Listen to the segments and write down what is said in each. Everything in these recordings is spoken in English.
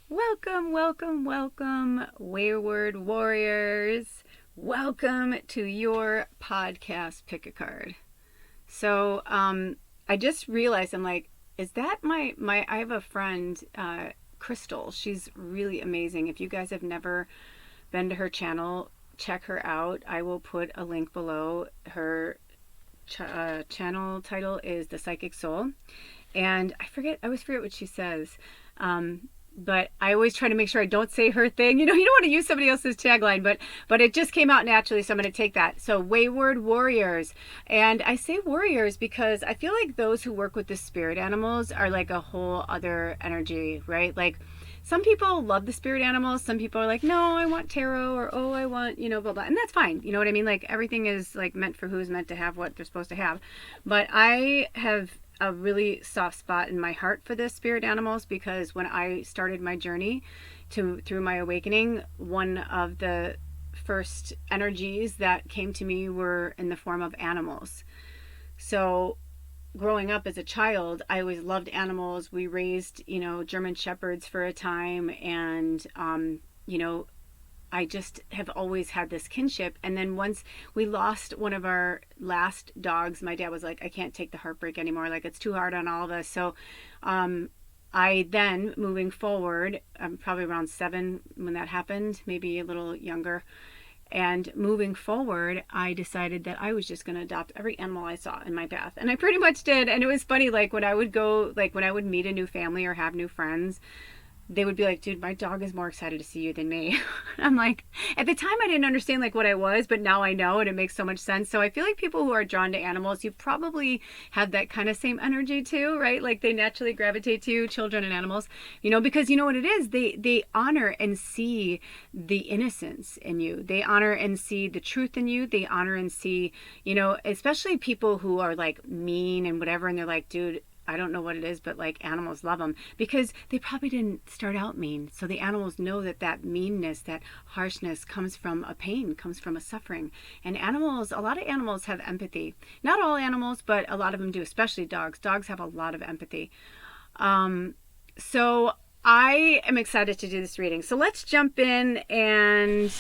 Welcome, welcome, welcome, Wayward Warriors. Welcome to your podcast, Pick a Card. So, I just realized I'm like, is that I have a friend, Crystal. She's really amazing. If you guys have never been to her channel, check her out. I will put a link below. Her channel title is The Psychic Soul. And I always forget what she says. But I always try to make sure I don't say her thing. You don't want to use somebody else's tagline, but it just came out naturally, so I'm going to take that. So, Wayward Warriors. And I say warriors because I feel like those who work with the spirit animals are like a whole other energy, right? Like, some people love the spirit animals. Some people are like, no, I want tarot, or oh, I want, blah, blah. And that's fine. You know what I mean? Like, everything is like meant for who's meant to have what they're supposed to have. But I have a really soft spot in my heart for the spirit animals because when I started my journey through my awakening, one of the first energies that came to me were in the form of animals. So growing up as a child, I always loved animals. We raised, German shepherds for a time, and I just have always had this kinship. And then once we lost one of our last dogs, my dad was like, I can't take the heartbreak anymore. Like, it's too hard on all of us. So I then, moving forward, I'm probably around 7 when that happened, maybe a little younger. And moving forward, I decided that I was just going to adopt every animal I saw in my path. And I pretty much did. And it was funny, like when I would meet a new family or have new friends, they would be like, dude, my dog is more excited to see you than me. I'm like, at the time I didn't understand like what I was, but now I know, and it makes so much sense. So I feel like people who are drawn to animals, you probably have that kind of same energy too, right? Like they naturally gravitate to you, children and animals, because you know what it is? They honor and see the innocence in you. They honor and see the truth in you. They honor and see, especially people who are like mean and whatever, and they're like, dude, I don't know what it is, but like animals love them because they probably didn't start out mean. So the animals know that meanness, that harshness comes from a pain, comes from a suffering. And a lot of animals have empathy. Not all animals, but a lot of them do, especially dogs. Dogs have a lot of empathy. So I am excited to do this reading. So let's jump in, and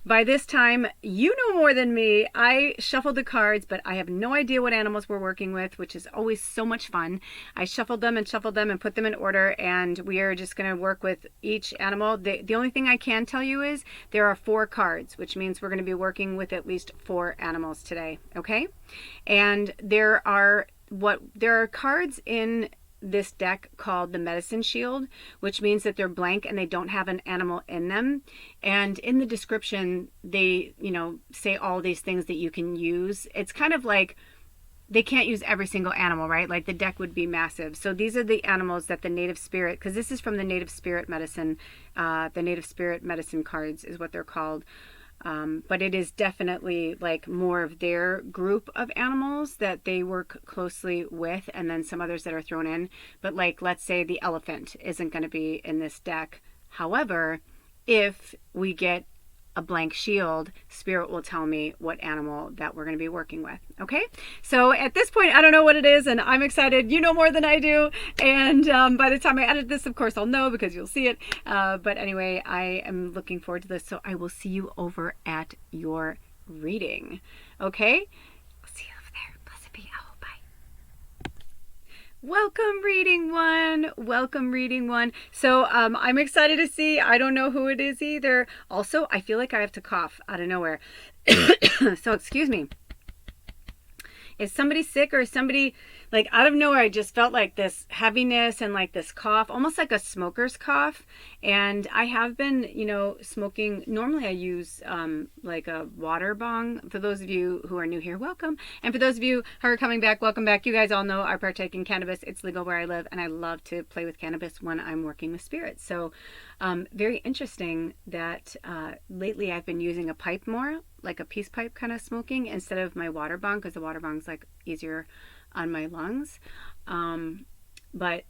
by this time, you know more than me. I shuffled the cards, but I have no idea what animals we're working with, which is always so much fun. I shuffled them and put them in order, and we are just going to work with each animal. The only thing I can tell you is there are 4 cards, which means we're going to be working with at least 4 animals today, okay? And there are cards in this deck called the Medicine Shield, which means that they're blank and they don't have an animal in them. And in the description, they, say all these things that you can use. It's kind of like they can't use every single animal, right? Like the deck would be massive. So these are the animals that the Native Spirit, because this is from the Native Spirit Medicine, the Native Spirit Medicine cards is what they're called. But it is definitely like more of their group of animals that they work closely with, and then some others that are thrown in. But like, let's say the elephant isn't going to be in this deck. However, if we get a blank shield, Spirit will tell me what animal that we're going to be working with. Okay? So at this point, I don't know what it is, and I'm excited. You know more than I do. And by the time I edit this, of course, I'll know because you'll see it. But anyway, I am looking forward to this. So I will see you over at your reading. Okay? I'll see you over there. Blessed be. Oh, bye. Welcome, reading one. Welcome, reading one. So I'm excited to see. I don't know who it is either. Also, I feel like I have to cough out of nowhere. So excuse me. Is somebody sick, or is somebody like out of nowhere? I just felt like this heaviness and like this cough, almost like a smoker's cough. And I have been, smoking. Normally I use like a water bong. For those of you who are new here, welcome. And for those of you who are coming back, welcome back. You guys all know I partake in cannabis. It's legal where I live, and I love to play with cannabis when I'm working with spirits. So very interesting that lately I've been using a pipe more, like a peace pipe kind of smoking, instead of my water bong, because the water bong's like easier on my lungs. But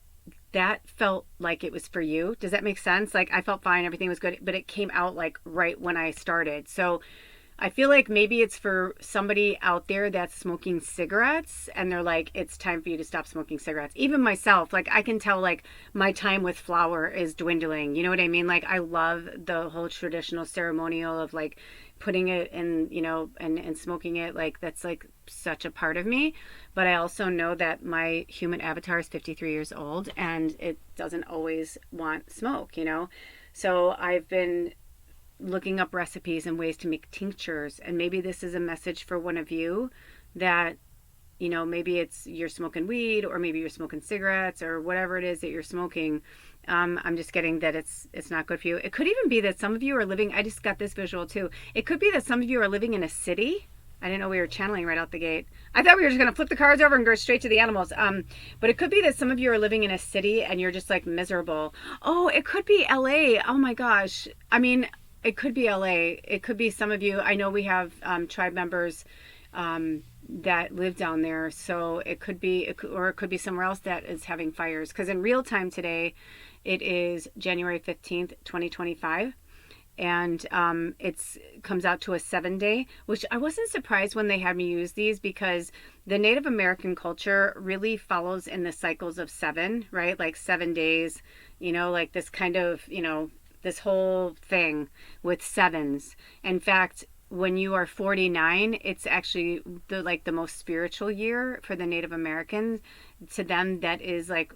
that felt like it was for you. Does that make sense? Like I felt fine, everything was good, but it came out like right when I started. So I feel like maybe it's for somebody out there that's smoking cigarettes and they're like, it's time for you to stop smoking cigarettes. Even myself, like I can tell like my time with flower is dwindling. You know what I mean? Like I love the whole traditional ceremonial of like putting it in, you know, and smoking it. Like that's like such a part of me. But I also know that my human avatar is 53 years old and it doesn't always want smoke, you know? So I've been looking up recipes and ways to make tinctures, and maybe this is a message for one of you that, you know, maybe it's you're smoking weed or maybe you're smoking cigarettes or whatever it is that you're smoking. I'm just getting that it's not good for you. It could even be that some of you are living, I just got this visual too, it could be that some of you are living in a city. I didn't know we were channeling right out the gate. I thought we were just going to flip the cards over and go straight to the animals. But it could be that some of you are living in a city and you're just like miserable. Oh, it could be LA. Oh my gosh. I mean, it could be LA. It could be some of you. I know we have tribe members that live down there. So it could be, or it could be somewhere else that is having fires. Because in real time today, it is January 15th, 2025. And it comes out to a 7-day, which I wasn't surprised when they had me use these because the Native American culture really follows in the cycles of 7, right? Like 7 days, you know, like this kind of, you know, this whole thing with 7s. In fact, when you are 49, it's actually the most spiritual year for the Native Americans. To them, that is like,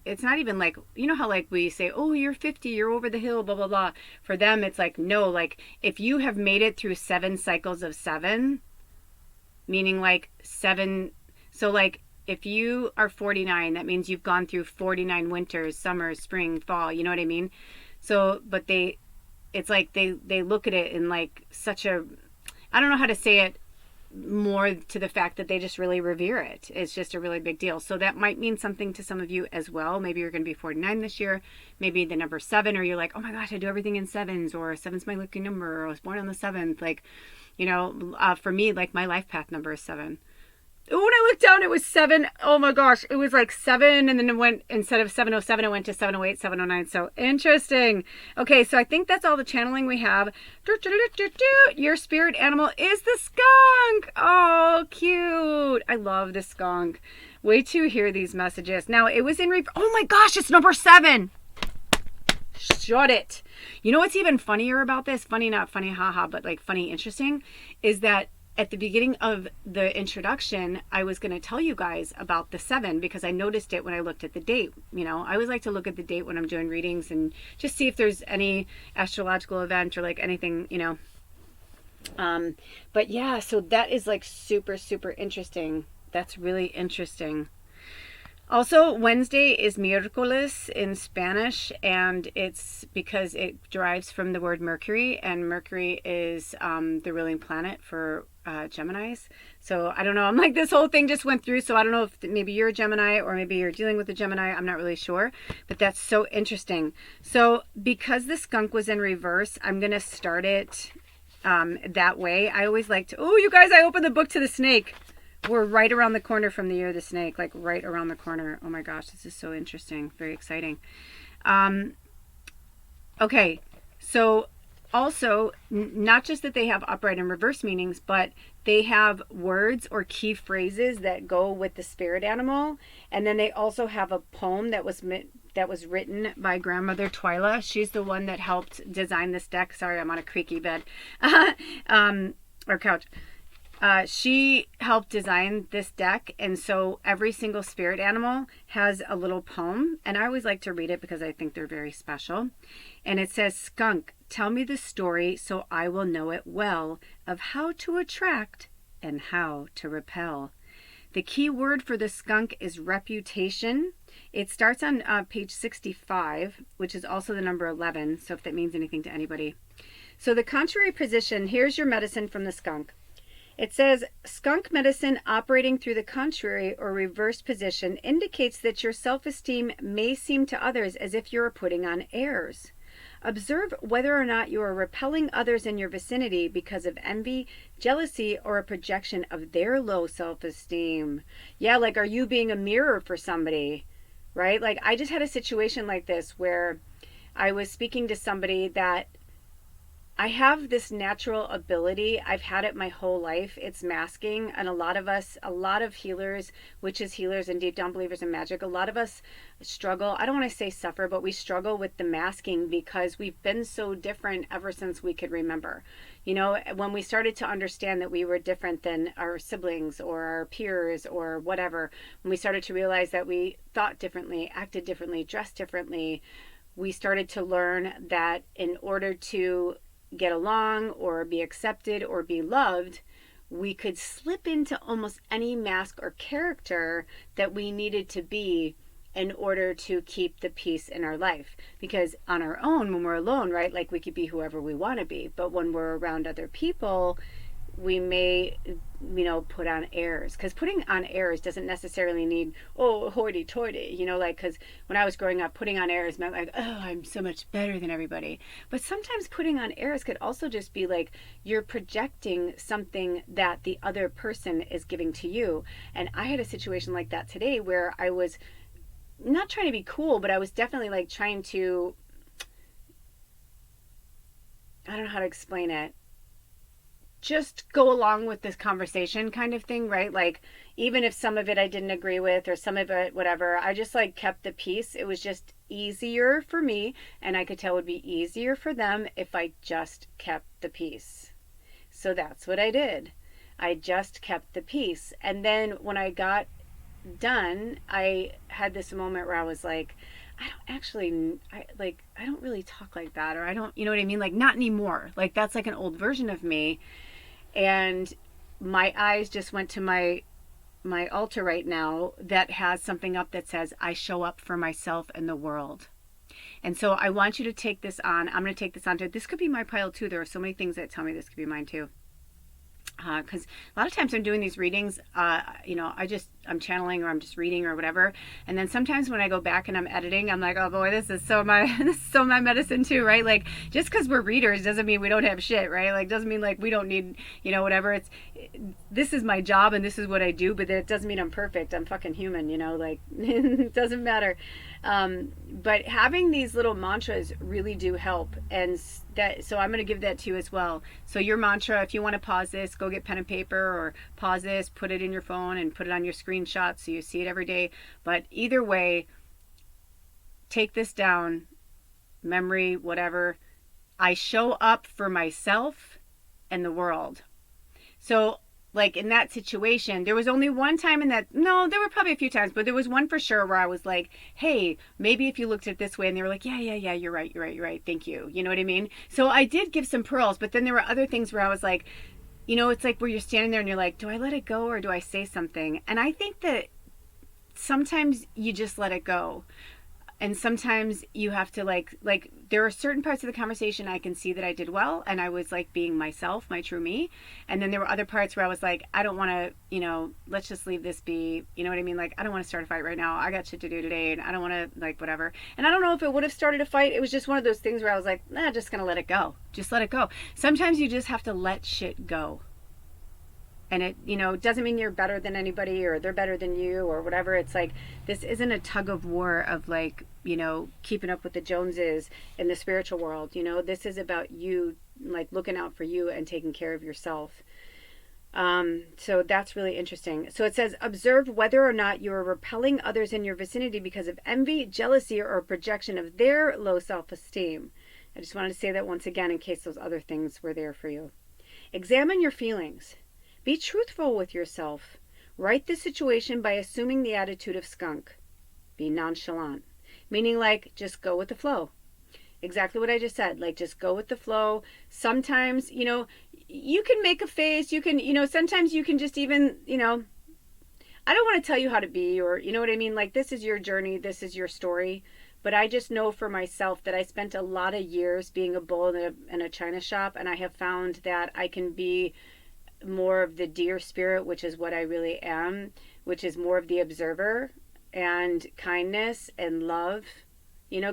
it's not even like, you know how like we say, oh, you're 50, you're over the hill, blah, blah, blah. For them, it's like, no, like if you have made it through 7 cycles of 7, meaning like 7. So like if you are 49, that means you've gone through 49 winters, summers, spring, fall, you know what I mean? So, but it's like they look at it in like such a, I don't know how to say it more to the fact that they just really revere it. It's just a really big deal. So that might mean something to some of you as well. Maybe you're going to be 49 this year. Maybe the number 7, or you're like, oh my gosh, I do everything in 7s, or 7's my lucky number, or I was born on the 7th. Like, you know, for me, like my life path number is 7. When I looked down, it was 7. Oh my gosh, it was like 7, and then it went, instead of 707, it went to 708, 709. So interesting. Okay, so I think that's all the channeling we have. Your spirit animal is the skunk. Oh, cute. I love the skunk. Wait to hear these messages. Now, it was in oh my gosh, it's number 7. Shut it. You know what's even funnier about this? Funny, not funny, haha, but like funny, interesting, is that at the beginning of the introduction, I was going to tell you guys about the 7 because I noticed it when I looked at the date. You know, I always like to look at the date when I'm doing readings and just see if there's any astrological event or like anything, you know. But yeah, so that is like super, super interesting. That's really interesting. Also, Wednesday is miércoles in Spanish, and it's because it derives from the word Mercury, and Mercury is the ruling planet for Geminis. So I don't know. I'm like, this whole thing just went through, so I don't know if maybe you're a Gemini or maybe you're dealing with a Gemini. I'm not really sure, but that's so interesting. So because the skunk was in reverse, I'm going to start it that way. I always like to, oh, you guys, I opened the book to the snake. We're right around the corner from the year of the snake, like right around the corner. Oh my gosh, this is so interesting. Very exciting. Okay, so also, not just that they have upright and reverse meanings, but they have words or key phrases that go with the spirit animal. And then they also have a poem that was written by grandmother Twyla. She's the one that helped design this deck. Sorry, I'm on a creaky bed or couch. She helped design this deck, and so every single spirit animal has a little poem, and I always like to read it because I think they're very special. And it says, "Skunk, tell me the story so I will know it well of how to attract and how to repel." The key word for the skunk is reputation. It starts on page 65, which is also the number 11, so if that means anything to anybody. So the contrary position, here's your medicine from the skunk. It says, skunk medicine operating through the contrary or reverse position indicates that your self-esteem may seem to others as if you are putting on airs. Observe whether or not you are repelling others in your vicinity because of envy, jealousy, or a projection of their low self-esteem. Yeah, like, are you being a mirror for somebody, right? Like, I just had a situation like this where I was speaking to somebody that I have this natural ability. I've had it my whole life. It's masking. And a lot of us, a lot of healers, witches, healers, and deep down believers in magic, a lot of us struggle. I don't want to say suffer, but we struggle with the masking because we've been so different ever since we could remember. You know, when we started to understand that we were different than our siblings or our peers or whatever, when we started to realize that we thought differently, acted differently, dressed differently, we started to learn that in order to get along or be accepted or be loved, we could slip into almost any mask or character that we needed to be in order to keep the peace in our life. Because on our own, when we're alone, right, like we could be whoever we want to be. But when we're around other people, we may, put on airs, because putting on airs doesn't necessarily need, oh, hoity toity, like, because when I was growing up, putting on airs meant like, oh, I'm so much better than everybody. But sometimes putting on airs could also just be like you're projecting something that the other person is giving to you. And I had a situation like that today where I was not trying to be cool, but I was definitely like trying to, I don't know how to explain it, just go along with this conversation kind of thing, right? Like, even if some of it I didn't agree with or some of it, whatever, I just like kept the peace. It was just easier for me, and I could tell it would be easier for them if I just kept the peace. So that's what I did. I just kept the peace. And then when I got done, I had this moment where I was like, I don't really talk like that, or I don't, you know what I mean? Like, not anymore. Like, that's like an old version of me. And my eyes just went to my altar right now that has something up that says, I show up for myself and the world. And so I want you to take this on. I'm going to take this on too. This could be my pile too. There are so many things that tell me this could be mine too. Because a lot of times I'm doing these readings, I'm channeling or I'm just reading or whatever. And then sometimes when I go back and I'm editing, I'm like, oh boy, this is so my medicine too, right? Like, just because we're readers doesn't mean we don't have shit, right? Like, doesn't mean like we don't need, whatever. This is my job and this is what I do, but it doesn't mean I'm perfect. I'm fucking human, like, it doesn't matter. But having these little mantras really do help. And so I'm going to give that to you as well. So your mantra, if you want to pause this, go get pen and paper, or pause this, put it in your phone and put it on your screenshot so you see it every day. But either way, take this down, memory, whatever. I show up for myself and the world. So, like, in that situation, there was only one time no, there were probably a few times, but there was one for sure where I was like, hey, maybe if you looked at it this way, and they were like, yeah, you're right, thank you. You know what I mean? So I did give some pearls, but then there were other things where I was like, it's like where you're standing there and you're like, do I let it go or do I say something? And I think that sometimes you just let it go. And sometimes you have to like there are certain parts of the conversation I can see that I did well and I was like being myself, my true me. And then there were other parts where I was like, I don't want to, let's just leave this be. You know what I mean? Like, I don't want to start a fight right now. I got shit to do today and I don't want to, like, whatever. And I don't know if it would have started a fight. It was just one of those things where I was like, nah, just going to let it go. Just let it go. Sometimes you just have to let shit go. And it, doesn't mean you're better than anybody or they're better than you or whatever. It's like, this isn't a tug of war of like, keeping up with the Joneses in the spiritual world. This is about you, like, looking out for you and taking care of yourself. So that's really interesting. So it says, observe whether or not you are repelling others in your vicinity because of envy, jealousy, or projection of their low self-esteem. I just wanted to say that once again in case those other things were there for you. Examine your feelings. Be truthful with yourself. Write the situation by assuming the attitude of skunk. Be nonchalant. Meaning, like, just go with the flow. Exactly what I just said. Like, just go with the flow. Sometimes, you can make a face. You can, sometimes you can just even, I don't want to tell you how to be, or, you know what I mean? Like, this is your journey. This is your story. But I just know for myself that I spent a lot of years being a bull in a china shop. And I have found that I can be more of the deer spirit, which is what I really am, which is more of the observer, and kindness and love.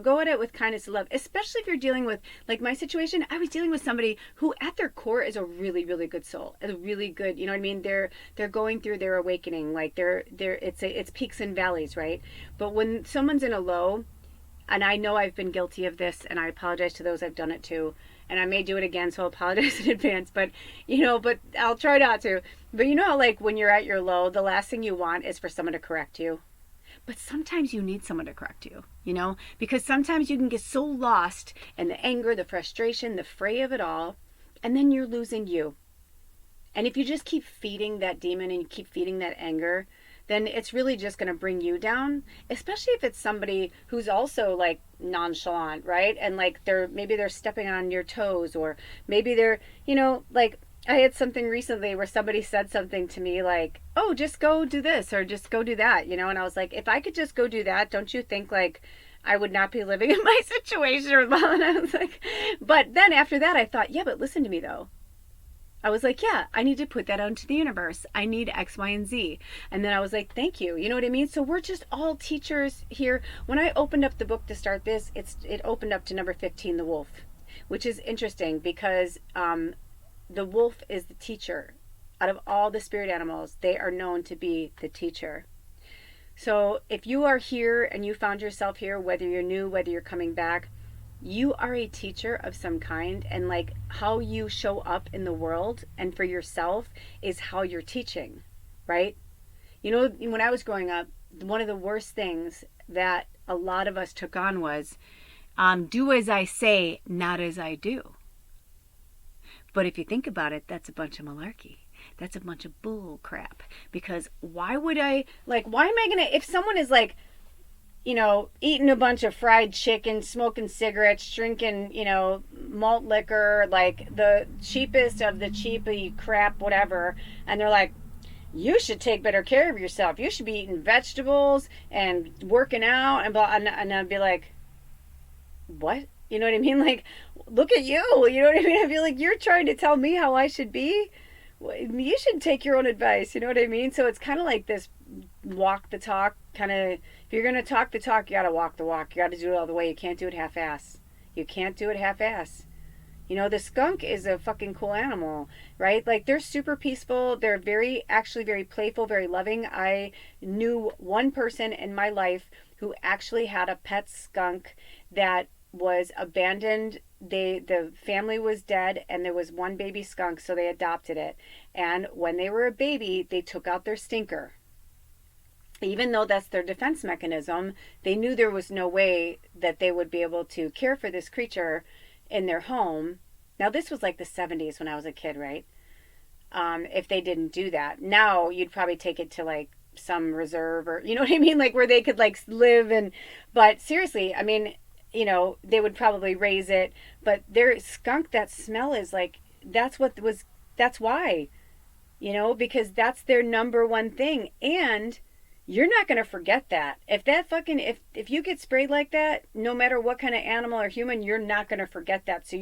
Go at it with kindness and love, especially if you're dealing with, like my situation, I was dealing with somebody who at their core is a really, really good soul, a really good, you know what I mean? They're going through their awakening, like it's peaks and valleys, right? But when someone's in a low, and I know I've been guilty of this, and I apologize to those I've done it to, and I may do it again, so I'll apologize in advance, but but I'll try not to. But you know how, like, when you're at your low, the last thing you want is for someone to correct you. But sometimes you need someone to correct you, because sometimes you can get so lost in the anger, the frustration, the fray of it all, and then you're losing you. And if you just keep feeding that demon and you keep feeding that anger, then it's really just going to bring you down, especially if it's somebody who's also like nonchalant, right? And like maybe they're stepping on your toes, or maybe they're, like I had something recently where somebody said something to me like, oh, just go do this or just go do that, and I was like, if I could just go do that, don't you think like I would not be living in my situation? And I was like, but then after that I thought, yeah, but listen to me though. I was like, yeah, I need to put that out into the universe. I need X, Y, and Z. And then I was like, thank you. You know what I mean? So we're just all teachers here. When I opened up the book to start this, it opened up to number 15, the wolf, which is interesting because the wolf is the teacher. Out of all the spirit animals, they are known to be the teacher. So if you are here and you found yourself here, whether you're new, whether you're coming back, you are a teacher of some kind, and like how you show up in the world and for yourself is how you're teaching, right? When I was growing up, one of the worst things that a lot of us took on was do as I say, not as I do. But if you think about it, that's a bunch of malarkey. That's a bunch of bull crap. Because why am I gonna, if someone is like, eating a bunch of fried chicken, smoking cigarettes, drinking, malt liquor, like the cheapest of the cheapy crap, whatever. And they're like, you should take better care of yourself. You should be eating vegetables and working out and blah. And I'd be like, what? You know what I mean? Like, look at you. You know what I mean? I feel like you're trying to tell me how I should be. You should take your own advice. You know what I mean? So it's kind of like this walk the talk kind of. If you're going to talk the talk, you got to walk the walk. You got to do it all the way. You can't do it half-ass. You can't do it half-ass. The skunk is a fucking cool animal, right? Like, they're super peaceful. They're actually very playful, very loving. I knew one person in my life who actually had a pet skunk that was abandoned. The family was dead, and there was one baby skunk, so they adopted it. And when they were a baby, they took out their stinker. Even though that's their defense mechanism, they knew there was no way that they would be able to care for this creature in their home. Now, this was like the 70s when I was a kid, right? If they didn't do that. Now, you'd probably take it to like some reserve, or, you know what I mean? Like, where they could like live. But seriously, I mean, they would probably raise it. But their skunk, that smell is like, that's why, because that's their number one thing. And you're not going to forget that. If you get sprayed like that, no matter what kind of animal or human, you're not going to forget that. So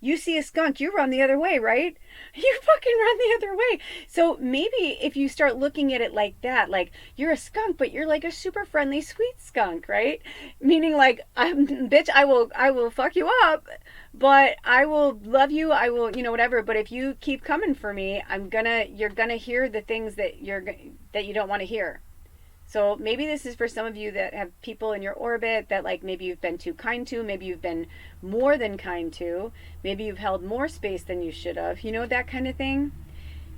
you see a skunk, you run the other way, right? You fucking run the other way. So maybe if you start looking at it like that, like you're a skunk, but you're like a super friendly, sweet skunk, right? Meaning like, bitch, I will fuck you up, but I will love you. I will, whatever. But if you keep coming for me, you're going to hear the things that you don't want to hear. So maybe this is for some of you that have people in your orbit that like maybe you've been too kind to, maybe you've been more than kind to, maybe you've held more space than you should have, that kind of thing.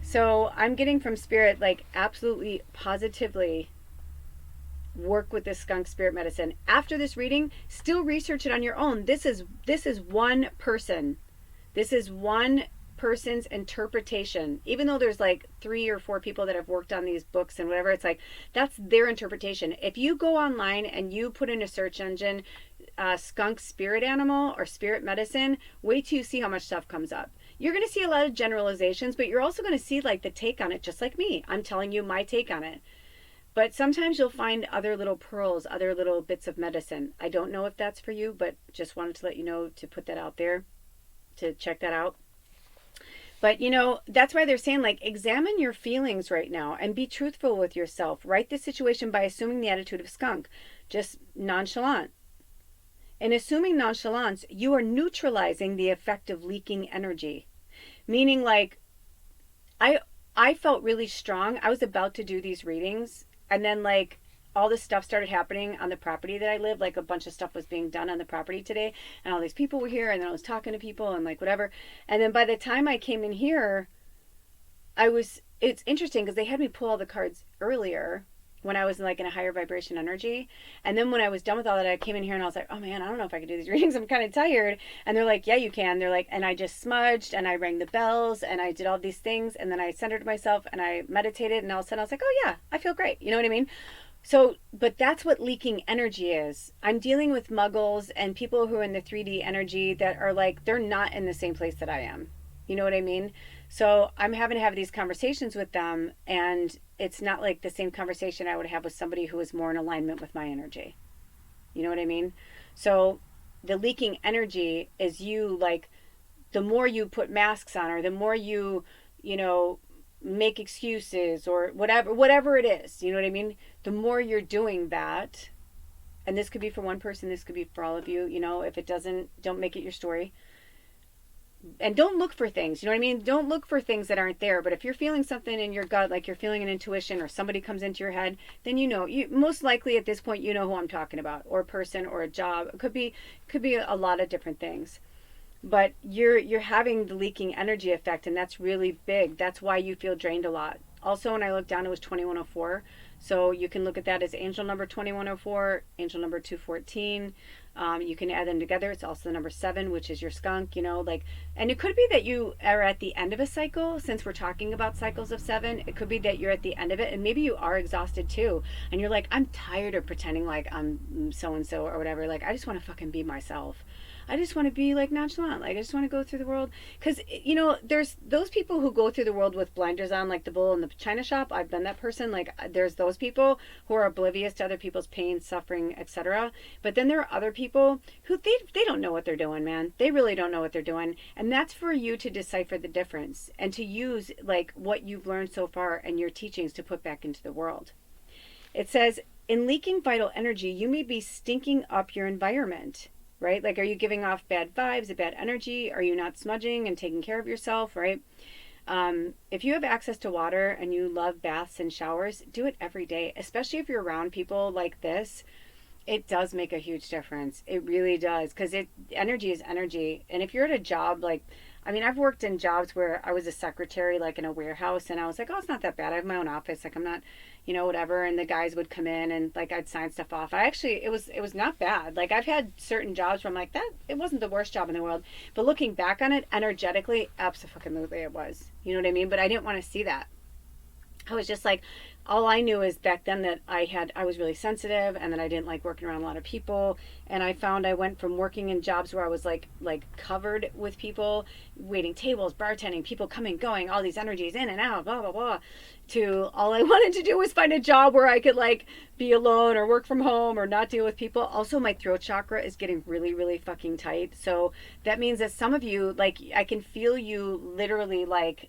So I'm getting from spirit, like, absolutely positively work with this skunk spirit medicine. After this reading, still research it on your own. This is one person. This is one person's interpretation. Even though there's like 3 or 4 people that have worked on these books and whatever, it's like that's their interpretation. If you go online and you put in a search engine skunk spirit animal or spirit medicine, wait till you see how much stuff comes up. You're going to see a lot of generalizations, but you're also going to see like the take on it, just like me. I'm telling you my take on it. But sometimes you'll find other little pearls, other little bits of medicine. I don't know if that's for you, but just wanted to let you know, to put that out there, to check that out. But, that's why they're saying, like, examine your feelings right now and be truthful with yourself. Write the situation by assuming the attitude of skunk, just nonchalant. In assuming nonchalance, you are neutralizing the effect of leaking energy. Meaning, like, I felt really strong. I was about to do these readings, and then, like, all this stuff started happening on the property that I live. Like a bunch of stuff was being done on the property today, and all these people were here, and then I was talking to people and like whatever. And then by the time I came in here, it's interesting because they had me pull all the cards earlier when I was like in a higher vibration energy. And then when I was done with all that, I came in here and I was like, oh man, I don't know if I can do these readings. I'm kind of tired. And they're like, yeah, you can. They're like, and I just smudged and I rang the bells and I did all these things. And then I centered myself and I meditated. And all of a sudden I was like, oh yeah, I feel great. You know what I mean? So, but that's what leaking energy is. I'm dealing with muggles and people who are in the 3D energy that are like, they're not in the same place that I am. You know what I mean? So I'm having to have these conversations with them, and it's not like the same conversation I would have with somebody who is more in alignment with my energy. You know what I mean? So the leaking energy is you, like, the more you put masks on, or the more you make excuses or whatever it is, you know what I mean? The more you're doing that, and this could be for one person, this could be for all of you, if it doesn't, don't make it your story. And don't look for things, you know what I mean? Don't look for things that aren't there. But if you're feeling something in your gut, like you're feeling an intuition or somebody comes into your head, then you most likely at this point, who I'm talking about, or a person or a job. It could be a lot of different things. But you're having the leaking energy effect, and that's really big. That's why you feel drained a lot. Also, when I looked down, it was 2104. So you can look at that as angel number 2104, angel number 214. You can add them together. It's also the number 7, which is your skunk, and it could be that you are at the end of a cycle. Since we're talking about cycles of 7, it could be that you're at the end of it, and maybe you are exhausted too. And you're like, I'm tired of pretending like I'm so-and-so or whatever. Like, I just want to fucking be myself. I just want to be like nonchalant. Like, I just want to go through the world. Because, there's those people who go through the world with blinders on, like the bull in the china shop. I've been that person. Like, there's those people who are oblivious to other people's pain, suffering, etc. But then there are other people who they don't know what they're doing, man. They really don't know what they're doing. And that's for you to decipher the difference and to use like what you've learned so far and your teachings to put back into the world. It says, in leaking vital energy, you may be stinking up your environment. Right? Like, are you giving off bad vibes, a bad energy? Are you not smudging and taking care of yourself? Right? If you have access to water and you love baths and showers, do it every day, especially if you're around people like this. It does make a huge difference. It really does, because energy is energy. And if you're at a job, like, I've worked in jobs where I was a secretary, like in a warehouse, and I was like, oh, it's not that bad. I have my own office. Like, I'm not, whatever. And the guys would come in and like, I'd sign stuff off. It was not bad. Like, I've had certain jobs where I'm like, it wasn't the worst job in the world. But looking back on it, energetically, absolutely it was. You know what I mean? But I didn't want to see that. I was just like, all I knew is back then that I was really sensitive, and that I didn't like working around a lot of people. And I found I went from working in jobs where I was like covered with people, waiting tables, bartending, people coming, going, all these energies in and out, blah, blah, blah, to all I wanted to do was find a job where I could like be alone or work from home or not deal with people. Also, my throat chakra is getting really, really fucking tight. So that means that some of you, like, I can feel you literally like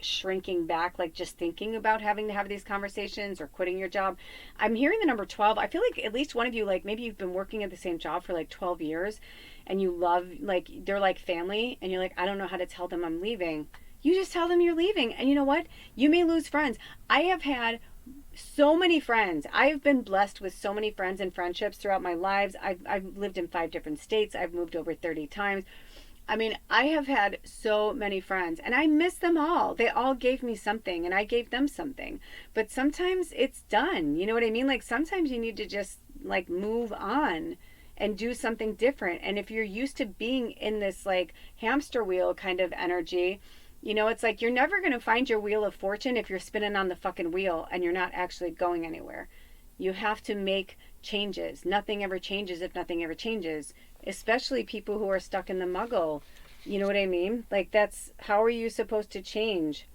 shrinking back, like just thinking about having to have these conversations or quitting your job. I'm hearing the number 12. I feel like at least one of you, like maybe you've been working at the same job for like 12 years and you love, like, they're like family, and you're like, I don't know how to tell them I'm leaving. You just tell them you're leaving. And you know what? You may lose friends. I have had so many friends. I've been blessed with so many friends and friendships throughout my lives. I've lived in 5 different states. I've moved over 30 times. I have had so many friends, and I miss them all. They all gave me something, and I gave them something. But sometimes it's done. You know what I mean? Like, sometimes you need to just, like, move on and do something different. And if you're used to being in this, like, hamster wheel kind of energy, it's like you're never going to find your wheel of fortune if you're spinning on the fucking wheel and you're not actually going anywhere. You have to make changes. Nothing ever changes if nothing ever changes. Especially people who are stuck in the muggle. You know what I mean? Like, how are you supposed to change?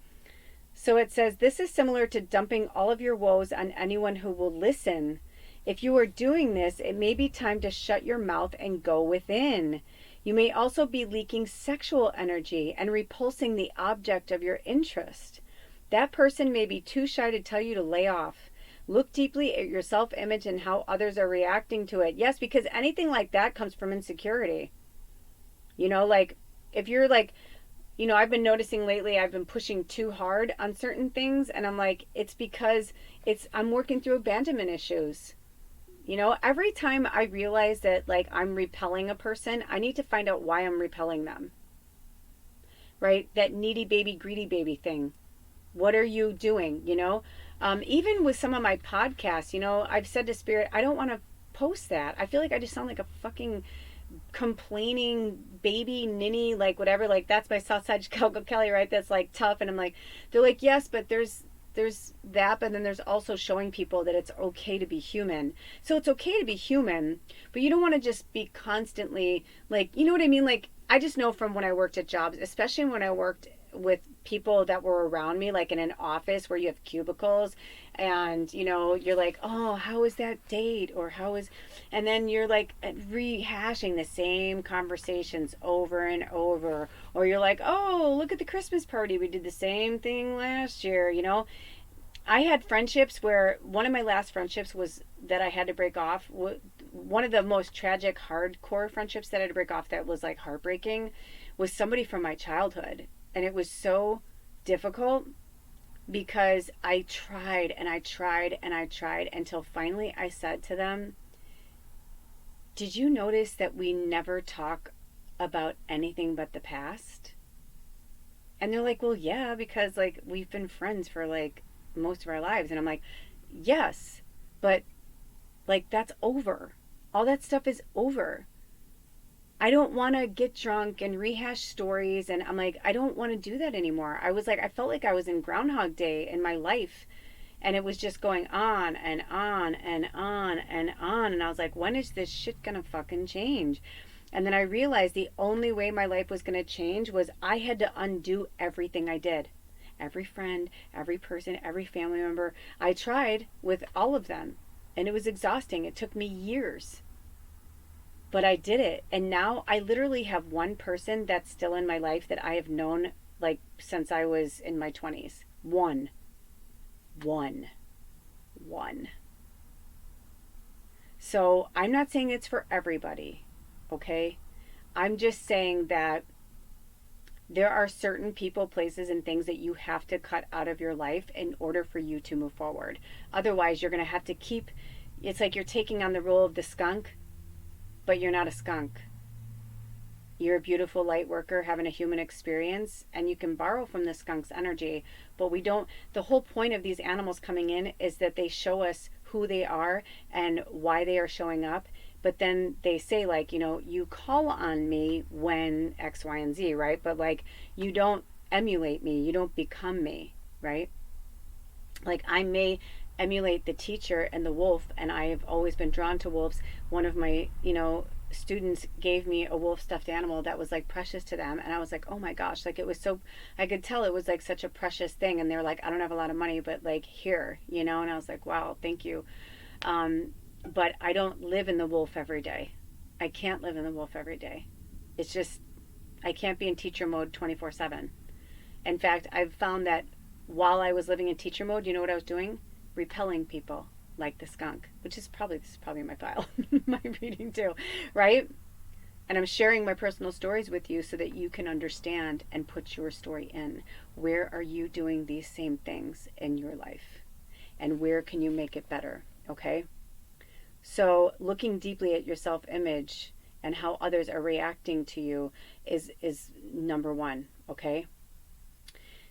So it says, this is similar to dumping all of your woes on anyone who will listen. If you are doing this, it may be time to shut your mouth and go within. You may also be leaking sexual energy and repulsing the object of your interest. That person may be too shy to tell you to lay off. Look deeply at your self-image and how others are reacting to it. Yes, because anything like that comes from insecurity. Like, if you're like, I've been noticing lately I've been pushing too hard on certain things, and I'm like, it's because I'm working through abandonment issues. Every time I realize that like I'm repelling a person, I need to find out why I'm repelling them. Right? That needy baby, greedy baby thing. What are you doing? Even with some of my podcasts, I've said to Spirit, I don't want to post that. I feel like I just sound like a fucking complaining baby ninny, like whatever. Like that's my Southside Chicago Kelly, right? That's like tough. And I'm like, they're like, yes, but there's that, but then there's also showing people that it's okay to be human. So it's okay to be human, but you don't want to just be constantly like, you know what I mean? Like I just know from when I worked at jobs, especially when I worked with people that were around me, like in an office where you have cubicles and you're like, oh, how was that date, or and then you're like rehashing the same conversations over and over, or you're like, oh, look at the Christmas party, we did the same thing last year. I had friendships where one of my last friendships was that I had to break off. One of the most tragic hardcore friendships that I had to break off that was like heartbreaking was somebody from my childhood. And it was so difficult because I tried and I tried and I tried until finally I said to them, did you notice that we never talk about anything but the past? And they're like, well, yeah, because like we've been friends for like most of our lives. And I'm like, yes, but like that's over. All that stuff is over. I don't want to get drunk and rehash stories. And I'm like, I don't want to do that anymore. I was like, I felt like I was in Groundhog Day in my life. And it was just going on and on and on and on. And I was like, when is this shit going to fucking change? And then I realized the only way my life was going to change was I had to undo everything I did. Every friend, every person, every family member. I tried with all of them. And it was exhausting. It took me years. But I did it. And now I literally have one person that's still in my life that I have known like since I was in my 20s. One. So I'm not saying it's for everybody, okay? I'm just saying that there are certain people, places, and things that you have to cut out of your life in order for you to move forward. Otherwise, you're going to have to keep, it's like you're taking on the role of the skunk, but you're not a skunk. You're a beautiful light worker having a human experience, and you can borrow from the skunk's energy, but we don't. The whole point of these animals coming in is that they show us who they are and why they are showing up. But then they say, like, you call on me when X, Y, and Z, right? But like, you don't emulate me, you don't become me, right? Like, I may emulate the teacher and the wolf, and I have always been drawn to wolves. One of my students gave me a wolf stuffed animal that was like precious to them, and I was like, oh my gosh, like it was so, I could tell it was like such a precious thing. And they're like, I don't have a lot of money, but like here, and I was like, wow, thank you. But I don't live in the wolf every day. I can't live in the wolf every day. It's just, I can't be in teacher mode 24/7. In fact, I've found that while I was living in teacher mode, you know what I was doing? Repelling people like the skunk, which is probably, this is probably my file, my reading too, right? And I'm sharing my personal stories with you so that you can understand and put your story in. Where are you doing these same things in your life? And where can you make it better, okay? So looking deeply at your self-image and how others are reacting to you is number one, okay?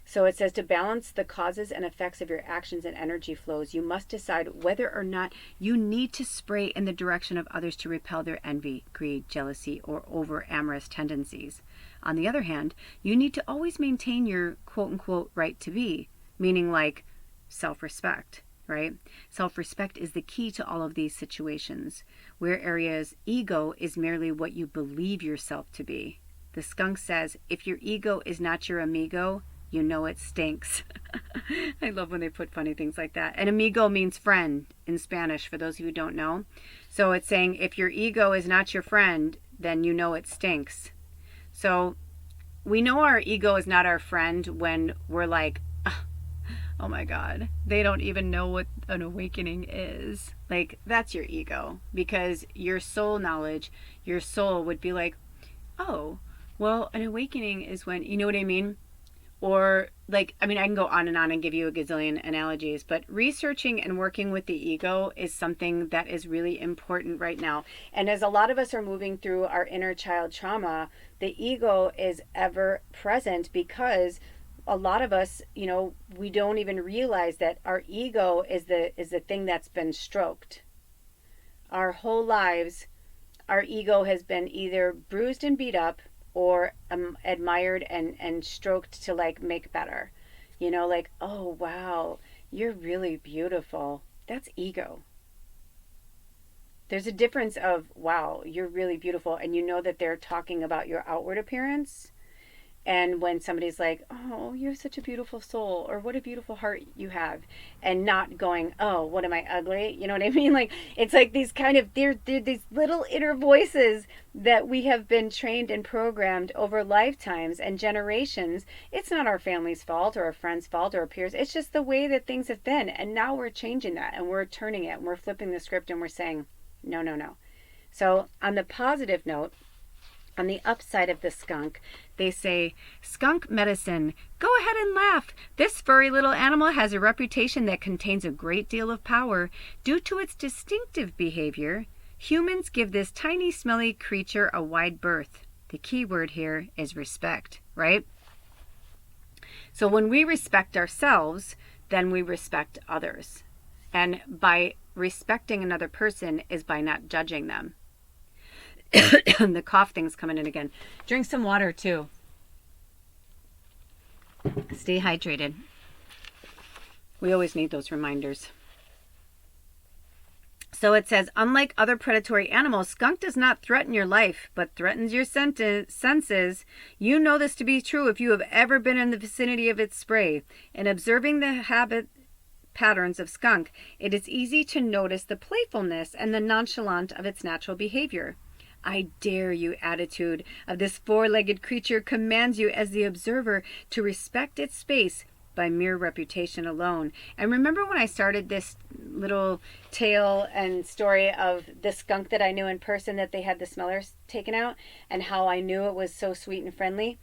So it says, to balance the causes and effects of your actions and energy flows, you must decide whether or not you need to spray in the direction of others to repel their envy, greed, jealousy, or over-amorous tendencies. On the other hand, you need to always maintain your quote-unquote right to be, meaning like self-respect, right? Self-respect is the key to all of these situations, where areas ego is merely what you believe yourself to be. The skunk says, if your ego is not your amigo, you know it stinks. I love when they put funny things like that. And amigo means friend in Spanish, for those of you who don't know. So it's saying if your ego is not your friend, then you know it stinks. So we know our ego is not our friend when we're like, oh my God, they don't even know what an awakening is. Like, that's your ego. Because your soul knowledge, your soul would be like, oh, Well, an awakening is when, you know what I mean? Or like, I mean, I can go on and give you a gazillion analogies, but researching and working with the ego is something that is really important right now. And as a lot of us are moving through our inner child trauma, the ego is ever present because a lot of us, you know, we don't even realize that our ego is the thing that's been stroked. Our whole lives, our ego has been either bruised and beat up or admired and stroked to like make better. You know, like, oh, wow, you're really beautiful. That's ego. There's a difference of, wow, you're really beautiful. And you know that they're talking about your outward appearance. And when somebody's like, oh, you have such a beautiful soul, or what a beautiful heart you have, and not going, oh, what am I, ugly? You know what I mean? Like, it's like these kind of, they're these little inner voices that we have been trained and programmed over lifetimes and generations. It's not our family's fault or a friend's fault or a peer's. It's just the way that things have been. And now we're changing that and we're turning it and we're flipping the script and we're saying, no, no, no. So on the positive note, on the upside of the skunk, they say, skunk medicine. Go ahead and laugh. This furry little animal has a reputation that contains a great deal of power. Due to its distinctive behavior, humans give this tiny, smelly creature a wide berth. The key word here is respect, right? So when we respect ourselves, then we respect others. And by respecting another person is by not judging them. The cough thing's coming in again. Drink some water too. Stay hydrated. We always need those reminders. So it says, unlike other predatory animals, skunk does not threaten your life, but threatens your senses. You know this to be true if you have ever been in the vicinity of its spray. In observing the habit patterns of skunk, it is easy to notice the playfulness and the nonchalance of its natural behavior. I dare you attitude of this four-legged creature commands you as the observer to respect its space by mere reputation alone. And remember when I started this little tale and story of the skunk that I knew in person that they had the smellers taken out and how I knew it was so sweet and friendly?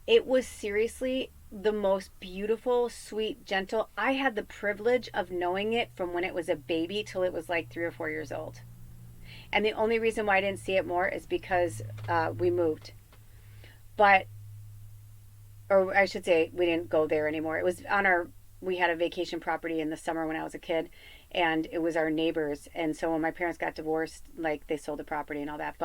It was seriously the most beautiful, sweet, gentle. I had the privilege of knowing it from when it was a baby till it was like 3 or 4 years old. And the only reason why I didn't see it more is because we moved. But, or I should say, we didn't go there anymore. It was on we had a vacation property in the summer when I was a kid, and it was our neighbors. And so when my parents got divorced, like, they sold the property and all that.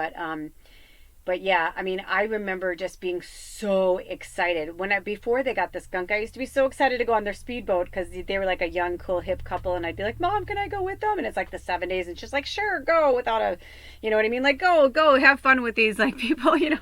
But yeah, I mean, I remember just being so excited. Before they got the skunk, I used to be so excited to go on their speedboat because they were like a young, cool, hip couple. And I'd be like, Mom, can I go with them? And it's like the 70s. And she's like, sure, go without you know what I mean? Like, go, have fun with these like people, you know?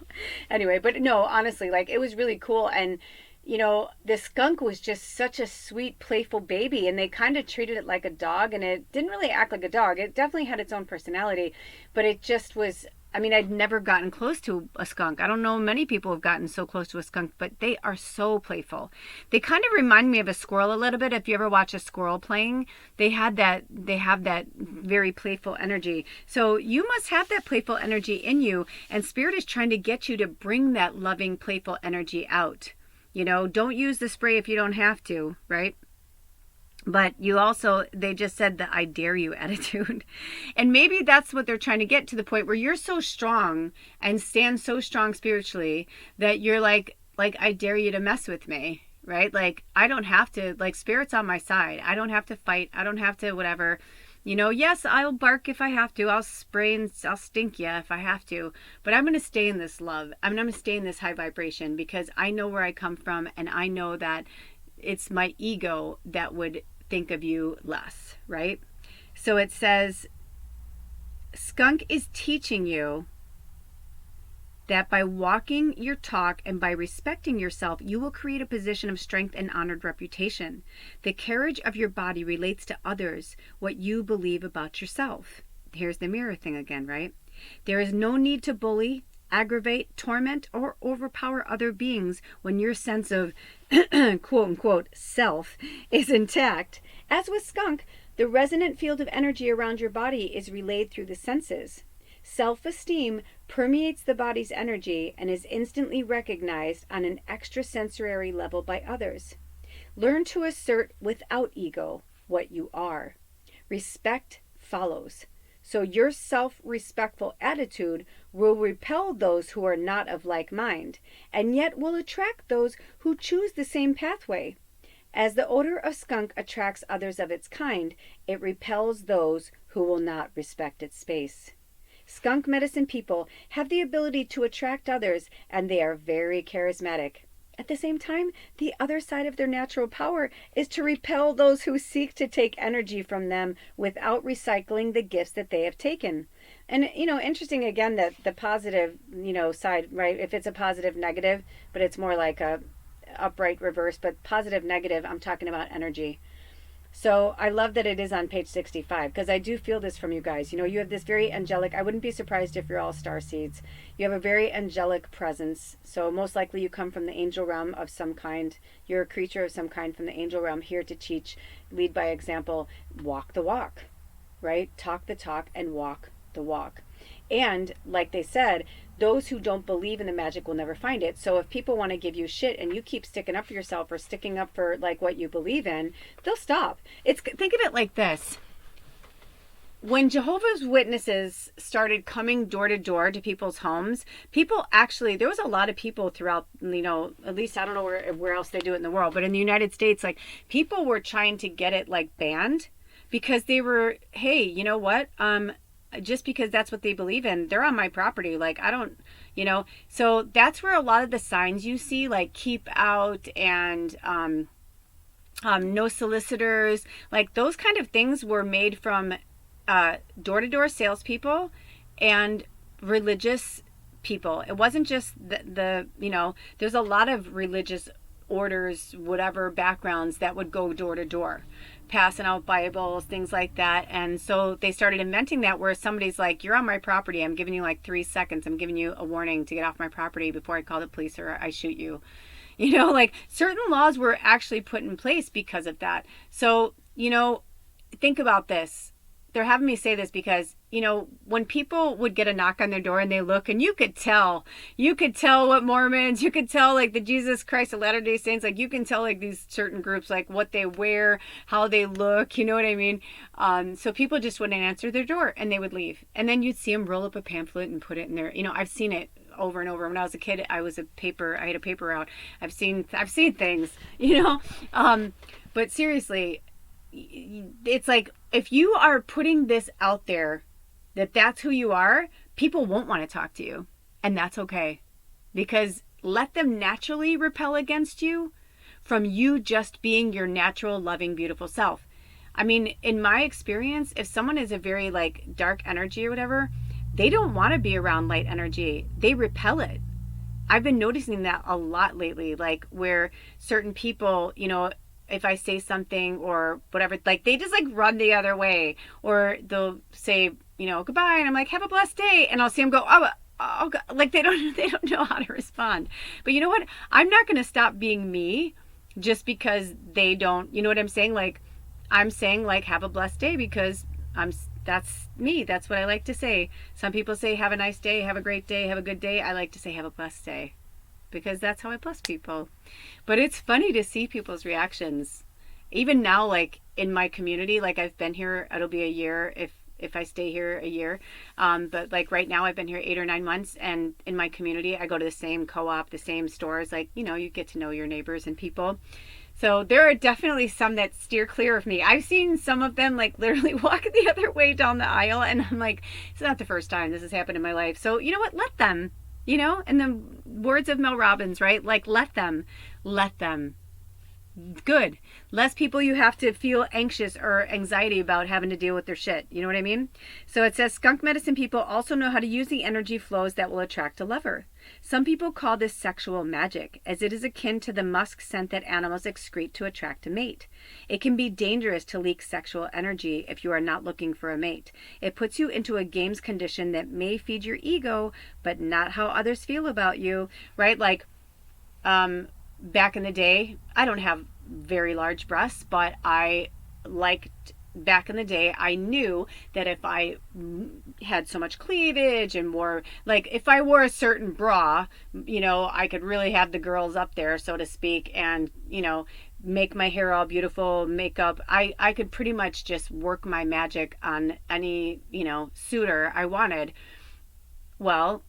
Anyway, but no, honestly, like it was really cool. And, you know, the skunk was just such a sweet, playful baby. And they kind of treated it like a dog. And it didn't really act like a dog. It definitely had its own personality. But it just was... I mean, I'd never gotten close to a skunk. I don't know many people have gotten so close to a skunk, but they are so playful. They kind of remind me of a squirrel a little bit. If you ever watch a squirrel playing, they have that very playful energy. So you must have that playful energy in you, and Spirit is trying to get you to bring that loving, playful energy out. You know, don't use the spray if you don't have to, right? But they just said the I dare you attitude. And maybe that's what they're trying to get to, the point where you're so strong and stand so strong spiritually that you're like I dare you to mess with me, right? Like, I don't have to, like, Spirit's on my side. I don't have to fight. I don't have to whatever. You know, yes, I'll bark if I have to. I'll spray and I'll stink you if I have to. But I'm going to stay in this love. I'm going to stay in this high vibration because I know where I come from, and I know that it's my ego that would think of you less, right? So it says, skunk is teaching you that by walking your talk and by respecting yourself, you will create a position of strength and honored reputation. The carriage of your body relates to others what you believe about yourself. Here's the mirror thing again, right? There is no need to bully, aggravate, torment, or overpower other beings when your sense of quote unquote self is intact. As with skunk, the resonant field of energy around your body is relayed through the senses. Self-esteem permeates the body's energy and is instantly recognized on an extrasensory level by others. Learn to assert without ego what you are. Respect follows. So your self-respectful attitude will repel those who are not of like mind, and yet will attract those who choose the same pathway. As the odor of skunk attracts others of its kind, it repels those who will not respect its space. Skunk medicine people have the ability to attract others, and they are very charismatic. At the same time, the other side of their natural power is to repel those who seek to take energy from them without recycling the gifts that they have taken. And, interesting again that the positive, side, right? If it's a positive negative, but it's more like a upright reverse, but positive negative, I'm talking about energy. So I love that it is on page 65, because I do feel this from you guys. You have this very angelic, I wouldn't be surprised if you're all star seeds. You have a very angelic presence. So most likely you come from the angel realm of some kind. You're a creature of some kind from the angel realm, here to teach, lead by example, walk the walk, right? Talk the talk and walk the walk. And like they said, those who don't believe in the magic will never find it. So if people want to give you shit and you keep sticking up for yourself or sticking up for like what you believe in, they'll stop. Think of it like this. When Jehovah's Witnesses started coming door to door to people's homes, there was a lot of people throughout, at least I don't know where else they do it in the world, but in the United States, like, people were trying to get it like banned, because they were, hey, you know what? Just because that's what they believe in, they're on my property. Like, I don't, so that's where a lot of the signs you see, like keep out and no solicitors, like those kind of things were made from door-to-door salespeople and religious people. It wasn't just there's a lot of religious orders, whatever backgrounds, that would go door to door, passing out Bibles, things like that. And so they started inventing that, where somebody's like, you're on my property, I'm giving you like 3 seconds, I'm giving you a warning to get off my property before I call the police or I shoot you. Like, certain laws were actually put in place because of that. So, think about this. They're having me say this because, when people would get a knock on their door and they look, and you could tell what Mormons, you could tell like the Jesus Christ of Latter-day Saints, like you can tell like these certain groups, like what they wear, how they look, you know what I mean? So people just wouldn't answer their door and they would leave. And then you'd see them roll up a pamphlet and put it in there. I've seen it over and over. When I was a kid, I had a paper route. I've seen things, but seriously, it's like, if you are putting this out there that's who you are, people won't want to talk to you, and that's okay, because let them naturally repel against you from you just being your natural, loving, beautiful self. I mean, in my experience, if someone is a very like dark energy or whatever, they don't want to be around light energy. They repel it. I've been noticing that a lot lately, like where certain people, if I say something or whatever, like they just like run the other way, or they'll say, goodbye, and I'm like, have a blessed day, and I'll see them go, oh, like they don't know how to respond. But you know what? I'm not going to stop being me just because they don't. You know what I'm saying? Like, I'm saying like, have a blessed day, because that's me. That's what I like to say. Some people say have a nice day, have a great day, have a good day. I like to say have a blessed day, because that's how I bless people. But it's funny to see people's reactions. Even now, like in my community, like I've been here, it'll be a year if I stay here a year. But like right now I've been here 8 or 9 months, and in my community, I go to the same co-op, the same stores, like, you get to know your neighbors and people. So there are definitely some that steer clear of me. I've seen some of them like literally walk the other way down the aisle, and I'm like, it's not the first time this has happened in my life. So you know what? Let them. And the words of Mel Robbins, right? Like, let them. Good. Less people you have to feel anxious or anxiety about having to deal with their shit. You know what I mean? So it says, skunk medicine people also know how to use the energy flows that will attract a lover. Some people call this sexual magic, as it is akin to the musk scent that animals excrete to attract a mate. It can be dangerous to leak sexual energy if you are not looking for a mate. It puts you into a games condition that may feed your ego, but not how others feel about you, right? Like, back in the day, I don't have very large breasts, but I liked back in the day, I knew that if I had so much cleavage and more, like if I wore a certain bra, I could really have the girls up there, so to speak, and, make my hair all beautiful, makeup. I could pretty much just work my magic on any, suitor I wanted. Well,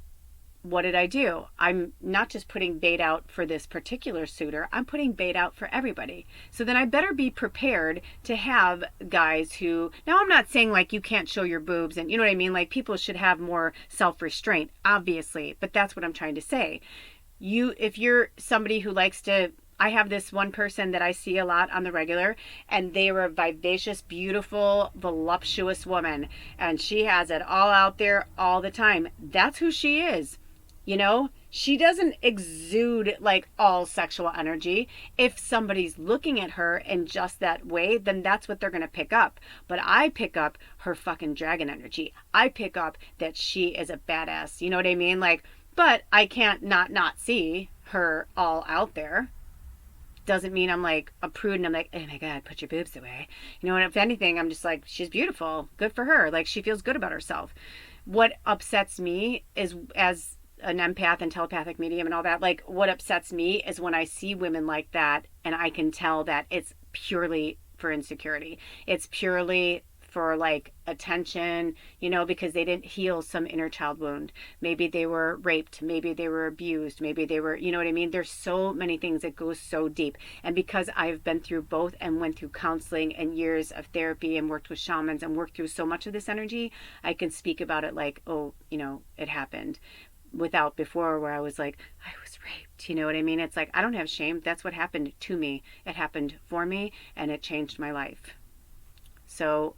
what did I do? I'm not just putting bait out for this particular suitor, I'm putting bait out for everybody. So then I better be prepared to have guys who, now I'm not saying like you can't show your boobs and you know what I mean? Like people should have more self-restraint, obviously, but that's what I'm trying to say. If you're somebody who likes to, I have this one person that I see a lot on the regular, and they were a vivacious, beautiful, voluptuous woman, and she has it all out there all the time. That's who she is. She doesn't exude like all sexual energy. If somebody's looking at her in just that way, then that's what they're going to pick up. But I pick up her fucking dragon energy. I pick up that she is a badass. You know what I mean? Like, but I can't not see her all out there. Doesn't mean I'm like a prude and I'm like, oh my God, put your boobs away. And if anything, I'm just like, she's beautiful. Good for her. Like she feels good about herself. What upsets me is, as an empath and telepathic medium and all that, like what upsets me is when I see women like that and I can tell that it's purely for insecurity. It's purely for like attention, because they didn't heal some inner child wound. Maybe they were raped, maybe they were abused, maybe they were, you know what I mean? There's so many things that go so deep. And because I've been through both and went through counseling and years of therapy and worked with shamans and worked through so much of this energy, I can speak about it like, oh, it happened. Without before where I was like, I was raped. You know what I mean? It's like, I don't have shame. That's what happened to me. It happened for me and it changed my life. So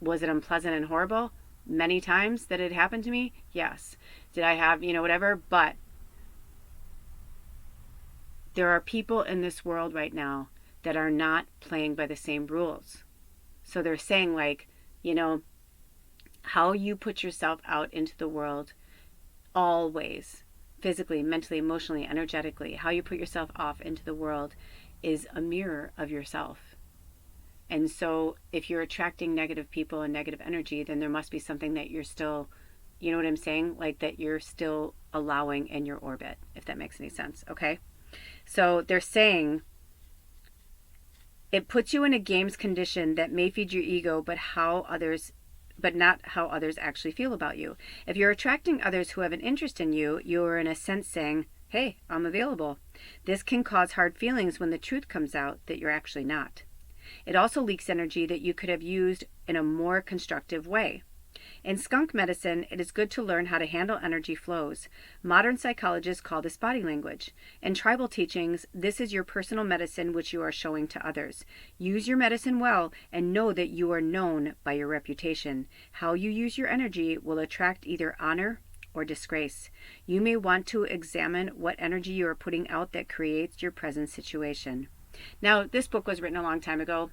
was it unpleasant and horrible? Many times that it happened to me? Yes. Did I have, whatever? But there are people in this world right now that are not playing by the same rules. So they're saying like, how you put yourself out into the world, always, physically, mentally, emotionally, energetically, how you put yourself off into the world is a mirror of yourself. And so if you're attracting negative people and negative energy, then there must be something that you're still, you know what I'm saying? Like that you're still allowing in your orbit, if that makes any sense. Okay. So they're saying it puts you in a games condition that may feed your ego, but not how others actually feel about you. If you're attracting others who have an interest in you, you're in a sense saying, hey, I'm available. This can cause hard feelings when the truth comes out that you're actually not. It also leaks energy that you could have used in a more constructive way. In skunk medicine, it is good to learn how to handle energy flows. Modern psychologists call this body language. In tribal teachings, this is your personal medicine which you are showing to others. Use your medicine well and know that you are known by your reputation. How you use your energy will attract either honor or disgrace. You may want to examine what energy you are putting out that creates your present situation. Now, this book was written a long time ago.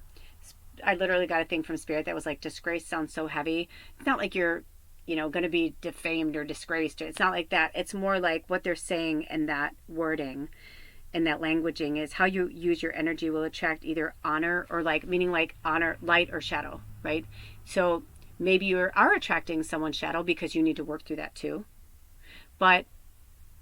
I literally got a thing from Spirit that was like, disgrace sounds so heavy. It's not like you're, going to be defamed or disgraced. It's not like that. It's more like what they're saying in that wording, in that languaging, is how you use your energy will attract either honor or meaning like honor, light or shadow, right? So maybe you are attracting someone's shadow because you need to work through that too. But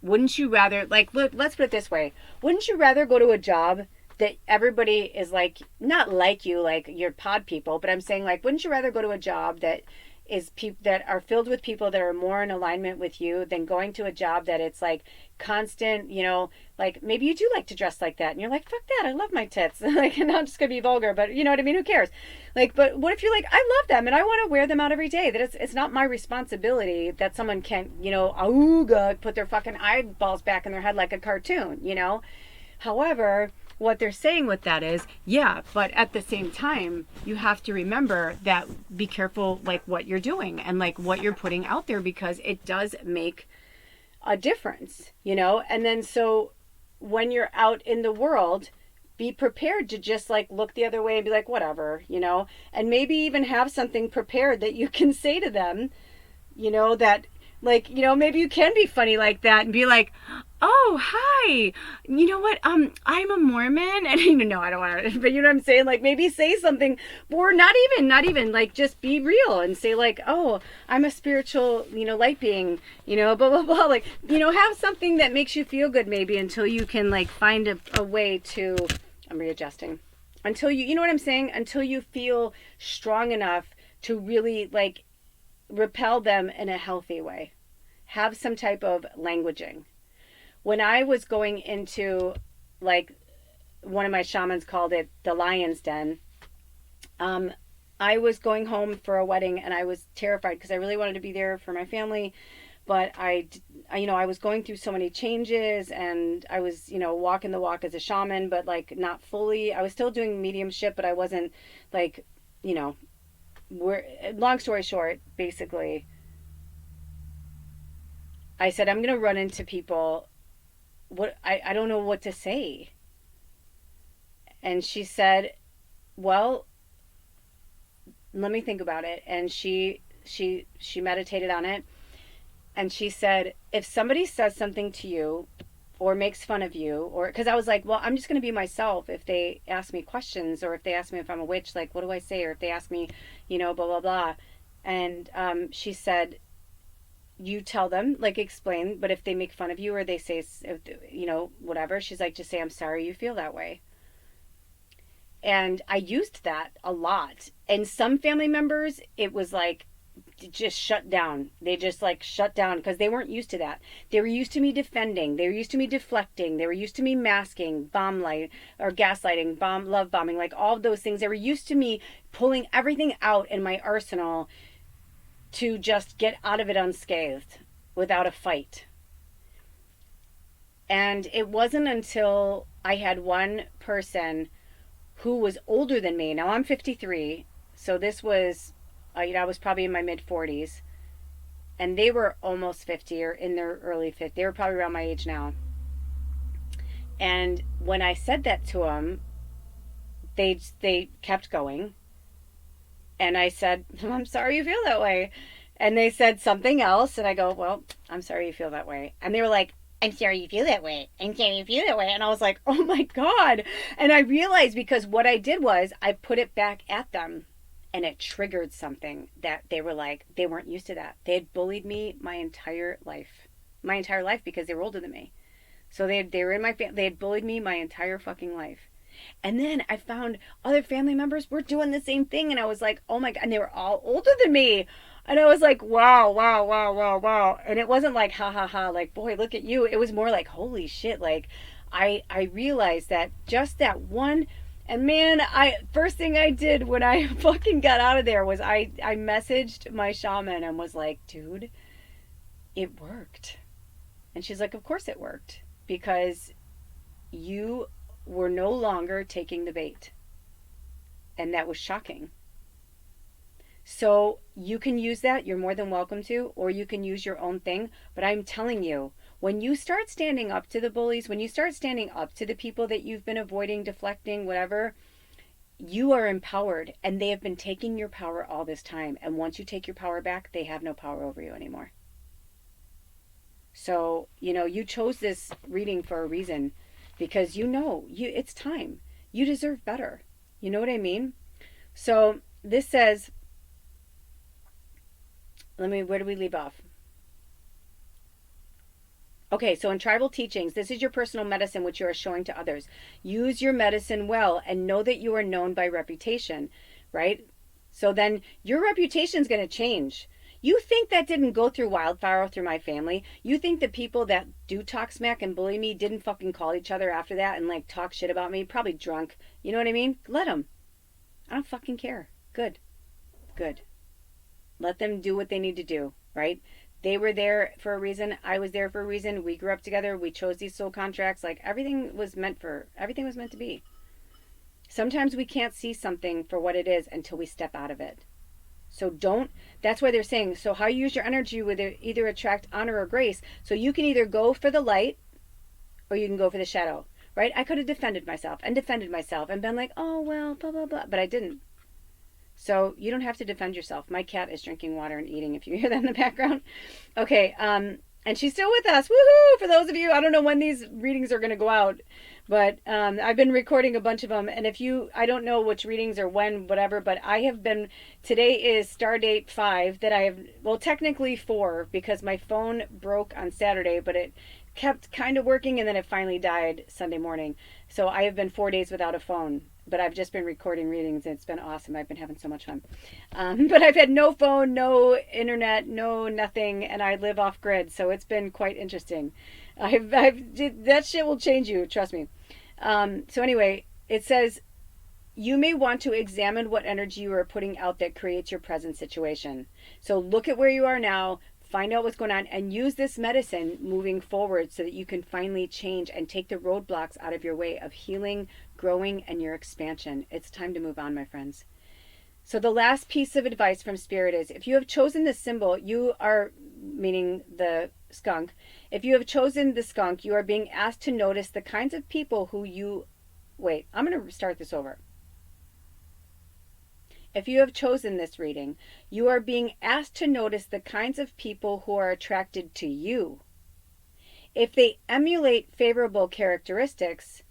wouldn't you rather, let's put it this way. Wouldn't you rather go to a job that everybody is like, not like you, like your pod people, but I'm saying wouldn't you rather go to a job that is that are filled with people that are more in alignment with you than going to a job that it's like constant, maybe you do like to dress like that and you're like, fuck that, I love my tits. And I'm just gonna be vulgar, but you know what I mean? Who cares? But what if you're like, I love them and I want to wear them out every day? That it's not my responsibility that someone can't, auga, put their fucking eyeballs back in their head like a cartoon, However, what they're saying with that is, yeah, but at the same time, you have to remember that be careful what you're doing and what you're putting out there, because it does make a difference, And then so when you're out in the world, be prepared to just look the other way and be like, whatever, and maybe even have something prepared that you can say to them, that maybe you can be funny like that and be like, oh, hi. You know what? I'm a Mormon, and no, I don't want to. But you know what I'm saying? Like maybe say something, or not even like just be real and say like, oh, I'm a spiritual, light being, blah blah blah. Like have something that makes you feel good, maybe until you can like find a way to. I'm readjusting. Until you know what I'm saying? Until you feel strong enough to really like repel them in a healthy way. Have some type of languaging. When I was going into, like, one of my shamans called it the lion's den, um, I was going home for a wedding and I was terrified because I really wanted to be there for my family. But I was going through so many changes and I was, walking the walk as a shaman, but like not fully. I was still doing mediumship, but I wasn't like, you know, long story short, basically, I said, I'm going to run into people. I don't know what to say. And she said, well, let me think about it. And she meditated on it. And she said, if somebody says something to you or makes fun of you, or because I was like, well, I'm just going to be myself. If they ask me questions or if they ask me if I'm a witch, like, what do I say? Or if they ask me, blah, blah, blah. And she said, you tell them, like, explain, but if they make fun of you or they say, whatever, she's like, just say, I'm sorry you feel that way. And I used that a lot. And some family members, it was like, just shut down. They just like shut down because they weren't used to that. They were used to me defending. They were used to me deflecting. They were used to me masking, bomb light or gaslighting, love bombing, like all of those things. They were used to me pulling everything out in my arsenal to just get out of it unscathed without a fight. And it wasn't until I had one person who was older than me. Now I'm 53, so this was I was probably in my mid 40s, and they were almost 50 or in their early 50s. They were probably around my age now. And when I said that to them, they kept going. And I said, I'm sorry you feel that way. And they said something else, and I go, well, I'm sorry you feel that way. And they were like, I'm sorry you feel that way. I'm sorry you feel that way. And I was like, oh my God. And I realized because what I did was I put it back at them. And it triggered something that they were like, they weren't used to that. They had bullied me my entire life because they were older than me. So they were in my family. They had bullied me my entire fucking life. And then I found other family members were doing the same thing. And I was like, oh my God. And they were all older than me. And I was like, wow, wow, wow, wow, wow. And it wasn't like, ha, ha, ha, like, boy, look at you. It was more like, holy shit. Like, I realized that just that one. And man, first thing I did when I fucking got out of there was I messaged my shaman and was like, dude, it worked. And she's like, of course it worked. Because you were no longer taking the bait. And that was shocking. So you can use that, you're more than welcome to, or you can use your own thing. But I'm telling you, when you start standing up to the bullies, when you start standing up to the people that you've been avoiding, deflecting, whatever, you are empowered. And they have been taking your power all this time. And once you take your power back, they have no power over you anymore. So, you chose this reading for a reason because it's time. You deserve better. You know what I mean? So this says, where do we leave off? Okay, so in tribal teachings, this is your personal medicine which you are showing to others. Use your medicine well and know that you are known by reputation, right? So then your reputation is going to change. You think that didn't go through wildfire through my family? You think the people that do talk smack and bully me didn't fucking call each other after that and like talk shit about me? Probably drunk. You know what I mean? Let them. I don't fucking care. Good. Let them do what they need to do, right? They were there for a reason. I was there for a reason. We grew up together. We chose these soul contracts. Like everything was meant to be. Sometimes we can't see something for what it is until we step out of it. So that's why they're saying, so how you use your energy would either attract honor or grace. So you can either go for the light or you can go for the shadow, right? I could have defended myself and been like, oh, well, blah, blah, blah. But I didn't. So you don't have to defend yourself. My cat is drinking water and eating if you hear that in the background. Okay, And she's still with us. Woohoo! For those of you, I don't know when these readings are going to go out, but I've been recording a bunch of them. And if you, I don't know which readings or when, whatever, but I have been, today is star date 5 that I have, well, technically 4 because my phone broke on Saturday, but it kept kind of working and then it finally died Sunday morning. So I have been 4 days without a phone, but I've just been recording readings and it's been awesome. I've been having so much fun. But I've had no phone, no internet, no nothing, and I live off grid, so it's been quite interesting. That shit will change you, trust me. So anyway, it says, you may want to examine what energy you are putting out that creates your present situation. So look at where you are now, find out what's going on, and use this medicine moving forward so that you can finally change and take the roadblocks out of your way of healing, growing, and your expansion. It's time to move on, my friends. So the last piece of advice from Spirit is, if you have chosen this symbol, you are, meaning the skunk, if you have chosen the skunk, you are being asked to notice the kinds of people who you, wait, I'm going to start this over. If you have chosen this reading, you are being asked to notice the kinds of people who are attracted to you. If they emulate favorable characteristics,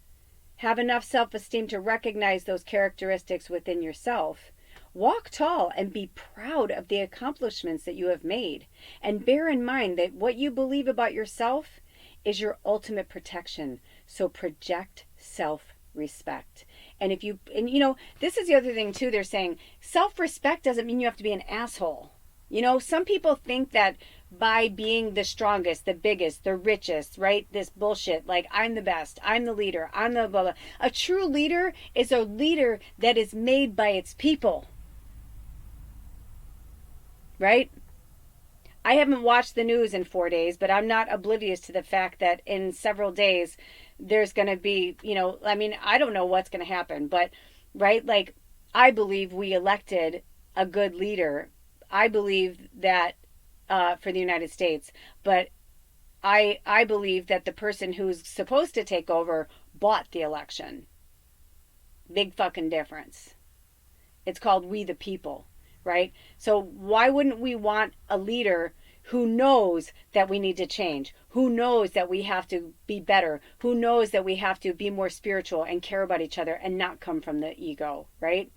have enough self-esteem to recognize those characteristics within yourself, walk tall and be proud of the accomplishments that you have made. And bear in mind that what you believe about yourself is your ultimate protection. So project self-respect. And if you, and you know, this is the other thing too, they're saying self-respect doesn't mean you have to be an asshole. You know, some people think that by being the strongest, the biggest, the richest, right? This bullshit, like I'm the best, I'm the leader, I'm the blah, blah. A true leader is a leader that is made by its people. Right? I haven't watched the news in 4 days, but I'm not oblivious to the fact that in several days there's going to be, you know, I mean, I don't know what's going to happen, but, right, like, I believe we elected a good leader. I believe that for the United States, but I believe that the person who's supposed to take over bought the election. Big fucking difference. It's called We the People. Right? So why wouldn't we want a leader who knows that we need to change, who knows that we have to be better, who knows that we have to be more spiritual and care about each other and not come from the ego, right?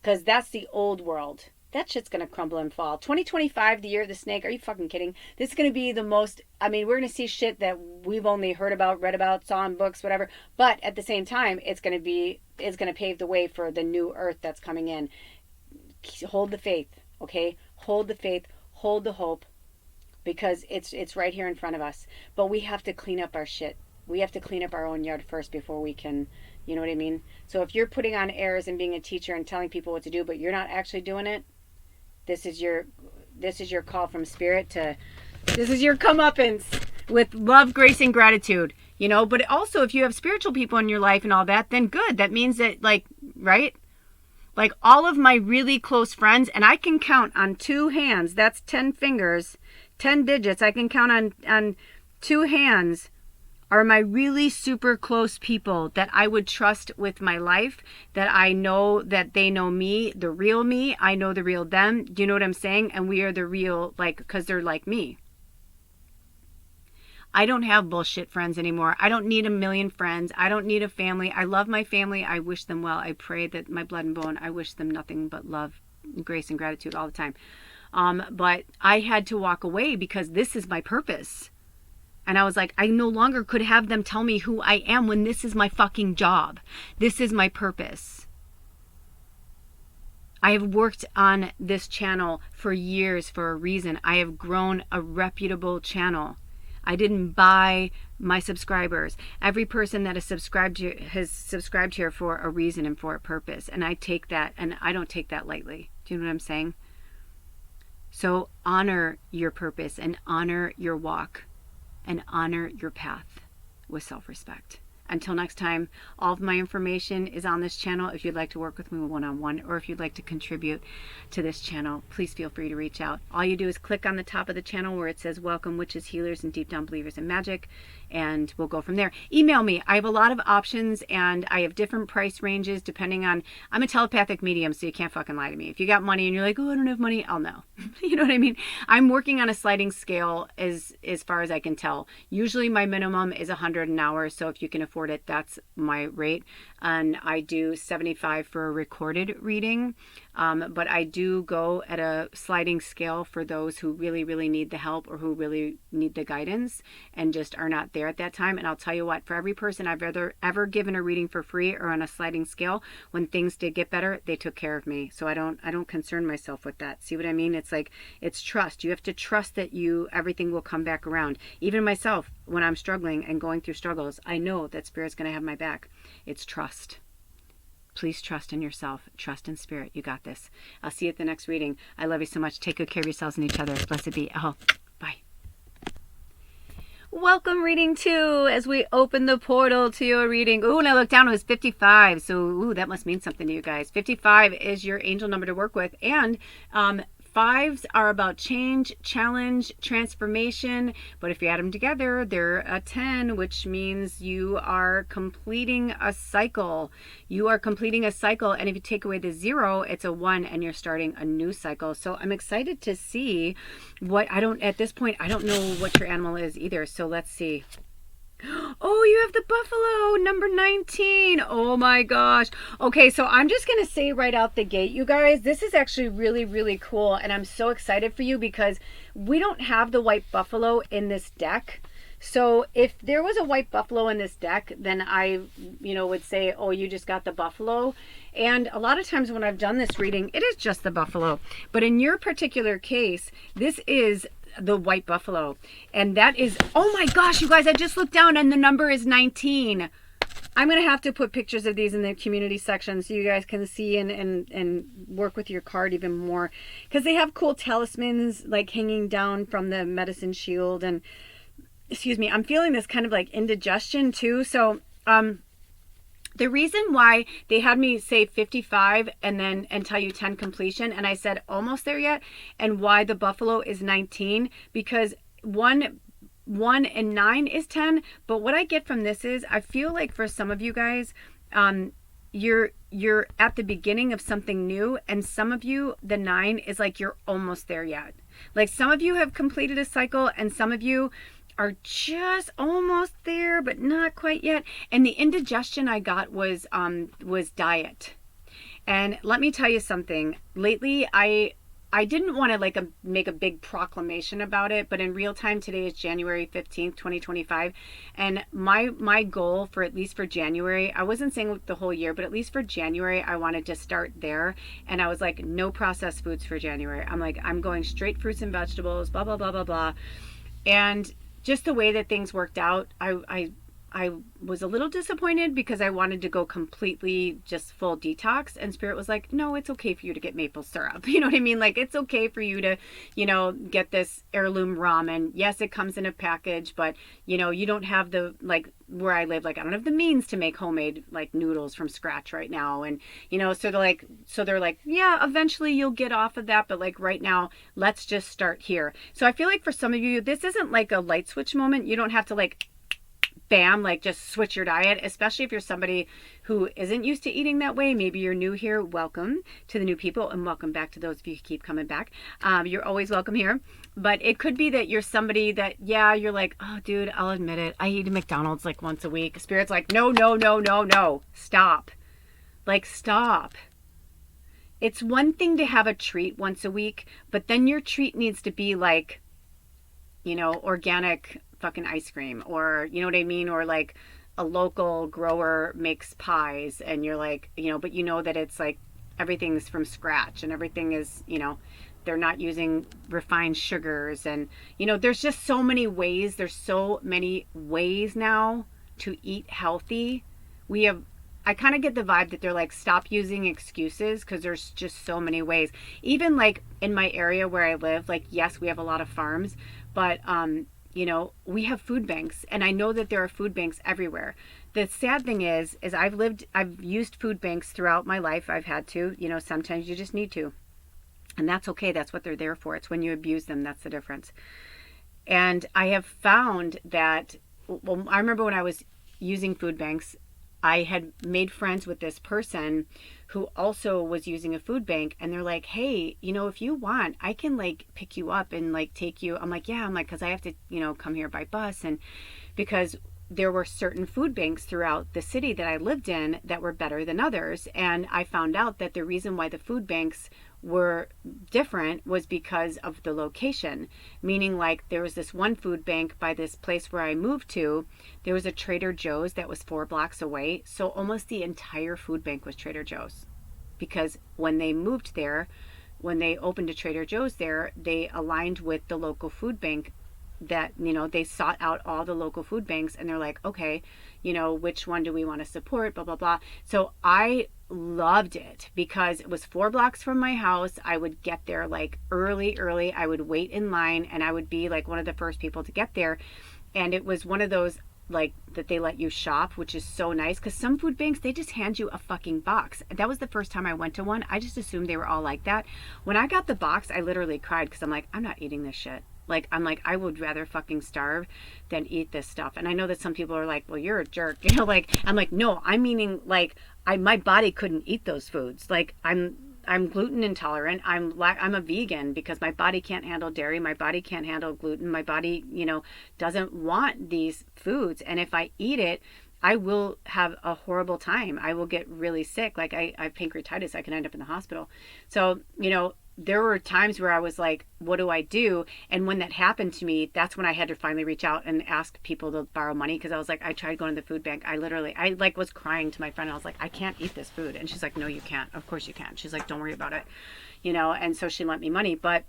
Because that's the old world. That shit's going to crumble and fall. 2025, the year of the snake. Are you fucking kidding? This is going to be the most, I mean, we're going to see shit that we've only heard about, read about, saw in books, whatever. But at the same time, it's going to pave the way for the new earth that's coming in. Hold the faith, okay? Hold the faith, hold the hope, because it's right here in front of us. But we have to clean up our shit. We have to clean up our own yard first before we can, you know what I mean? So if you're putting on airs and being a teacher and telling people what to do, but you're not actually doing it, this is your call from Spirit to, this is your comeuppance with love, grace, and gratitude, you know? But also, if you have spiritual people in your life and all that, then good. That means that, like, right? Like all of my really close friends, and I can count on 2 hands, that's 10 fingers, 10 digits, I can count on 2 hands, are my really super close people that I would trust with my life, that I know that they know me, the real me, I know the real them. Do you know what I'm saying? And we are the real, like, because they're like me. I don't have bullshit friends anymore. I don't need a million friends. I don't need a family. I love my family. I wish them well. I pray that my blood and bone, I wish them nothing but love, grace, and gratitude all the time. But I had to walk away because this is my purpose. And I was like, I no longer could have them tell me who I am when this is my fucking job. This is my purpose. I have worked on this channel for years for a reason. I have grown a reputable channel. I didn't buy my subscribers. Every person that has subscribed here for a reason and for a purpose. And I take that, and I don't take that lightly. Do you know what I'm saying? So honor your purpose and honor your walk and honor your path with self-respect. Until next time, all of my information is on this channel. If you'd like to work with me one-on-one, or if you'd like to contribute to this channel, please feel free to reach out. All you do is click on the top of the channel where it says Welcome Witches, Healers, and Deep Down Believers in Magic. and we'll go from there. Email me. I have a lot of options, and I have different price ranges depending on, I'm a telepathic medium, so you can't fucking lie to me. If you got money and you're like, oh, I don't have money, I'll know. You know what I mean? I'm working on a sliding scale as far as I can tell. Usually my minimum is $100 an hour, so if you can afford it, that's my rate. And I do $75 for a recorded reading. But I do go at a sliding scale for those who really, really need the help or who really need the guidance and just are not there at that time. And I'll tell you what, for every person I've ever given a reading for free or on a sliding scale, when things did get better, they took care of me. So I don't concern myself with that. See what I mean? It's like, it's trust. You have to trust that everything will come back around. Even myself, when I'm struggling and going through struggles, I know that Spirit's going to have my back. It's trust. Please trust in yourself. Trust in Spirit. You got this. I'll see you at the next reading. I love you so much. Take good care of yourselves and each other. Blessed be. Oh, bye. Welcome, reading 2, as we open the portal to your reading. Ooh, and I looked down, it was 55. So, ooh, that must mean something to you guys. 55 is your angel number to work with. And 5s are about change, challenge, transformation. But if you add them together, they're a 10, which means you are completing a cycle. You are completing a cycle. And if you take away the 0, it's a 1 and you're starting a new cycle. So I'm excited to see at this point, I don't know what your animal is either. So let's see. Oh, you have the buffalo, number 19. Oh my gosh. Okay, so I'm just going to say right out the gate, you guys, this is actually really, really cool. And I'm so excited for you because we don't have the white buffalo in this deck. So if there was a white buffalo in this deck, then I, would say, oh, you just got the buffalo. And a lot of times when I've done this reading, it is just the buffalo. But in your particular case, this is the white buffalo, and that is, oh my gosh, you guys, I just looked down and the number is 19. I'm gonna have to put pictures of these in the community section so you guys can see and work with your card even more, because they have cool talismans like hanging down from the medicine shield. And excuse me, I'm feeling this kind of like indigestion too. So the reason why they had me say 55 and tell you 10 completion, and I said almost there yet, and why the buffalo is 19, because 1 and 9 is 10. But what I get from this is, I feel like for some of you guys, you're at the beginning of something new, and some of you, the 9 is like you're almost there yet. Like some of you have completed a cycle, and some of you are just almost there, but not quite yet. And the indigestion I got was diet. And let me tell you something. Lately, I didn't want to make a big proclamation about it, but in real time, today is January 15th, 2025. And my goal for at least for January, I wasn't saying the whole year, but at least for January, I wanted to start there. And I was like, no processed foods for January. I'm like, I'm going straight fruits and vegetables, blah, blah, blah, blah, blah. And just the way that things worked out, I was a little disappointed because I wanted to go completely just full detox, and Spirit was like, no, it's okay for you to get maple syrup. You know what I mean? Like, it's okay for you to, get this heirloom ramen. Yes, it comes in a package, but you don't have the, where I live, I don't have the means to make homemade noodles from scratch right now. And, so they're like, yeah, eventually you'll get off of that. But right now, let's just start here. So I feel like for some of you, this isn't like a light switch moment. You don't have to bam, just switch your diet, especially if you're somebody who isn't used to eating that way. Maybe you're new here. Welcome to the new people, and welcome back to those of you who keep coming back. You're always welcome here. But it could be that you're somebody that, yeah, you're like, oh, dude, I'll admit it. I eat McDonald's once a week. Spirit's like, no, no, no, no, no. Stop. Stop. It's one thing to have a treat once a week, but then your treat needs to be organic fucking ice cream, or you know what I mean, or a local grower makes pies, and you're but that it's everything's from scratch, and everything is, they're not using refined sugars, and there's just so many ways. There's so many ways now to eat healthy. I kind of get the vibe that they're stop using excuses, because there's just so many ways. Even in my area where I live, yes, we have a lot of farms, but we have food banks, and I know that there are food banks everywhere. The sad thing is I've used food banks throughout my life. I've had to, sometimes you just need to, and that's okay. That's what they're there for. It's when you abuse them, that's the difference. And I have found that well, I remember when I was using food banks, I had made friends with this person who also was using a food bank, and they're like, hey, if you want, I can like pick you up and like take you. I'm like, yeah, I'm like, because I have to, come here by bus. And because there were certain food banks throughout the city that I lived in that were better than others. And I found out that the reason why the food banks were different was because of the location. Meaning, like, there was this one food bank by this place where I moved to. There was a Trader Joe's that was 4 blocks away. So almost the entire food bank was Trader Joe's. Because when they moved there, when they opened a Trader Joe's there, they aligned with the local food bank that, they sought out all the local food banks, and they're like, okay, which one do we want to support, blah, blah, blah. So I loved it because it was 4 blocks from my house. I would get there like early. I would wait in line, and I would be like one of the first people to get there. And it was one of those like that they let you shop, which is so nice, because some food banks, they just hand you a fucking box. That was the first time I went to one. I just assumed they were all like that. When I got the box, I literally cried because I'm like, I'm not eating this shit. Like, I'm like, I would rather fucking starve than eat this stuff. And I know that some people are like, well, you're a jerk. Like, I'm like, no, I'm meaning like my body couldn't eat those foods. Like, I'm gluten intolerant. I'm a vegan because my body can't handle dairy. My body can't handle gluten. My body, doesn't want these foods. And if I eat it, I will have a horrible time. I will get really sick. Like, I have pancreatitis. I can end up in the hospital. So, there were times where I was like, what do I do? And when that happened to me, that's when I had to finally reach out and ask people to borrow money. Because I was like, I tried going to the food bank. I like was crying to my friend. I was like, I can't eat this food. And she's like, no, you can't. Of course you can. She's like, don't worry about it. And so she lent me money. But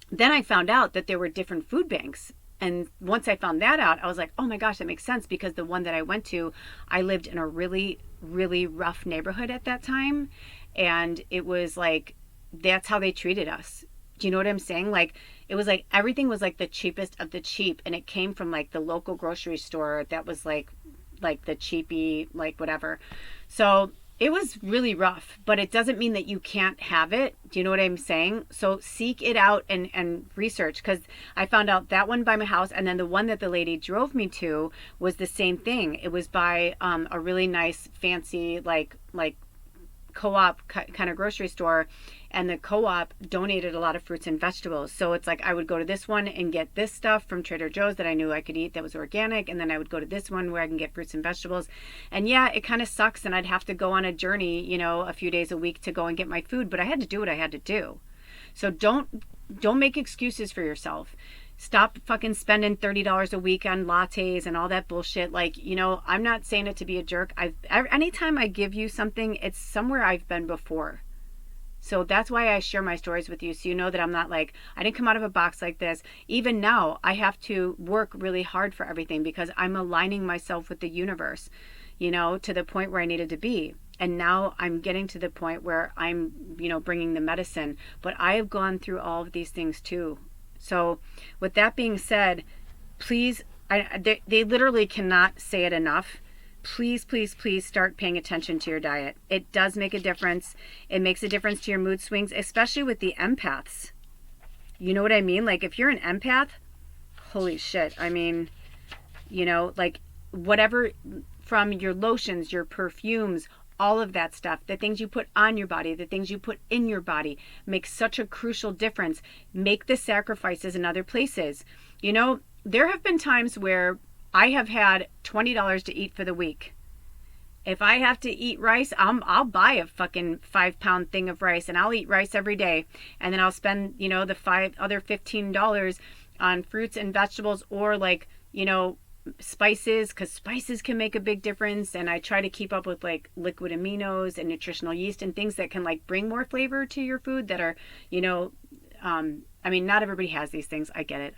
then I found out that there were different food banks. And once I found that out, I was like, oh my gosh, that makes sense. Because the one that I went to, I lived in a really, really rough neighborhood at that time. And it was like, that's how they treated us. Do you know what I'm saying? Like, it was like everything was like the cheapest of the cheap, and it came from like the local grocery store that was like the cheapy, like whatever. So it was really rough, but it doesn't mean that you can't have it. Do you know what I'm saying? So seek it out and research, because I found out that one by my house, and then the one that the lady drove me to was the same thing. It was by a really nice, fancy, like co-op kind of grocery store, and the co-op donated a lot of fruits and vegetables. So it's like I would go to this one and get this stuff from Trader Joe's that I knew I could eat that was organic, and then I would go to this one where I can get fruits and vegetables. And yeah, it kind of sucks, and I'd have to go on a journey, a few days a week to go and get my food, but I had to do what I had to do. So don't make excuses for yourself. Stop fucking spending $30 a week on lattes and all that bullshit. Like, I'm not saying it to be a jerk. Anytime I give you something, it's somewhere I've been before. So that's why I share my stories with you. So you know that I'm not like, I didn't come out of a box like this. Even now, I have to work really hard for everything because I'm aligning myself with the universe, to the point where I needed to be. And now I'm getting to the point where I'm, bringing the medicine. But I have gone through all of these things too. So with that being said, please, they literally cannot say it enough. Please, please, please start paying attention to your diet. It does make a difference. It makes a difference to your mood swings, especially with the empaths. You know what I mean? Like, if you're an empath, holy shit. I mean, like whatever, from your lotions, your perfumes, all of that stuff, the things you put on your body, the things you put in your body makes such a crucial difference. Make the sacrifices in other places. There have been times where I have had $20 to eat for the week. If I have to eat rice, I'll buy a fucking 5-pound thing of rice, and I'll eat rice every day. And then I'll spend, the other $15 on fruits and vegetables, or like, spices, because spices can make a big difference. And I try to keep up with like liquid aminos and nutritional yeast and things that can like bring more flavor to your food that are, I mean, not everybody has these things. I get it.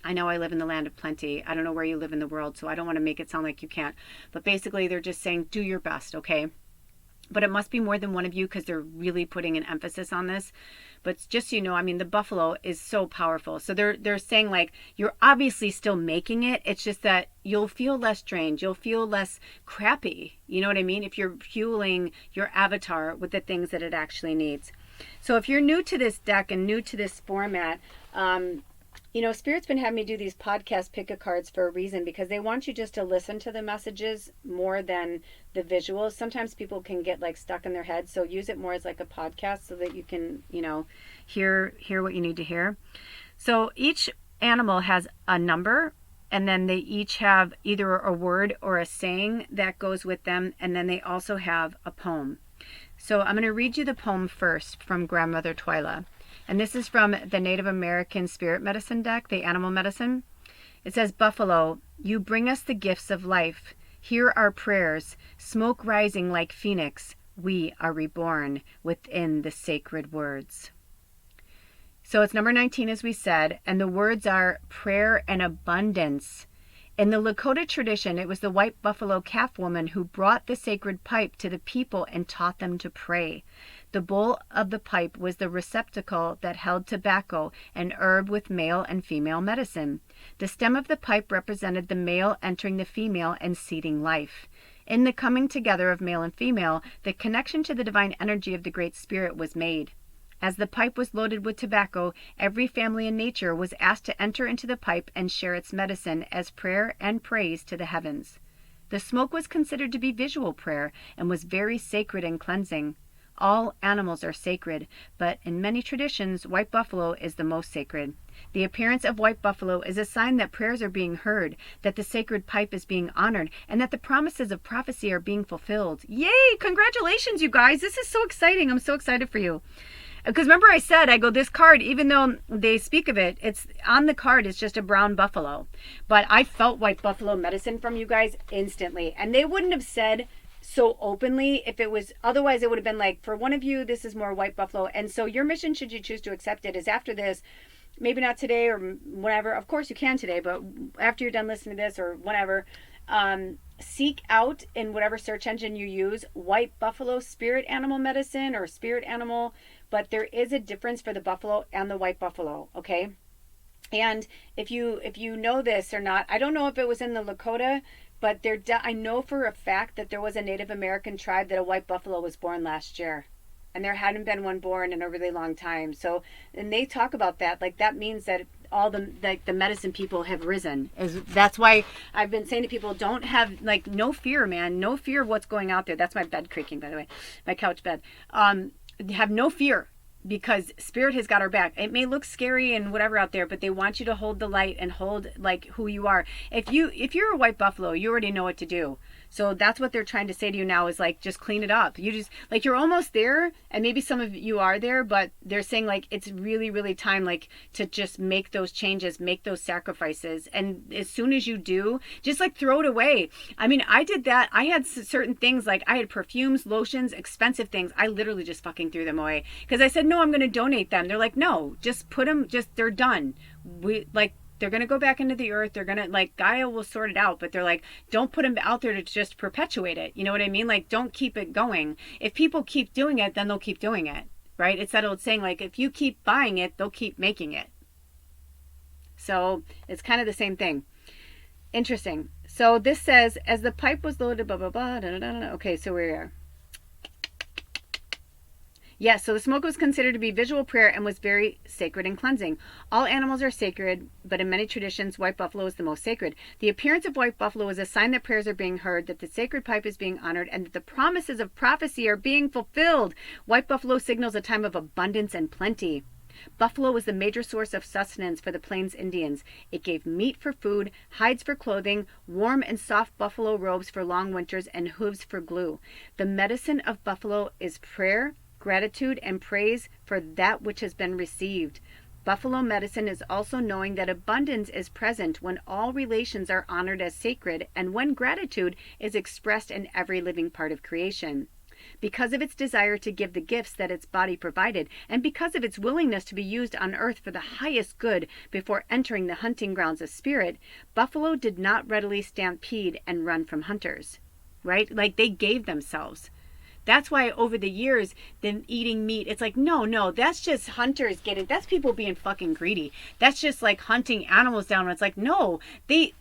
I know I live in the land of plenty. I don't know where you live in the world, so I don't want to make it sound like you can't. But basically, they're just saying, do your best, okay? But it must be more than one of you, because they're really putting an emphasis on this. But just so you know, I mean, the buffalo is so powerful. So they're saying, like, you're obviously still making it. It's just that you'll feel less drained. You'll feel less crappy. You know what I mean? If you're fueling your avatar with the things that it actually needs. So if you're new to this deck and new to this format, Spirit's been having me do these podcast pick-a-cards for a reason, because they want you just to listen to the messages more than the visuals. Sometimes people can get like stuck in their head, so use it more as like a podcast so that you can, hear what you need to hear. So each animal has a number, and then they each have either a word or a saying that goes with them, and then they also have a poem. So I'm going to read you the poem first from Grandmother Twyla. And this is from the Native American Spirit Medicine deck, the Animal Medicine. It says, Buffalo, you bring us the gifts of life. Hear our prayers, smoke rising like phoenix. We are reborn within the sacred words. So it's number 19, as we said, and the words are prayer and abundance. In the Lakota tradition, it was the white buffalo calf woman who brought the sacred pipe to the people and taught them to pray. The bowl of the pipe was the receptacle that held tobacco, an herb with male and female medicine. The stem of the pipe represented the male entering the female and seeding life. In the coming together of male and female, the connection to the divine energy of the Great Spirit was made. As the pipe was loaded with tobacco, every family in nature was asked to enter into the pipe and share its medicine as prayer and praise to the heavens. The smoke was considered to be visual prayer and was very sacred and cleansing. All animals are sacred, but in many traditions, white buffalo is the most sacred. The appearance of white buffalo is a sign that prayers are being heard, that the sacred pipe is being honored, and that the promises of prophecy are being fulfilled. Yay! Congratulations, you guys! This is so exciting. I'm so excited for you. Because remember I said, this card, even though they speak of it, it's on the card, it's just a brown buffalo. But I felt white buffalo medicine from you guys instantly. And they wouldn't have said so openly if it was, otherwise it would have been like, for one of you, this is more white buffalo. And so your mission, should you choose to accept it, is after this, maybe not today or whatever, of course you can today, but after you're done listening to this or whatever, seek out in whatever search engine you use, white buffalo spirit animal medicine or spirit animal. But there is a difference for the buffalo and the white buffalo, okay? And if you know this or not, I don't know if it was in the Lakota, but I know for a fact that there was a Native American tribe that a white buffalo was born last year. And there hadn't been one born in a really long time. So, and they talk about that. Like, that means that all the medicine people have risen. That's why I've been saying to people, don't have, no fear, man. No fear of what's going out there. That's my bed creaking, by the way. My couch bed. Have no fear, because Spirit has got our back. It may look scary and whatever out there, but they want you to hold the light and hold who you are. If you're a white buffalo, you already know what to do. So that's what they're trying to say to you now is just clean it up. You just you're almost there, and maybe some of you are there, but they're saying it's really, really time to just make those changes, make those sacrifices. And as soon as you do, just throw it away. I mean, I did that. I had certain things, I had perfumes, lotions, expensive things. I literally just fucking threw them away because I said, no, I'm going to donate them. They're like, no, just put them, they're done. They're going to go back into the earth. They're going to, Gaia will sort it out. But they're like, don't put them out there to just perpetuate it. You know what I mean? Don't keep it going. If people keep doing it, then they'll keep doing it. Right? It's that old saying, if you keep buying it, they'll keep making it. So it's kind of the same thing. Interesting. So this says, as the pipe was loaded, blah, blah, blah, da, da, da, da. Okay, so we are. Yes, so the smoke was considered to be visual prayer and was very sacred and cleansing. All animals are sacred, but in many traditions, white buffalo is the most sacred. The appearance of white buffalo is a sign that prayers are being heard, that the sacred pipe is being honored, and that the promises of prophecy are being fulfilled. White buffalo signals a time of abundance and plenty. Buffalo was the major source of sustenance for the Plains Indians. It gave meat for food, hides for clothing, warm and soft buffalo robes for long winters, and hooves for glue. The medicine of buffalo is prayer, gratitude, and praise for that which has been received. Buffalo medicine is also knowing that abundance is present when all relations are honored as sacred and when gratitude is expressed in every living part of creation. Because of its desire to give the gifts that its body provided, and because of its willingness to be used on earth for the highest good before entering the hunting grounds of spirit, buffalo did not readily stampede and run from hunters. Right? They gave themselves. That's why over the years, them eating meat, it's no, that's just hunters that's people being fucking greedy. That's just hunting animals down. It's no, they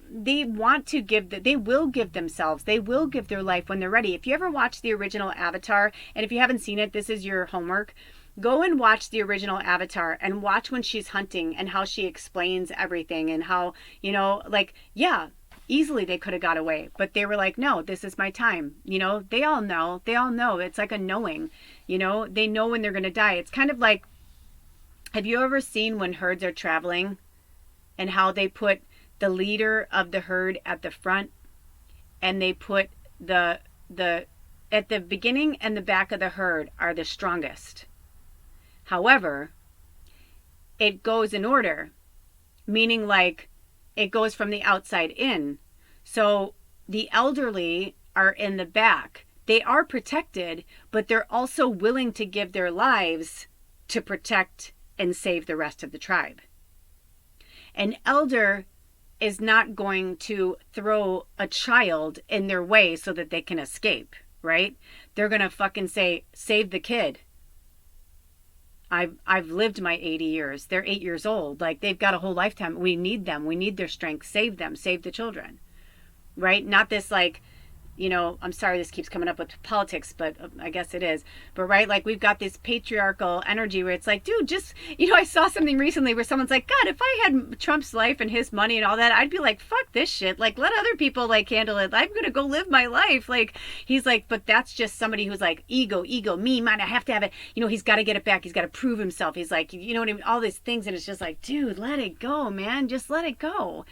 want to they will give themselves. They will give their life when they're ready. If you ever watch the original Avatar, and if you haven't seen it, this is your homework. Go and watch the original Avatar and watch when she's hunting and how she explains everything and how, like, yeah, easily they could have got away, but they were like, no, this is my time. They all know. It's like a knowing, they know when they're going to die. It's kind of like, have you ever seen when herds are traveling and how they put the leader of the herd at the front and they put the at the beginning and the back of the herd are the strongest. However, it goes in order, meaning like it goes from the outside in. So the elderly are in the back. They are protected, but they're also willing to give their lives to protect and save the rest of the tribe. An elder is not going to throw a child in their way so that they can escape, right? They're going to fucking say, save the kid. I've lived my 80 years. They're 8 years old. Like, they've got a whole lifetime. We need them. We need their strength. Save them. Save the children. Right? Not this like, I'm sorry this keeps coming up with politics, but I guess it is. But right, like we've got this patriarchal energy where it's like, dude, just, I saw something recently where someone's like, God, if I had Trump's life and his money and all that, I'd be like, fuck this shit. Like, let other people like handle it. I'm going to go live my life. Like, he's like, but that's just somebody who's like, ego, me, mine, I have to have it. He's got to get it back. He's got to prove himself. He's like, you know what I mean? All these things. And it's just like, dude, let it go, man. Just let it go.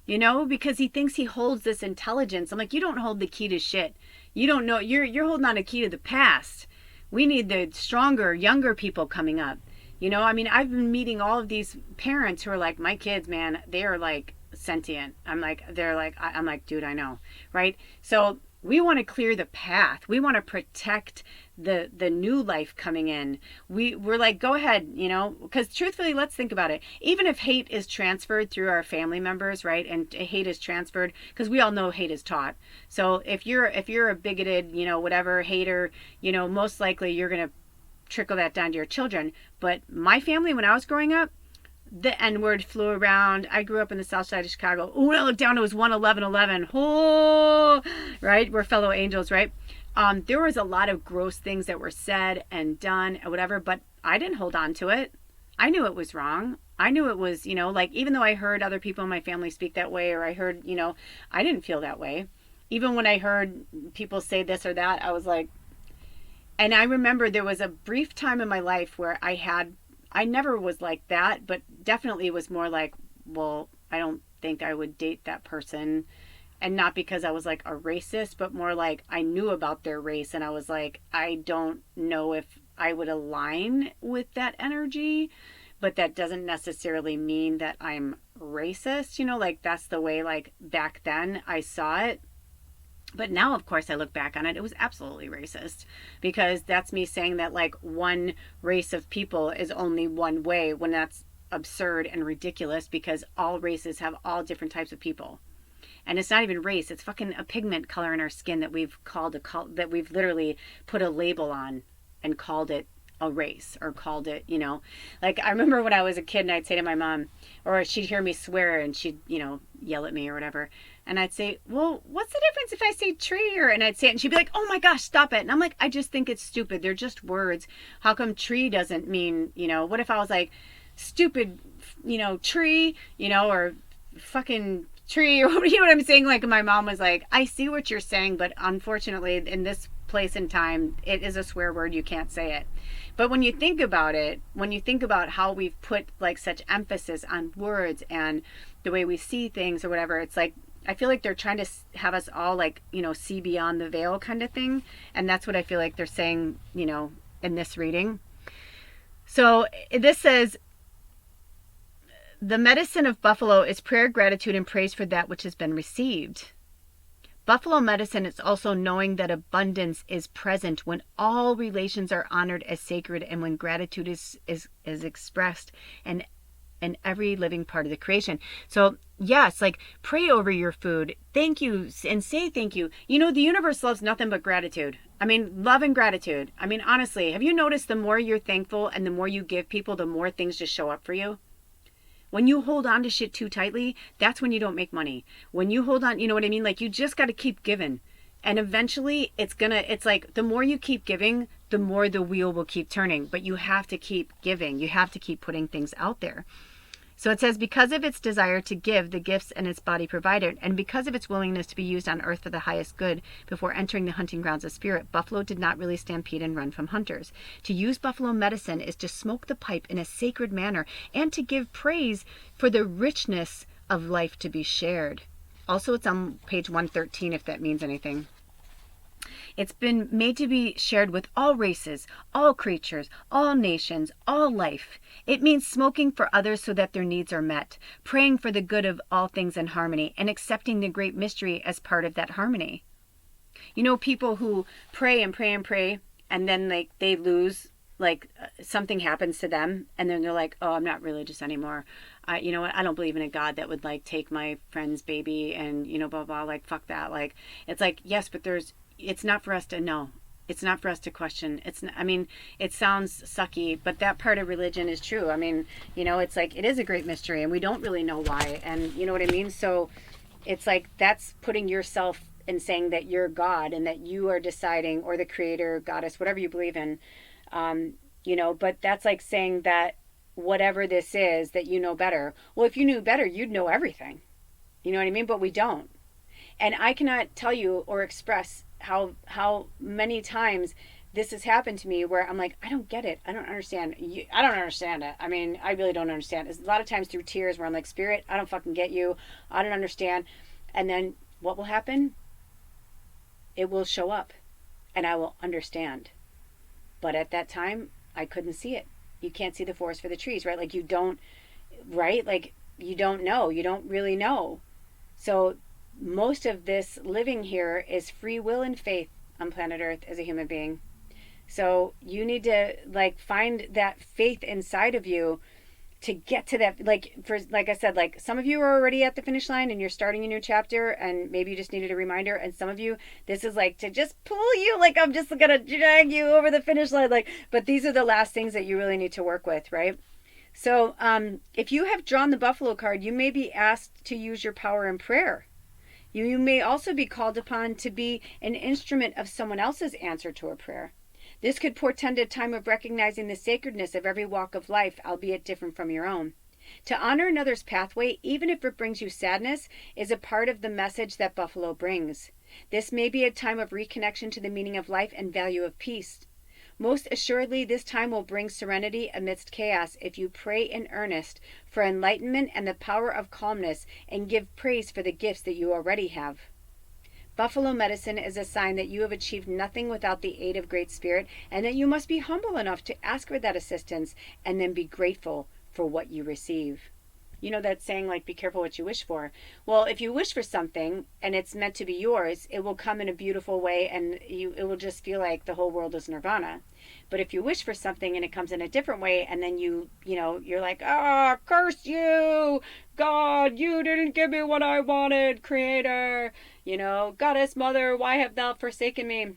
Because he thinks he holds this intelligence. I'm like, you don't hold the key to shit. You don't know. You're holding on a key to the past. We need the stronger, younger people coming up. I've been meeting all of these parents who are like, my kids, man, they are like sentient. I'm like, dude, I know. Right. So we want to clear the path. We want to protect the new life coming in. We're like, go ahead, because truthfully, let's think about it. Even if hate is transferred through our family members, right? And hate is transferred, because we all know hate is taught. So if you're a bigoted, whatever hater, most likely you're going to trickle that down to your children. But my family, when I was growing up, the N-word flew around. I grew up in the south side of Chicago. Oh, when I looked down, it was 11111. Oh, right? We're fellow angels, right? There was a lot of gross things that were said and done and whatever, but I didn't hold on to it. I knew it was wrong. I knew it was, like, even though I heard other people in my family speak that way, or I heard, I didn't feel that way. Even when I heard people say this or that, I was like, and I remember there was a brief time in my life where I never was like that, but definitely was more like, well, I don't think I would date that person. And not because I was like a racist, but more like I knew about their race and I was like, I don't know if I would align with that energy, but that doesn't necessarily mean that I'm racist, like that's the way like back then I saw it. But now, of course, I look back on it, it was absolutely racist, because that's me saying that like one race of people is only one way, when that's absurd and ridiculous, because all races have all different types of people. And it's not even race, it's fucking a pigment color in our skin that we've that we've literally put a label on and called it a race, or called it, like I remember when I was a kid and I'd say to my mom, or she'd hear me swear and she'd, yell at me or whatever. And I'd say, well, what's the difference if I say tree or, and I'd say it and she'd be like, oh my gosh, stop it. And I'm like, I just think it's stupid. They're just words. How come tree doesn't mean, what if I was like stupid, tree, or fucking tree, or you know what I'm saying? Like my mom was like, I see what you're saying, but unfortunately in this place and time, it is a swear word. You can't say it. But when you think about it, when you think about how we've put like such emphasis on words and the way we see things or whatever, it's like, I feel like they're trying to have us all like, see beyond the veil kind of thing. And that's what I feel like they're saying, in this reading. So this says, the medicine of buffalo is prayer, gratitude, and praise for that which has been received. Buffalo medicine is also knowing that abundance is present when all relations are honored as sacred and when gratitude is expressed in every living part of the creation. So yes, like pray over your food. Thank you and say thank you. The universe loves nothing but gratitude. I mean, love and gratitude. I mean, honestly, have you noticed the more you're thankful and the more you give people, the more things just show up for you? When you hold on to shit too tightly, that's when you don't make money. When you hold on, you know what I mean? Like you just got to keep giving. And eventually it's like the more you keep giving, the more the wheel will keep turning. But you have to keep giving. You have to keep putting things out there. So it says, because of its desire to give the gifts and its body provided, and because of its willingness to be used on earth for the highest good before entering the hunting grounds of spirit, buffalo did not really stampede and run from hunters. To use buffalo medicine is to smoke the pipe in a sacred manner and to give praise for the richness of life to be shared. Also, it's on page 113 if that means anything. It's been made to be shared with all races, all creatures, all nations, all life. It means smoking for others so that their needs are met, praying for the good of all things in harmony, and accepting the great mystery as part of that harmony. You know, people who pray and pray and pray, and then they lose, something happens to them, and then they're like, oh, I'm not religious anymore. You know what? I don't believe in a God that would take my friend's baby and, blah, blah, fuck that. It's yes, but it's not for us to know. It's not for us to question. It sounds sucky, but that part of religion is true. It's it is a great mystery and we don't really know why. And you know what I mean? So it's that's putting yourself and saying that you're God and that you are deciding, or the creator, goddess, whatever you believe in, but that's saying that whatever this is, that you know better. Well, if you knew better, you'd know everything. You know what I mean? But we don't. And I cannot tell you or express how many times this has happened to me where I'm I don't get it. I don't understand. I don't understand it. I really don't understand. It's a lot of times through tears where I'm Spirit, I don't fucking get you. I don't understand. And then what will happen? It will show up and I will understand. But at that time, I couldn't see it. You can't see the forest for the trees, right? You don't, right? You don't know. You don't really know. So most of this living here is free will and faith on planet Earth as a human being. So you need to find that faith inside of you to get to that. I said, some of you are already at the finish line and you're starting a new chapter and maybe you just needed a reminder. And some of you, this is to just pull you, I'm just gonna drag you over the finish line. But these are the last things that you really need to work with, right? So if you have drawn the buffalo card, you may be asked to use your power in prayer. You may also be called upon to be an instrument of someone else's answer to a prayer. This could portend a time of recognizing the sacredness of every walk of life, albeit different from your own. To honor another's pathway, even if it brings you sadness, is a part of the message that buffalo brings. This may be a time of reconnection to the meaning of life and value of peace. Most assuredly, this time will bring serenity amidst chaos if you pray in earnest for enlightenment and the power of calmness and give praise for the gifts that you already have. Buffalo medicine is a sign that you have achieved nothing without the aid of Great Spirit and that you must be humble enough to ask for that assistance and then be grateful for what you receive. You know that saying, be careful what you wish for. Well, if you wish for something and it's meant to be yours, it will come in a beautiful way and it will just feel like the whole world is nirvana. But if you wish for something and it comes in a different way and then you're curse you, God, you didn't give me what I wanted, Creator, Goddess, Mother, why have thou forsaken me?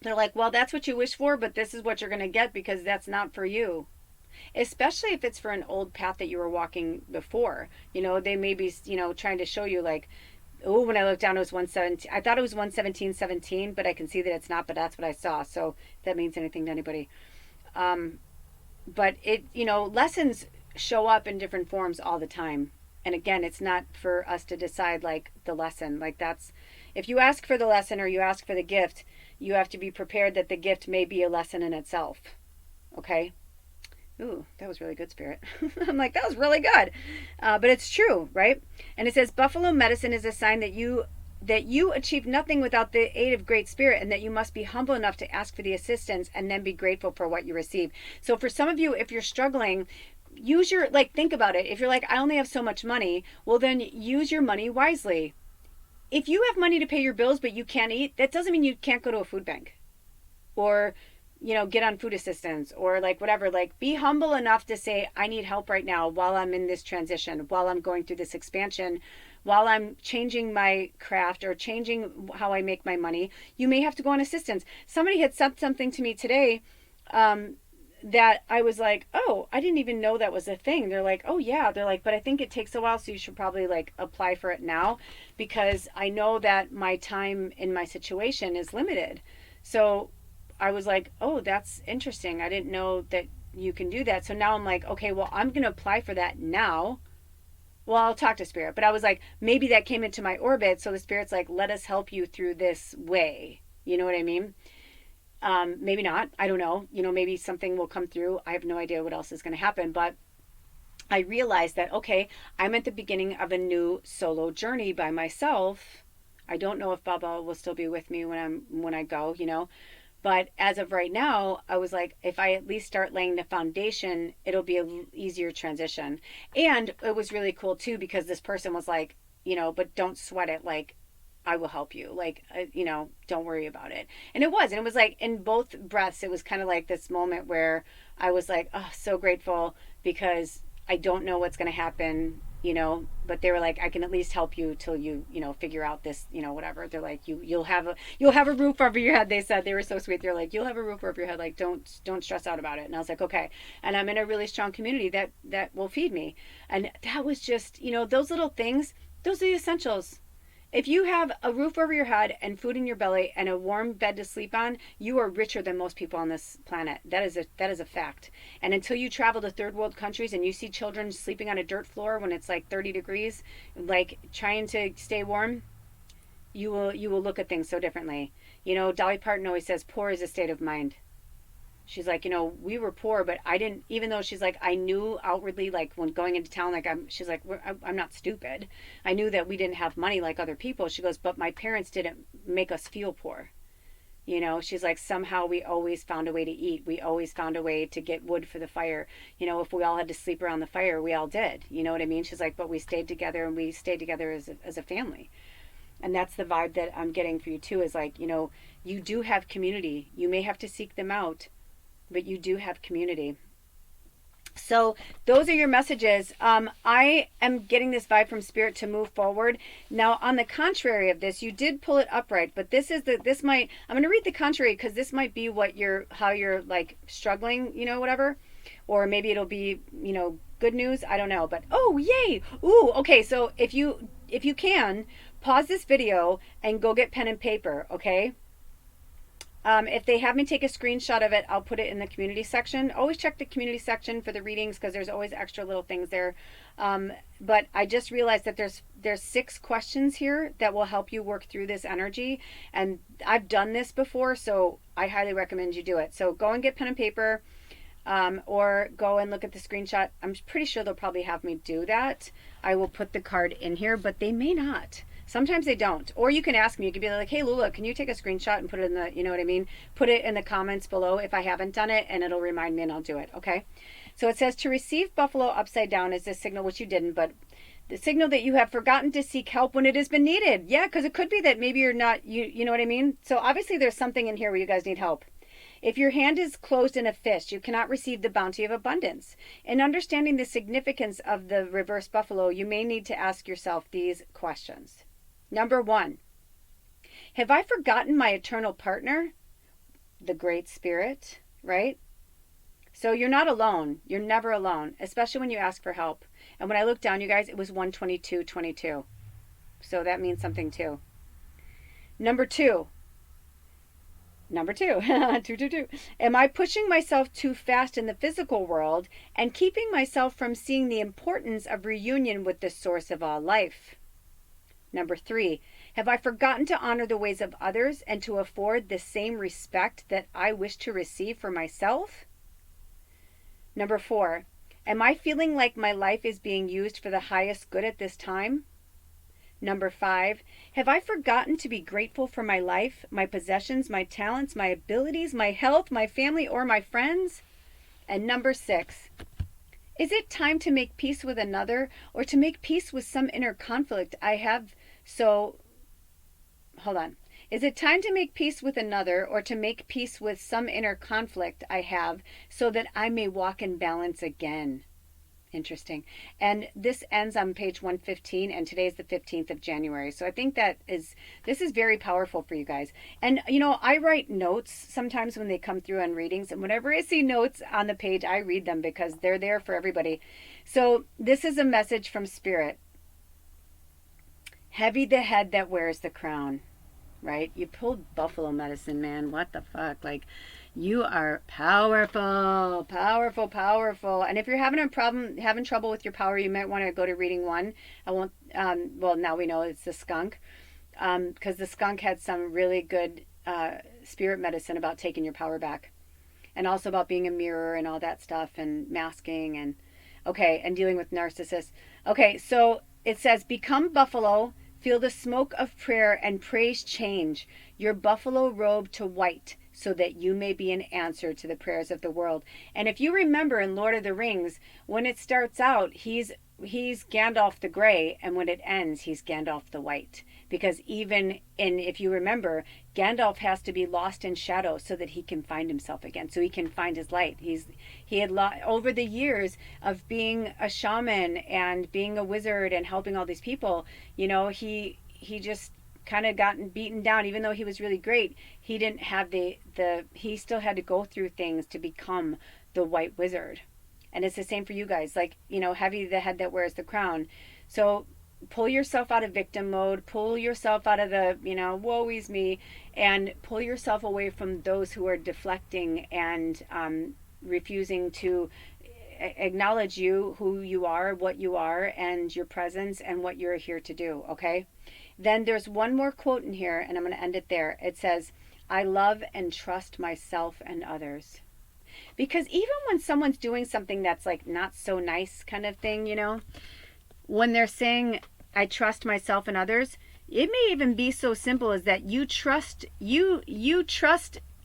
They're well, that's what you wish for, but this is what you're going to get because that's not for you. Especially if it's for an old path that you were walking before. They may be, trying to show you when I looked down, it was 117. I thought it was 117.17, but I can see that it's not, but that's what I saw. So if that means anything to anybody. But lessons show up in different forms all the time. And again, it's not for us to decide the lesson. That's, if you ask for the lesson or you ask for the gift, you have to be prepared that the gift may be a lesson in itself. Okay? Ooh, that was really good, Spirit. I'm that was really good. But it's true, right? And it says, buffalo medicine is a sign that you achieve nothing without the aid of Great Spirit and that you must be humble enough to ask for the assistance and then be grateful for what you receive. So for some of you, if you're struggling, use your, think about it. If you're I only have so much money, well then use your money wisely. If you have money to pay your bills but you can't eat, that doesn't mean you can't go to a food bank. Or get on food assistance or whatever. Be humble enough to say, I need help right now while I'm in this transition, while I'm going through this expansion, while I'm changing my craft or changing how I make my money. You may have to go on assistance. Somebody had said something to me today that I was oh, I didn't even know that was a thing. They're oh yeah. They're but I think it takes a while, so you should probably apply for it now because I know that my time in my situation is limited. So I was like, oh, that's interesting. I didn't know that you can do that. So now I'm like, okay, well, I'm going to apply for that now. Well, I'll talk to Spirit. But I was like, maybe that came into my orbit. So the Spirit's like, let us help you through this way. You know what I mean? Maybe not. I don't know. Maybe something will come through. I have no idea what else is going to happen. But I realized that, okay, I'm at the beginning of a new solo journey by myself. I don't know if Baba will still be with me when I go, But as of right now, I was like, if I at least start laying the foundation, it'll be an easier transition. And it was really cool too, because this person was like, but don't sweat it. Like, I will help you. Like, don't worry about it. And it was. And it was like in both breaths, it was kind of like this moment where I was like, oh, so grateful because I don't know what's going to happen, but they were like, I can at least help you till you, figure out this, whatever. They're like, you'll have a roof over your head. They said, they were so sweet. They're like, you'll have a roof over your head. Like, don't stress out about it. And I was like, okay. And I'm in a really strong community that will feed me. And that was just, those little things, those are the essentials. If you have a roof over your head and food in your belly and a warm bed to sleep on, you are richer than most people on this planet. That is a fact. And until you travel to third world countries and you see children sleeping on a dirt floor when it's like 30 degrees, like trying to stay warm, you will look at things so differently. Dolly Parton always says, poor is a state of mind. She's like, we were poor, but I didn't, even though she's like, I knew outwardly, like when going into town, like she's like, I'm not stupid. I knew that we didn't have money like other people. She goes, but my parents didn't make us feel poor. She's like, somehow we always found a way to eat. We always found a way to get wood for the fire. If we all had to sleep around the fire, we all did. You know what I mean? She's like, but we stayed together and we stayed together as a family. And that's the vibe that I'm getting for you too, is like, you do have community. You may have to seek them out, but you do have community. So those are your messages. I am getting this vibe from Spirit to move forward. Now, on the contrary of this, you did pull it upright, but I'm going to read the contrary because this might be how you're like struggling, whatever, or maybe it'll be, good news. I don't know, but oh, yay. Ooh, okay. So if you can pause this video and go get pen and paper. Okay. If they have me take a screenshot of it, I'll put it in the community section. Always check the community section for the readings because there's always extra little things there. But I just realized that there's 6 questions here that will help you work through this energy. And I've done this before, so I highly recommend you do it. So go and get pen and paper, or go and look at the screenshot. I'm pretty sure they'll probably have me do that. I will put the card in here, but they may not. Sometimes they don't. Or you can ask me. You can be like, hey, Lula, can you take a screenshot and put it in the, you know what I mean? Put it in the comments below if I haven't done it, and it'll remind me and I'll do it, okay? So it says, to receive buffalo upside down is a signal, which you didn't, but the signal that you have forgotten to seek help when it has been needed. Yeah, because it could be that maybe you're not, you know what I mean? So obviously there's something in here where you guys need help. If your hand is closed in a fist, you cannot receive the bounty of abundance. In understanding the significance of the reverse buffalo, you may need to ask yourself these questions. Number 1, have I forgotten my eternal partner? The Great Spirit, right? So you're not alone. You're never alone, especially when you ask for help. And when I looked down, you guys, it was 122:22. So that means something too. Number 2. 222. Am I pushing myself too fast in the physical world and keeping myself from seeing the importance of reunion with the source of all life? Number 3, have I forgotten to honor the ways of others and to afford the same respect that I wish to receive for myself? Number 4, am I feeling like my life is being used for the highest good at this time? Number 5, have I forgotten to be grateful for my life, my possessions, my talents, my abilities, my health, my family, or my friends? And number 6, is it time to make peace with another or to make peace with some inner conflict I have? Is it time to make peace with another or to make peace with some inner conflict I have so that I may walk in balance again? Interesting. And this ends on page 115, and today is the 15th of January. So I think this is very powerful for you guys. And, I write notes sometimes when they come through on readings, and whenever I see notes on the page, I read them because they're there for everybody. So this is a message from Spirit. Heavy the head that wears the crown. right? You pulled buffalo medicine, man. What the fuck? Like, you are powerful, powerful, powerful. And if you're having trouble with your power, you might want to go to reading 1. I won't, well, now we know it's the skunk, because the skunk had some really good spirit medicine about taking your power back, and also about being a mirror and all that stuff, and masking, and okay, and dealing with narcissists. Okay, so it says, become buffalo, feel the smoke of prayer and praise change your buffalo robe to white, so that you may be an answer to the prayers of the world. And if you remember in Lord of the Rings, when it starts out, he's Gandalf the Grey, and when it ends, he's Gandalf the White. Because even if you remember, Gandalf has to be lost in shadow so that he can find himself again, so he can find his light. He had over the years of being a shaman and being a wizard and helping all these people, you know, he just kind of gotten beaten down. Even though he was really great, he didn't have he still had to go through things to become the white wizard. And it's the same for you guys. Like, you know, heavy the head that wears the crown. So pull yourself out of victim mode, pull yourself out of the, you know, woe is me, and pull yourself away from those who are deflecting and refusing to acknowledge you, who you are, what you are, and your presence, and what you're here to do, okay? Then there's one more quote in here, and I'm going to end it there. It says, I love and trust myself and others. Because even when someone's doing something that's like not so nice kind of thing, you know, when they're saying, I trust myself and others, it may even be so simple as that you trust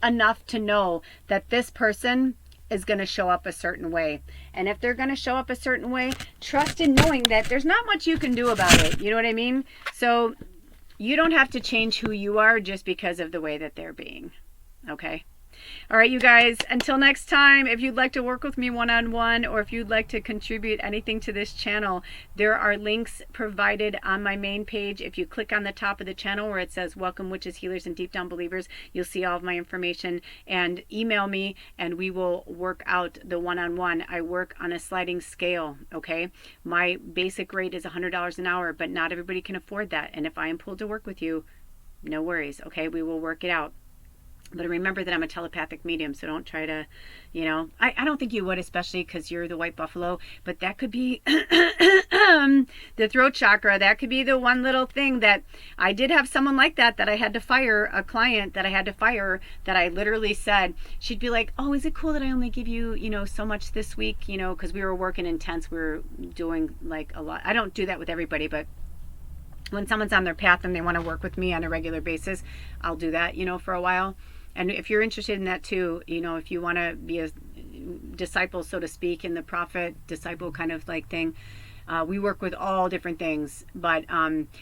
enough to know that this person is going to show up a certain way. And if they're going to show up a certain way, trust in knowing that there's not much you can do about it. You know what I mean? So you don't have to change who you are just because of the way that they're being. Okay? All right, you guys, until next time, if you'd like to work with me one-on-one, or if you'd like to contribute anything to this channel, there are links provided on my main page. If you click on the top of the channel where it says Welcome Witches, Healers, and Deep Down Believers, you'll see all of my information, and email me and we will work out the one-on-one. I work on a sliding scale, okay? My basic rate is $100 an hour, but not everybody can afford that. And if I am pulled to work with you, no worries, okay? We will work it out. But remember that I'm a telepathic medium, so don't try to, you know, I don't think you would, especially because you're the white buffalo, but that could be the throat chakra. That could be the one little thing that I did have someone like that I had to fire, a client that I had to fire, that I literally said, she'd be like, oh, is it cool that I only give you, you know, so much this week, you know, because we were working intense. We were doing like a lot. I don't do that with everybody, but when someone's on their path and they want to work with me on a regular basis, I'll do that, you know, for a while. And if you're interested in that too, you know, if you want to be a disciple, so to speak, in the prophet disciple kind of like thing, we work with all different things. But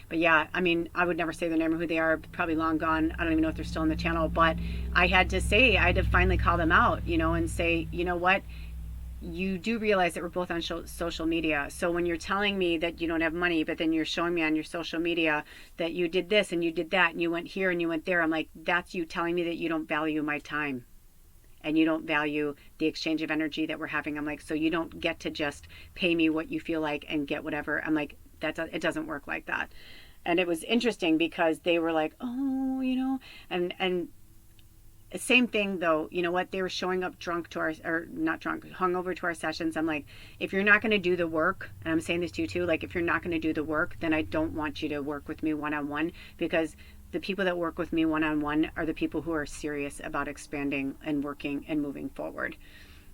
yeah, I mean, I would never say their name or who they are, probably long gone. I don't even know if they're still on the channel, but I had to finally call them out, you know, and say, you know what? You do realize that we're both on social media. So when you're telling me that you don't have money, but then you're showing me on your social media that you did this and you did that and you went here and you went there, I'm like, that's you telling me that you don't value my time and you don't value the exchange of energy that we're having. I'm like, so you don't get to just pay me what you feel like and get whatever. I'm like, it doesn't work like that. And it was interesting because they were like, oh, you know, and same thing though, you know what, they were showing up drunk to our, or not drunk, hungover to our sessions. I'm like, if you're not going to do the work, and I'm saying this to you too, like if you're not going to do the work, then I don't want you to work with me one-on-one, because the people that work with me one-on-one are the people who are serious about expanding and working and moving forward,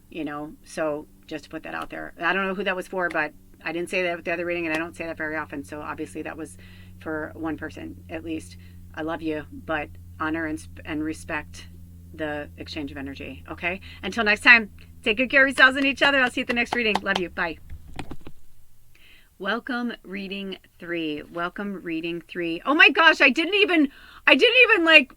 you know. So just to put that out there, I don't know who that was for, but I didn't say that with the other reading, and I don't say that very often, so obviously that was for one person at least. I love you, but honor and respect the exchange of energy. Okay, until next time, take good care of yourselves and each other. I'll see you at the next reading. Love you. Bye. Welcome reading 3. Welcome reading 3. Oh my gosh, I didn't even like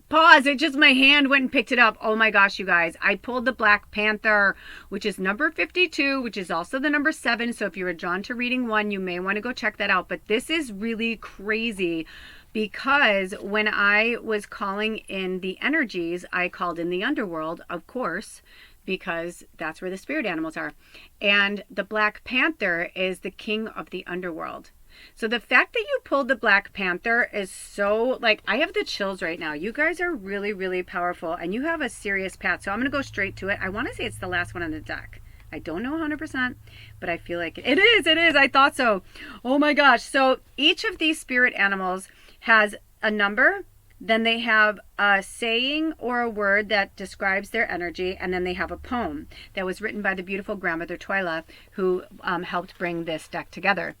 pause. It just, my hand went and picked it up. Oh my gosh, you guys, I pulled the Black Panther, which is number 52, which is also the number 7. So if you were drawn to reading 1, you may want to go check that out. But this is really crazy, because when I was calling in the energies, I called in the underworld, of course, because that's where the spirit animals are. And the Black Panther is the king of the underworld. So the fact that you pulled the Black Panther is so, like, I have the chills right now. You guys are really, really powerful, and you have a serious path. So I'm going to go straight to it. I want to say it's the last one on the deck. I don't know 100%, but I feel like it is. It is. I thought so. Oh my gosh. So each of these spirit animals has a number. Then they have a saying or a word that describes their energy. And then they have a poem that was written by the beautiful grandmother Twyla, who helped bring this deck together.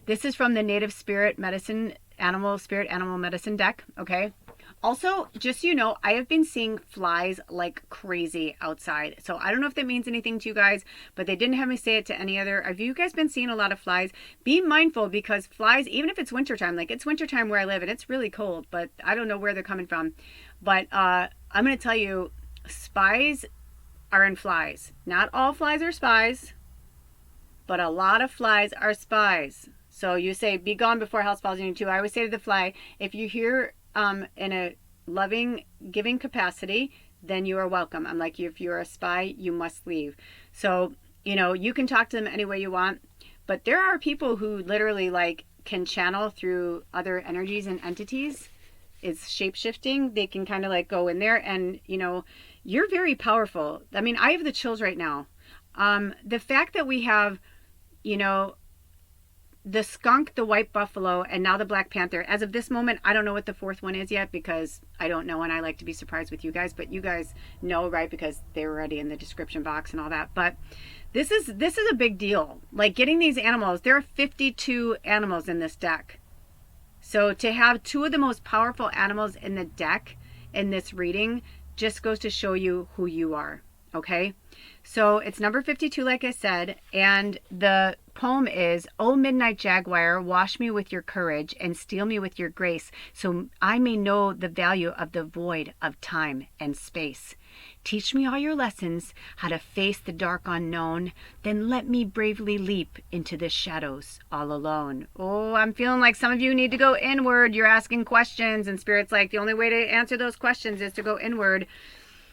This is from the Native Spirit Animal Medicine deck. Okay. Also, just so you know, I have been seeing flies like crazy outside. So I don't know if that means anything to you guys, but they didn't have me say it to any other. Have you guys been seeing a lot of flies? Be mindful, because flies, even if it's wintertime, like it's wintertime where I live and it's really cold, but I don't know where they're coming from. But I'm going to tell you, spies are in flies. Not all flies are spies, but a lot of flies are spies. So you say, be gone before house falls on you too. I always say to the fly, if you hear in a loving, giving capacity, then you are welcome. I'm like, if you're a spy, you must leave. So, you know, you can talk to them any way you want, but there are people who literally like can channel through other energies and entities. It's shape-shifting. They can kind of like go in there, and, you know, you're very powerful. I mean, I have the chills right now. The fact that we have, you know, the skunk, the white buffalo, and now the Black Panther. As of this moment, I don't know what the fourth one is yet, because I don't know, and I like to be surprised with you guys, but you guys know, right? Because they're already in the description box and all that. But this is a big deal. Like, getting these animals, there are 52 animals in this deck. So to have two of the most powerful animals in the deck in this reading just goes to show you who you are. Okay, so it's number 52, like I said, and the poem is, "O midnight jaguar, wash me with your courage and steal me with your grace, so I may know the value of the void of time and space. Teach me all your lessons, how to face the dark unknown, then let me bravely leap into the shadows all alone." Oh, I'm feeling like some of you need to go inward. You're asking questions, and Spirit's like, the only way to answer those questions is to go inward.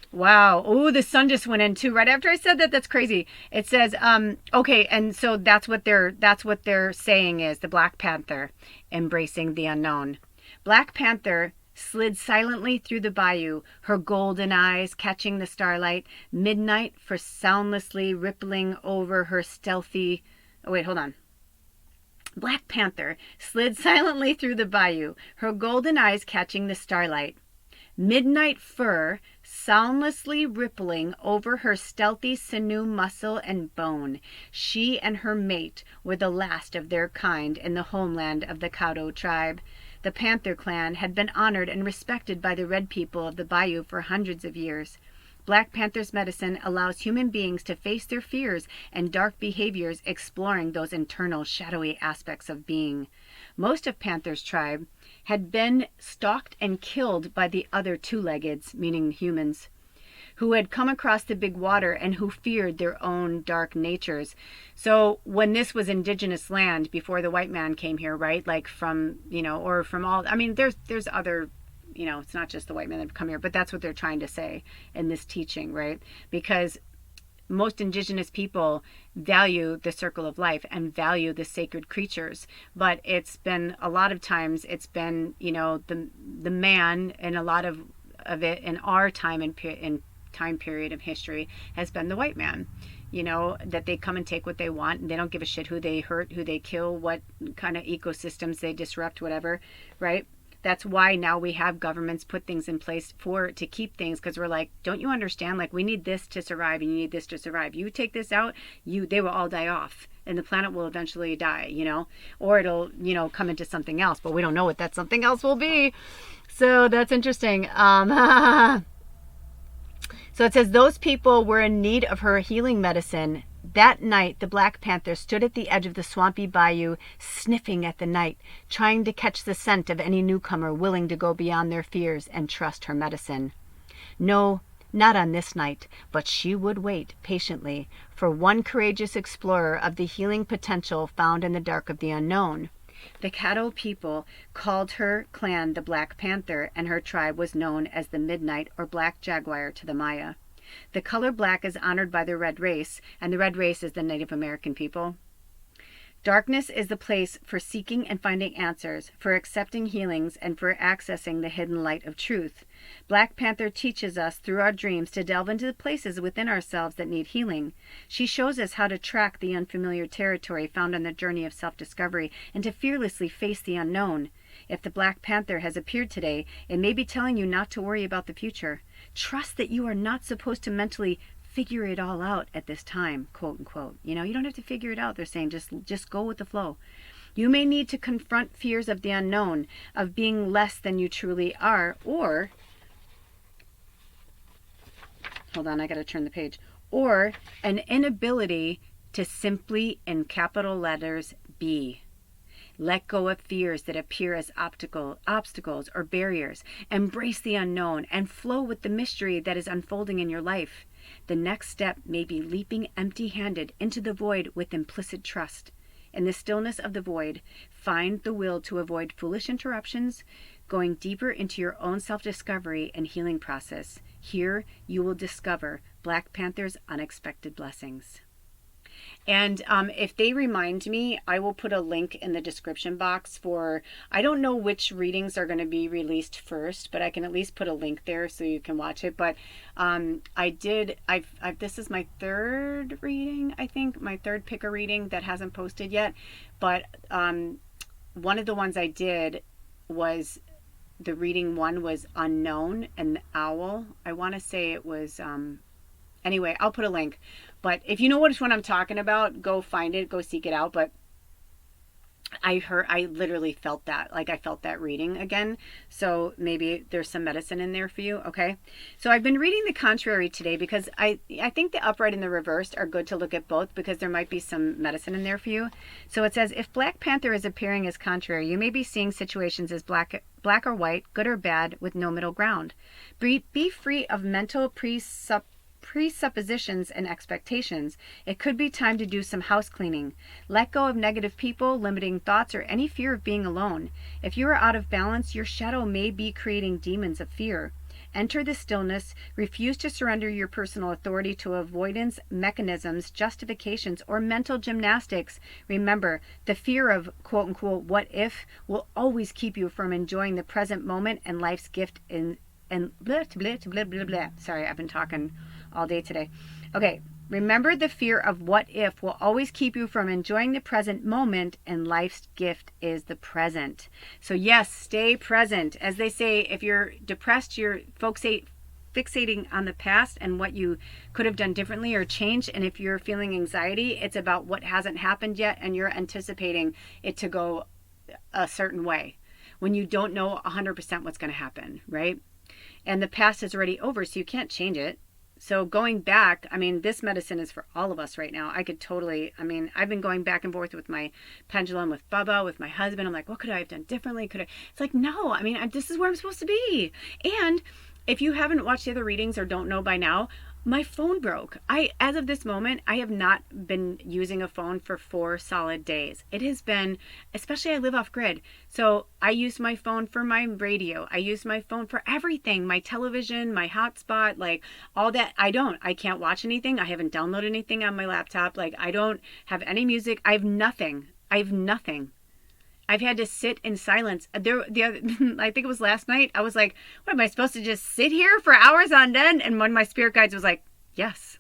Wow. Oh, the sun just went in too. Right after I said that, that's crazy. It says, okay, and so that's what they're saying is the Black Panther embracing the unknown. Black Panther slid silently through the bayou, her golden eyes catching the starlight, midnight for soundlessly rippling over her stealthy. Oh, wait, hold on. Black Panther slid silently through the bayou, her golden eyes catching the starlight. Midnight fur soundlessly rippling over her stealthy sinew, muscle, and bone. She and her mate were the last of their kind in the homeland of the Caddo tribe. The Panther clan had been honored and respected by the red people of the bayou for hundreds of years. Black Panther's medicine allows human beings to face their fears and dark behaviors, exploring those internal, shadowy aspects of being. Most of Panther's tribe had been stalked and killed by the other two-leggeds, meaning humans, who had come across the big water and who feared their own dark natures. So when this was indigenous land before the white man came here, right? Like from, you know, or from all, I mean, there's other, you know, it's not just the white men that have come here, but that's what they're trying to say in this teaching, right? Because most indigenous people value the circle of life and value the sacred creatures, but it's been a lot of times, it's been, you know, the man, and a lot of it in our time and time period of history has been the white man. You know, that they come and take what they want, and they don't give a shit who they hurt, who they kill, what kind of ecosystems they disrupt, whatever, right? That's why now we have governments put things in place to keep things, because we're like, don't you understand? Like, we need this to survive, and you need this to survive. You take this out, they will all die off, and the planet will eventually die, you know, or it'll, you know, come into something else, but we don't know what that something else will be. So that's interesting. So it says, those people were in need of her healing medicine. That night, the Black Panther stood at the edge of the swampy bayou, sniffing at the night, trying to catch the scent of any newcomer willing to go beyond their fears and trust her medicine. No, not on this night, but she would wait patiently for one courageous explorer of the healing potential found in the dark of the unknown. The Caddo people called her clan the Black Panther, and her tribe was known as the Midnight or Black Jaguar to the Maya. The color black is honored by the red race, and the red race is the Native American people. Darkness is the place for seeking and finding answers, for accepting healings, and for accessing the hidden light of truth. Black Panther teaches us through our dreams to delve into the places within ourselves that need healing. She shows us how to track the unfamiliar territory found on the journey of self-discovery and to fearlessly face the unknown. If the Black Panther has appeared today, it may be telling you not to worry about the future. Trust that you are not supposed to mentally figure it all out at this time, quote unquote. You don't have to figure it out. They're saying just go with the flow. You may need to confront fears of the unknown, of being less than you truly are, or, hold on, I got to turn the page, or an inability to simply, in capital letters, be. Let go of fears that appear as obstacles or barriers. Embrace the unknown and flow with the mystery that is unfolding in your life. The next step may be leaping empty-handed into the void with implicit trust. In the stillness of the void, find the will to avoid foolish interruptions, going deeper into your own self-discovery and healing process. Here, you will discover Black Panther's unexpected blessings. And if they remind me, I will put a link in the description box for, I don't know which readings are going to be released first, but I can at least put a link there so you can watch it. But this is my third reading, I think, my third picker reading that hasn't posted yet. But one of the ones I did was, the reading one was Unknown and the Owl. I want to say it was, anyway, I'll put a link. But if you know which one I'm talking about, go find it, go seek it out. But I literally felt that, like I felt that reading again. So maybe there's some medicine in there for you, okay? So I've been reading the contrary today because I think the upright and the reversed are good to look at both because there might be some medicine in there for you. So it says, if Black Panther is appearing as contrary, you may be seeing situations as black or white, good or bad, with no middle ground. Be free of mental presuppositions and expectations. It could be time to do some house cleaning. Let go of negative people, limiting thoughts, or any fear of being alone. If you are out of balance, your shadow may be creating demons of fear. Enter the stillness. Refuse to surrender your personal authority to avoidance mechanisms, justifications, or mental gymnastics. Remember, the fear of quote unquote what if will always keep you from enjoying the present moment and life's gift and blah, blah, blah, blah, blah. Sorry, I've been talking all day today. Okay, remember the fear of what if will always keep you from enjoying the present moment, and life's gift is the present. So yes, stay present. As they say, if you're depressed, you're fixating on the past and what you could have done differently or changed. And if you're feeling anxiety, it's about what hasn't happened yet and you're anticipating it to go a certain way when you don't know 100% what's going to happen, right? And the past is already over, so you can't change it. So going back, I mean, this medicine is for all of us right now. I've been going back and forth with my pendulum, with Bubba, with my husband. I'm like, what could I have done differently? It's like, no, this is where I'm supposed to be. And if you haven't watched the other readings or don't know by now, my phone broke. As of this moment, I have not been using a phone for 4 solid days. It has been, especially I live off grid. So I use my phone for my radio. I use my phone for everything, my television, my hotspot, like all that. I can't watch anything. I haven't downloaded anything on my laptop. Like I don't have any music. I have nothing. I've had to sit in silence. I think it was last night. I was like, what am I supposed to just sit here for hours on end? And one of my spirit guides was like, yes.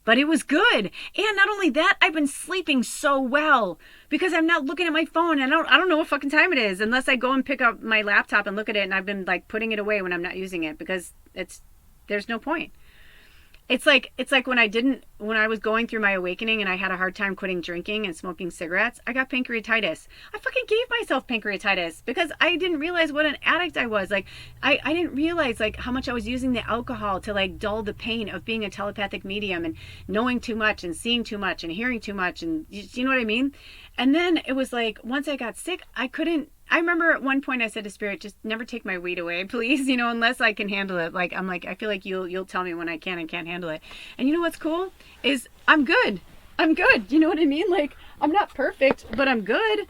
But it was good. And not only that, I've been sleeping so well because I'm not looking at my phone. And I don't know what fucking time it is unless I go and pick up my laptop and look at it. And I've been like putting it away when I'm not using it because there's no point. It's like when I was going through my awakening and I had a hard time quitting drinking and smoking cigarettes, I got pancreatitis. I fucking gave myself pancreatitis because I didn't realize what an addict I was. Like, I didn't realize like how much I was using the alcohol to like dull the pain of being a telepathic medium and knowing too much and seeing too much and hearing too much. And you know what I mean? And then it was like, once I got sick, I remember at one point I said to Spirit, just never take my weed away, please, unless I can handle it. Like, I'm like, I feel like you'll tell me when I can and can't handle it. And you know what's cool is I'm good. You know what I mean? Like, I'm not perfect, but I'm good.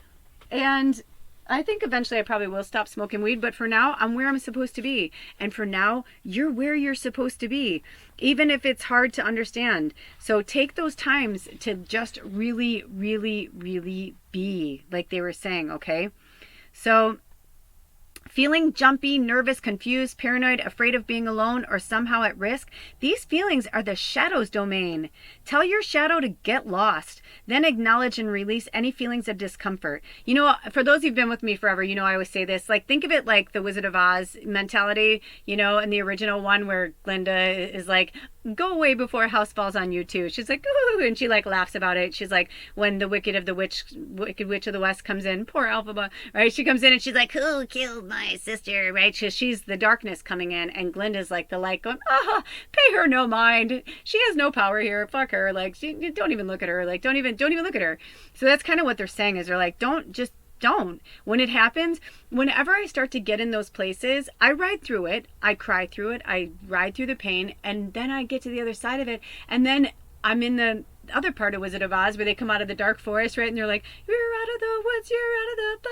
And I think eventually I probably will stop smoking weed, but for now, I'm where I'm supposed to be. And for now, you're where you're supposed to be, even if it's hard to understand. So take those times to just really, really, really be, like they were saying, okay? So feeling jumpy, nervous, confused, paranoid, afraid of being alone, or somehow at risk, these feelings are the shadow's domain. Tell your shadow to get lost. Then acknowledge and release any feelings of discomfort. You know, for those who've been with me forever, you know I always say this, like think of it like the Wizard of Oz mentality, you know, in the original one where Glinda is like, go away before a house falls on you too. She's like, ooh, and she like laughs about it. She's like, when the Wicked Witch of the West comes in, poor Elphaba, right? She comes in and she's like, who killed my sister, right? She's the darkness coming in, and Glinda's like the light going, pay her no mind. She has no power here. Fuck her. Like, don't even look at her. Like, don't even look at her. So that's kind of what they're saying is they're like, don't. When it happens, whenever I start to get in those places, I ride through it, I cry through it, I ride through the pain, and then I get to the other side of it, and then I'm in the other part of Wizard of Oz where they come out of the dark forest, right? And they're like, you're out of the woods, you're out of the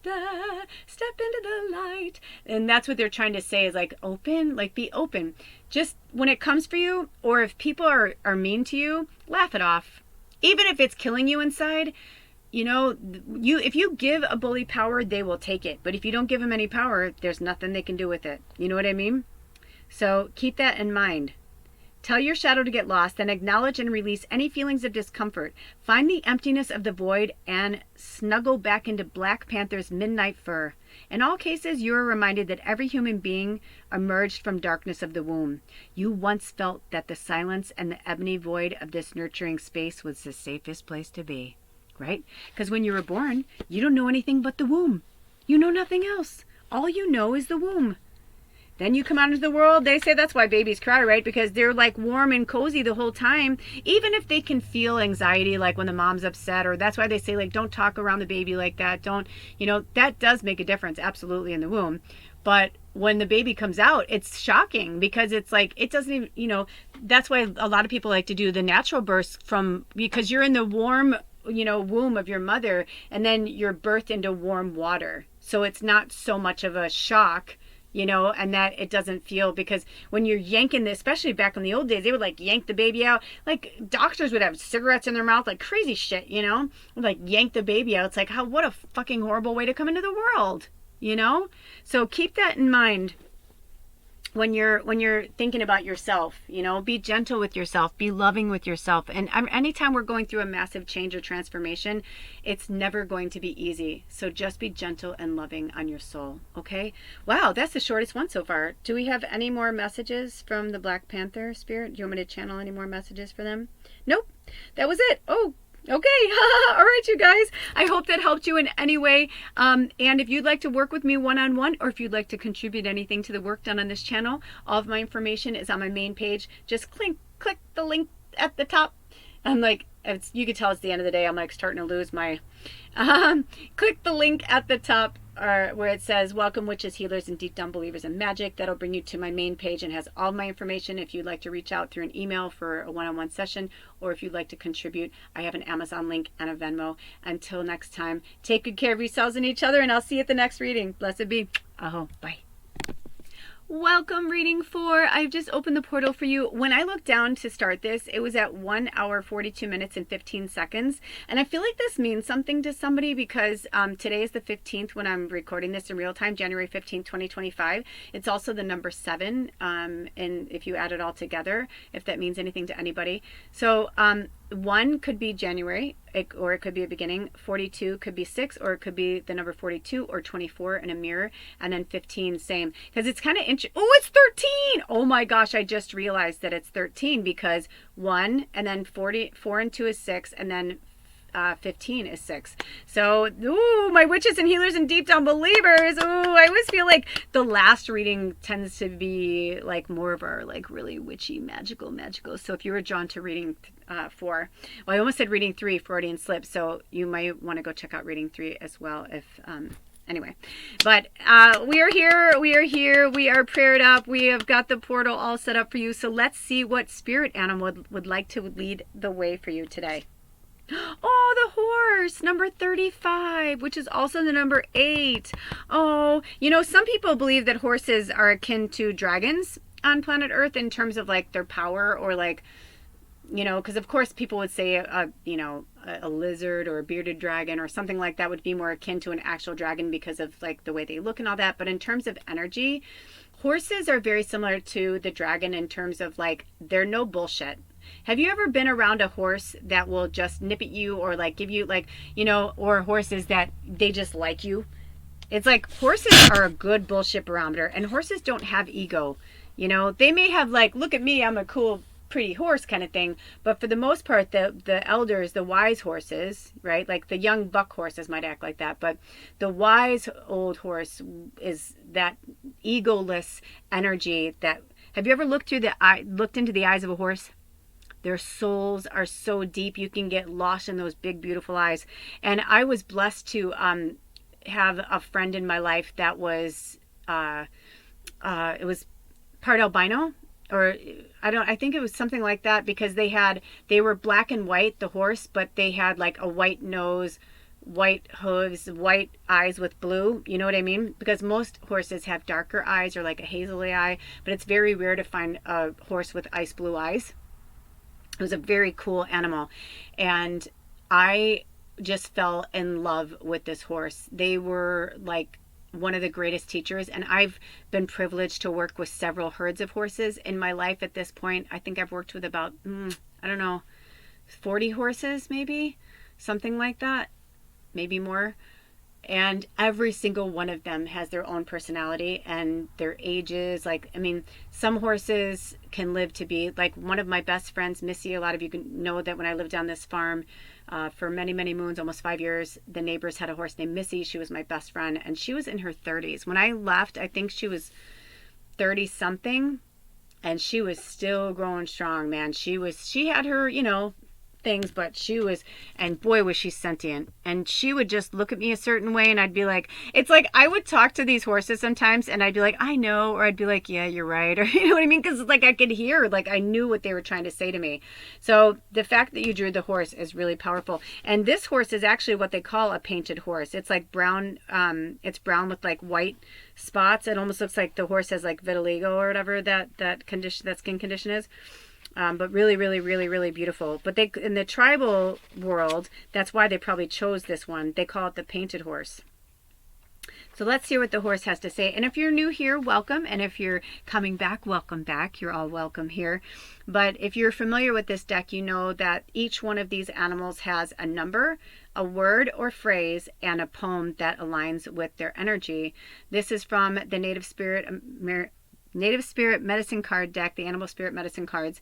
ba-ba-ba-da-da, step into the light. And that's what they're trying to say is like open, like be open. Just when it comes for you, or if people are mean to you, laugh it off. Even if it's killing you inside, you know, if you give a bully power, they will take it. But if you don't give them any power, there's nothing they can do with it. You know what I mean? So keep that in mind. Tell your shadow to get lost, then acknowledge and release any feelings of discomfort. Find the emptiness of the void and snuggle back into Black Panther's midnight fur. In all cases, you are reminded that every human being emerged from darkness of the womb. You once felt that the silence and the ebony void of this nurturing space was the safest place to be. Right? Because when you were born, you don't know anything but the womb. You know nothing else. All you know is the womb. Then you come out into the world. They say that's why babies cry, right? Because they're like warm and cozy the whole time. Even if they can feel anxiety, like when the mom's upset, or that's why they say like, don't talk around the baby like that. Don't, you know, that does make a difference. Absolutely in the womb. But when the baby comes out, it's shocking because it's like, it doesn't even, you know, that's why a lot of people like to do the natural births because you're in the warm, you know, womb of your mother, and then you're birthed into warm water. So it's not so much of a shock, you know, and that it doesn't feel, because when you're yanking especially back in the old days, they would like yank the baby out. Like doctors would have cigarettes in their mouth, like crazy shit, you know, like yank the baby out. It's like, what a fucking horrible way to come into the world, you know? So keep that in mind. When you're thinking about yourself, you know, be gentle with yourself, be loving with yourself. And anytime we're going through a massive change or transformation, it's never going to be easy. So just be gentle and loving on your soul. Okay. Wow. That's the shortest one so far. Do we have any more messages from the Black Panther spirit? Do you want me to channel any more messages for them? Nope. That was it. Oh, okay. All right, you guys. I hope that helped you in any way. And if you'd like to work with me one-on-one, or if you'd like to contribute anything to the work done on this channel, all of my information is on my main page. Just click the link at the top. I'm like, you can tell it's the end of the day. I'm like starting to lose my... click the link at the top where it says welcome witches, healers, and deep down believers in magic. That'll bring you to my main page and has all my information if you'd like to reach out through an email for a one-on-one session, or if you'd like to contribute. I have an Amazon link and a Venmo. Until next time, take good care of yourselves and each other, and I'll see you at the next reading. Blessed be. Aho. Bye. Welcome, reading 4. I've just opened the portal for you. When I looked down to start this, it was at 1 hour, 42 minutes, and 15 seconds. And I feel like this means something to somebody because today is the 15th when I'm recording this in real time, January 15th, 2025. It's also the number 7, and if you add it all together, if that means anything to anybody. So 1 could be January, or it could be a beginning. 42 could be 6, or it could be the number 42, or 24 in a mirror. And then 15, same. Because it's kind of interesting. Oh, it's 13! Oh my gosh, I just realized that it's 13 because 1, and then 4 and 2 is 6, and then 15 is 6. So, ooh, my witches and healers and deep down believers. Ooh, I always feel like the last reading tends to be like more of our like really witchy, magical. So if you were drawn to reading 4, well, I almost said reading 3, Freudian slip. So you might want to go check out reading 3 as well if, anyway, but we are here, we are prayed up, we have got the portal all set up for you. So let's see what spirit animal would like to lead the way for you today. Oh, the horse, number 35, which is also the number 8. Oh, some people believe that horses are akin to dragons on planet Earth in terms of like their power, or like, because of course people would say a lizard or a bearded dragon or something like that would be more akin to an actual dragon because of like the way they look and all that. But in terms of energy, horses are very similar to the dragon in terms of like they're no bullshit. Have you ever been around a horse that will just nip at you or like give you like, or horses that they just like you? It's like horses are a good bullshit barometer, and horses don't have ego. They may have like, look at me, I'm a cool, pretty horse kind of thing. But for the most part, the elders, the wise horses, right? Like the young buck horses might act like that. But the wise old horse is that egoless energy that, have you ever looked into the eyes of a horse? Their souls are so deep. You can get lost in those big, beautiful eyes. And I was blessed to have a friend in my life that was, it was part albino, or I think it was something like that, because they were black and white, the horse, but they had like a white nose, white hooves, white eyes with blue. You know what I mean? Because most horses have darker eyes or like a hazily eye, but it's very rare to find a horse with ice blue eyes. It was a very cool animal. And I just fell in love with this horse. They were like one of the greatest teachers. And I've been privileged to work with several herds of horses in my life at this point. I think I've worked with about, 40 horses, maybe something like that, maybe more. And every single one of them has their own personality and their ages. Like, some horses can live to be like one of my best friends, Missy. A lot of you can know that when I lived on this farm for many, many moons, almost 5 years, the neighbors had a horse named Missy. She was my best friend, and she was in her 30s. When I left, I think she was 30 something, and she was still growing strong, man. She had her, things, but and boy was she sentient. And she would just look at me a certain way, and I'd be like, it's like I would talk to these horses sometimes, and I'd be like, I know, or I'd be like, yeah, you're right, or you know what I mean? Because like I could hear, like I knew what they were trying to say to me. So the fact that you drew the horse is really powerful. And this horse is actually what they call a painted horse. It's like brown, it's brown with like white spots. It almost looks like the horse has like vitiligo or whatever that skin condition is. But really, really, really, really beautiful. But they, in the tribal world, that's why they probably chose this one. They call it the painted horse. So let's hear what the horse has to say. And if you're new here, welcome. And if you're coming back, welcome back. You're all welcome here. But if you're familiar with this deck, you know that each one of these animals has a number, a word or phrase, and a poem that aligns with their energy. This is from the Native Spirit Medicine Card deck, the Animal Spirit Medicine Cards.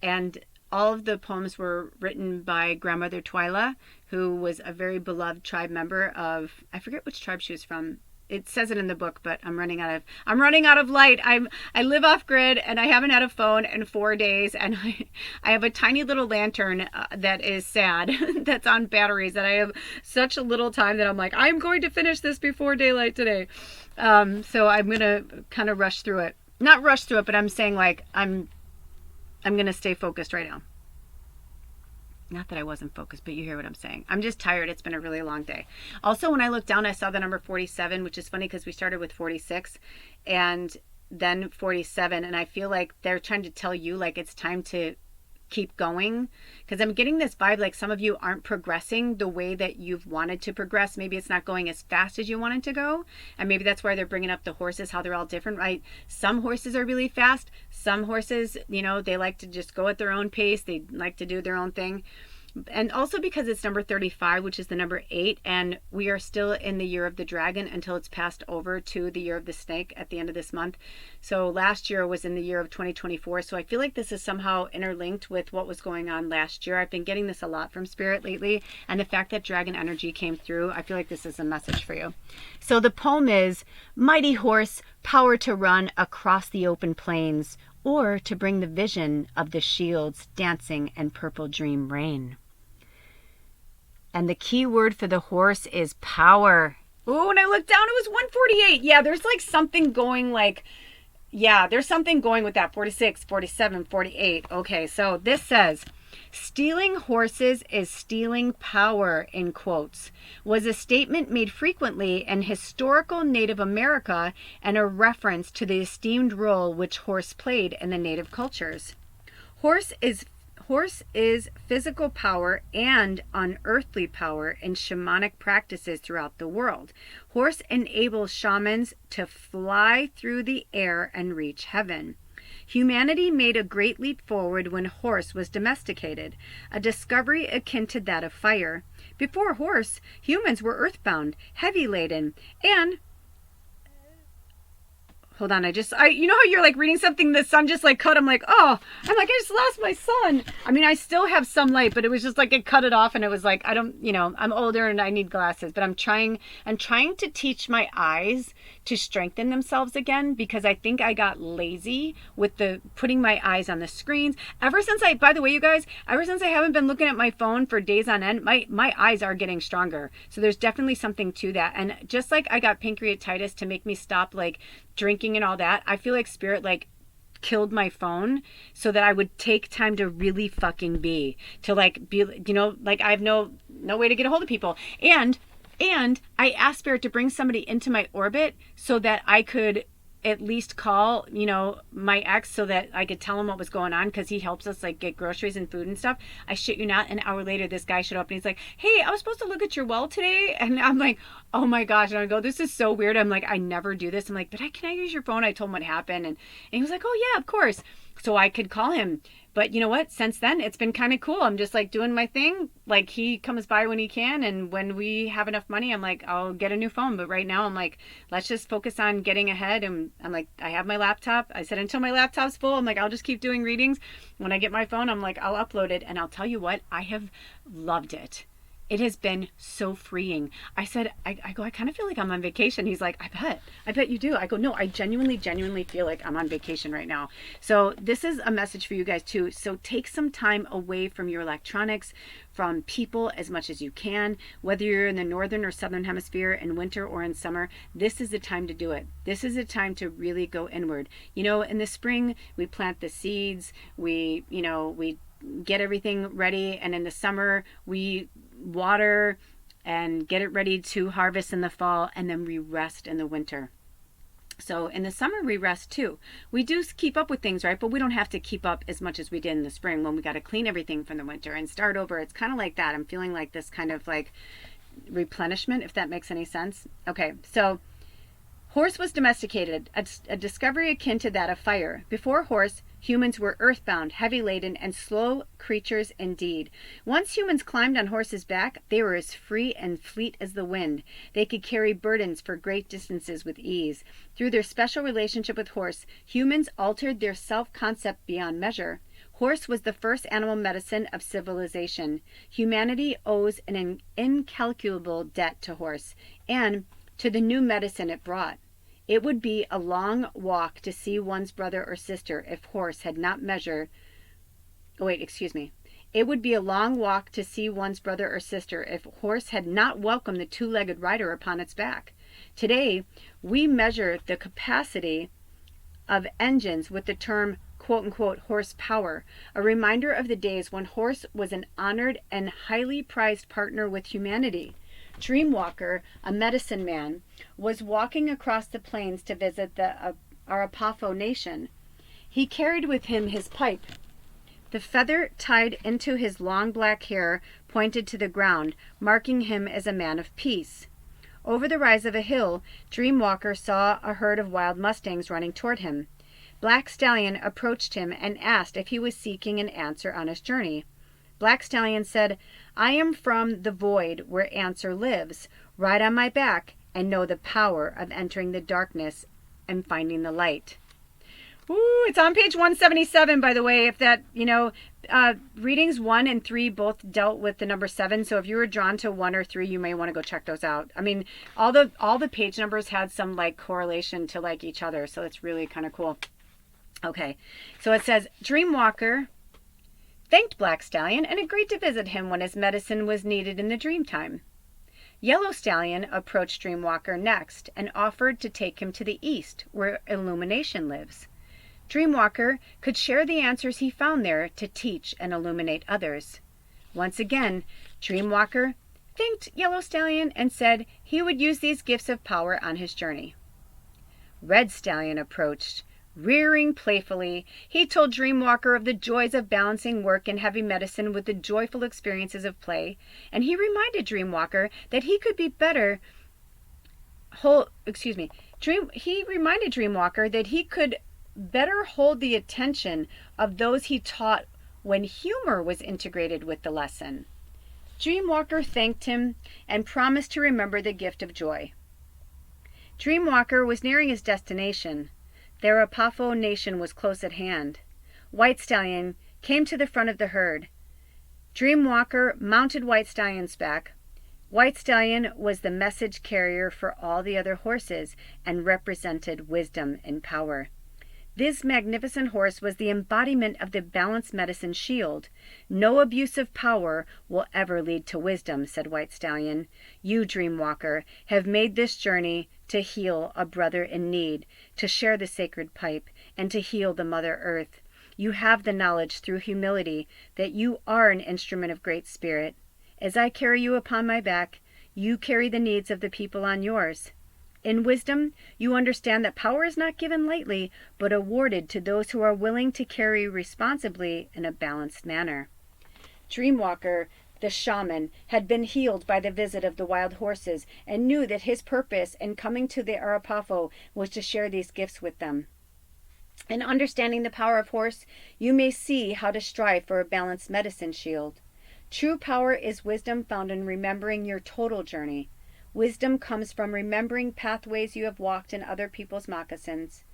And all of the poems were written by Grandmother Twyla, who was a very beloved tribe member of, I forget which tribe she was from. It says it in the book, but I'm running out of light. I live off grid, and I haven't had a phone in 4 days, and I have a tiny little lantern that is sad, that's on batteries, that I have such a little time that I'm like, I'm going to finish this before daylight today. So I'm gonna kind of rush through it. Not rush through it, but I'm saying like I'm going to stay focused right now. Not that I wasn't focused, but you hear what I'm saying. I'm just tired. It's been a really long day. Also, when I looked down, I saw the number 47, which is funny because we started with 46 and then 47. And I feel like they're trying to tell you like it's time to keep going, because I'm getting this vibe like some of you aren't progressing the way that you've wanted to progress. Maybe it's not going as fast as you wanted to go, and maybe that's why they're bringing up the horses, how they're all different, right? Some horses are really fast, some horses, they like to just go at their own pace, they like to do their own thing. And also because it's number 35, which is the number 8, and we are still in the year of the dragon until it's passed over to the year of the snake at the end of this month. So last year was in the year of 2024. So I feel like this is somehow interlinked with what was going on last year. I've been getting this a lot from Spirit lately. And the fact that dragon energy came through, I feel like this is a message for you. So the poem is, mighty horse, power to run across the open plains, or to bring the vision of the shields dancing and purple dream rain. And the key word for the horse is power. Oh, and I looked down, it was 148. Yeah, there's like something going there's something going with that. 46, 47, 48. Okay, so this says, Stealing horses is stealing power, in quotes, was a statement made frequently in historical Native America and a reference to the esteemed role which horse played in the native cultures. Horse is physical power and unearthly power in shamanic practices throughout the world. Horse enables shamans to fly through the air and reach heaven. Humanity made a great leap forward when horse was domesticated, a discovery akin to that of fire. Before horse, humans were earthbound, heavy laden, and hold on, you know how you're like reading something, the sun just like cut, I'm like, I just lost my sun. I mean, I still have some light, but it was just like it cut it off, and it was like, I'm older and I need glasses, but I'm trying to teach my eyes to strengthen themselves again, because I think I got lazy with the putting my eyes on the screens. By the way, you guys, ever since I haven't been looking at my phone for days on end, my eyes are getting stronger. So there's definitely something to that. And just like I got pancreatitis to make me stop like drinking and all that, I feel like spirit like killed my phone so that I would take time to really fucking be like I have no way to get a hold of people. And I asked Spirit to bring somebody into my orbit so that I could at least call, my ex, so that I could tell him what was going on, because he helps us like get groceries and food and stuff. I shit you not, an hour later, this guy showed up and he's like, hey, I was supposed to look at your well today. And I'm like, oh my gosh. And I go, this is so weird. I'm like, I never do this. I'm like, can I use your phone? I told him what happened. And he was like, oh yeah, of course. So I could call him. But you know what? Since then, it's been kind of cool. I'm just like doing my thing. Like he comes by when he can. And when we have enough money, I'm like, I'll get a new phone. But right now I'm like, let's just focus on getting ahead. And I'm like, I have my laptop. I said, until my laptop's full, I'm like, I'll just keep doing readings. When I get my phone, I'm like, I'll upload it. And I'll tell you what, I have loved it. It has been so freeing. I said, I kind of feel like I'm on vacation. He's like, I bet you do. I go, no, I genuinely feel like I'm on vacation right now. So this is a message for you guys too. So take some time away from your electronics, from people as much as you can, whether you're in the northern or southern hemisphere in winter or in summer. This is the time to do it. This is the time to really go inward. In the spring, we plant the seeds, we get everything ready. And in the summer, we water and get it ready to harvest in the fall, and then we rest in the winter. So in the summer we rest too. We do keep up with things, right? But we don't have to keep up as much as we did in the spring when we got to clean everything from the winter and start over. It's kind of like that. I'm feeling like this kind of like replenishment, if that makes any sense. Okay, so horse was domesticated, a discovery akin to that of fire. Before horse, humans were earthbound, heavy-laden, and slow creatures indeed. Once humans climbed on horses' back, they were as free and fleet as the wind. They could carry burdens for great distances with ease. Through their special relationship with horse, humans altered their self-concept beyond measure. Horse was the first animal medicine of civilization. Humanity owes an incalculable debt to horse, and to the new medicine it brought. It would be a long walk to see one's brother or sister if horse had not measured. It would be a long walk to see one's brother or sister if horse had not welcomed the two-legged rider upon its back. Today, we measure the capacity of engines with the term quote-unquote horsepower, a reminder of the days when horse was an honored and highly prized partner with humanity. Dreamwalker, a medicine man, was walking across the plains to visit the Arapaho Nation. He carried with him his pipe. The feather tied into his long black hair pointed to the ground, marking him as a man of peace. Over the rise of a hill, Dreamwalker saw a herd of wild mustangs running toward him. Black Stallion approached him and asked if he was seeking an answer on his journey. Black Stallion said, I am from the void where Answer lives. Ride on my back and know the power of entering the darkness and finding the light. Ooh, it's on page 177, by the way. If that, readings 1 and 3 both dealt with the number 7. So if you were drawn to 1 or 3, you may want to go check those out. I mean, all the page numbers had some like correlation to like each other. So it's really kind of cool. Okay, so it says, Dreamwalker thanked Black Stallion and agreed to visit him when his medicine was needed in the dream time. Yellow Stallion approached Dreamwalker next and offered to take him to the east, where illumination lives. Dreamwalker could share the answers he found there to teach and illuminate others. Once again, Dreamwalker thanked Yellow Stallion and said he would use these gifts of power on his journey. Red Stallion approached. Rearing playfully, he told Dreamwalker of the joys of balancing work and heavy medicine with the joyful experiences of play, and he reminded Dreamwalker that he could be better he reminded Dreamwalker that he could better hold the attention of those he taught when humor was integrated with the lesson. Dreamwalker thanked him and promised to remember the gift of joy. Dreamwalker was nearing his destination. The Arapaho Nation was close at hand. White Stallion came to the front of the herd. Dreamwalker mounted White Stallion's back. White Stallion was the message carrier for all the other horses and represented wisdom and power. This magnificent horse was the embodiment of the balanced medicine shield. No abuse of power will ever lead to wisdom, said White Stallion. You, Dreamwalker, have made this journey to heal a brother in need, to share the sacred pipe, and to heal the Mother Earth. You have the knowledge through humility that you are an instrument of great spirit. As I carry you upon my back, you carry the needs of the people on yours. In wisdom, you understand that power is not given lightly, but awarded to those who are willing to carry responsibly in a balanced manner. Dreamwalker, the shaman, had been healed by the visit of the wild horses and knew that his purpose in coming to the Arapaho was to share these gifts with them. In understanding the power of horse, you may see how to strive for a balanced medicine shield. True power is wisdom found in remembering your total journey. Wisdom comes from remembering pathways you have walked in other people's moccasins.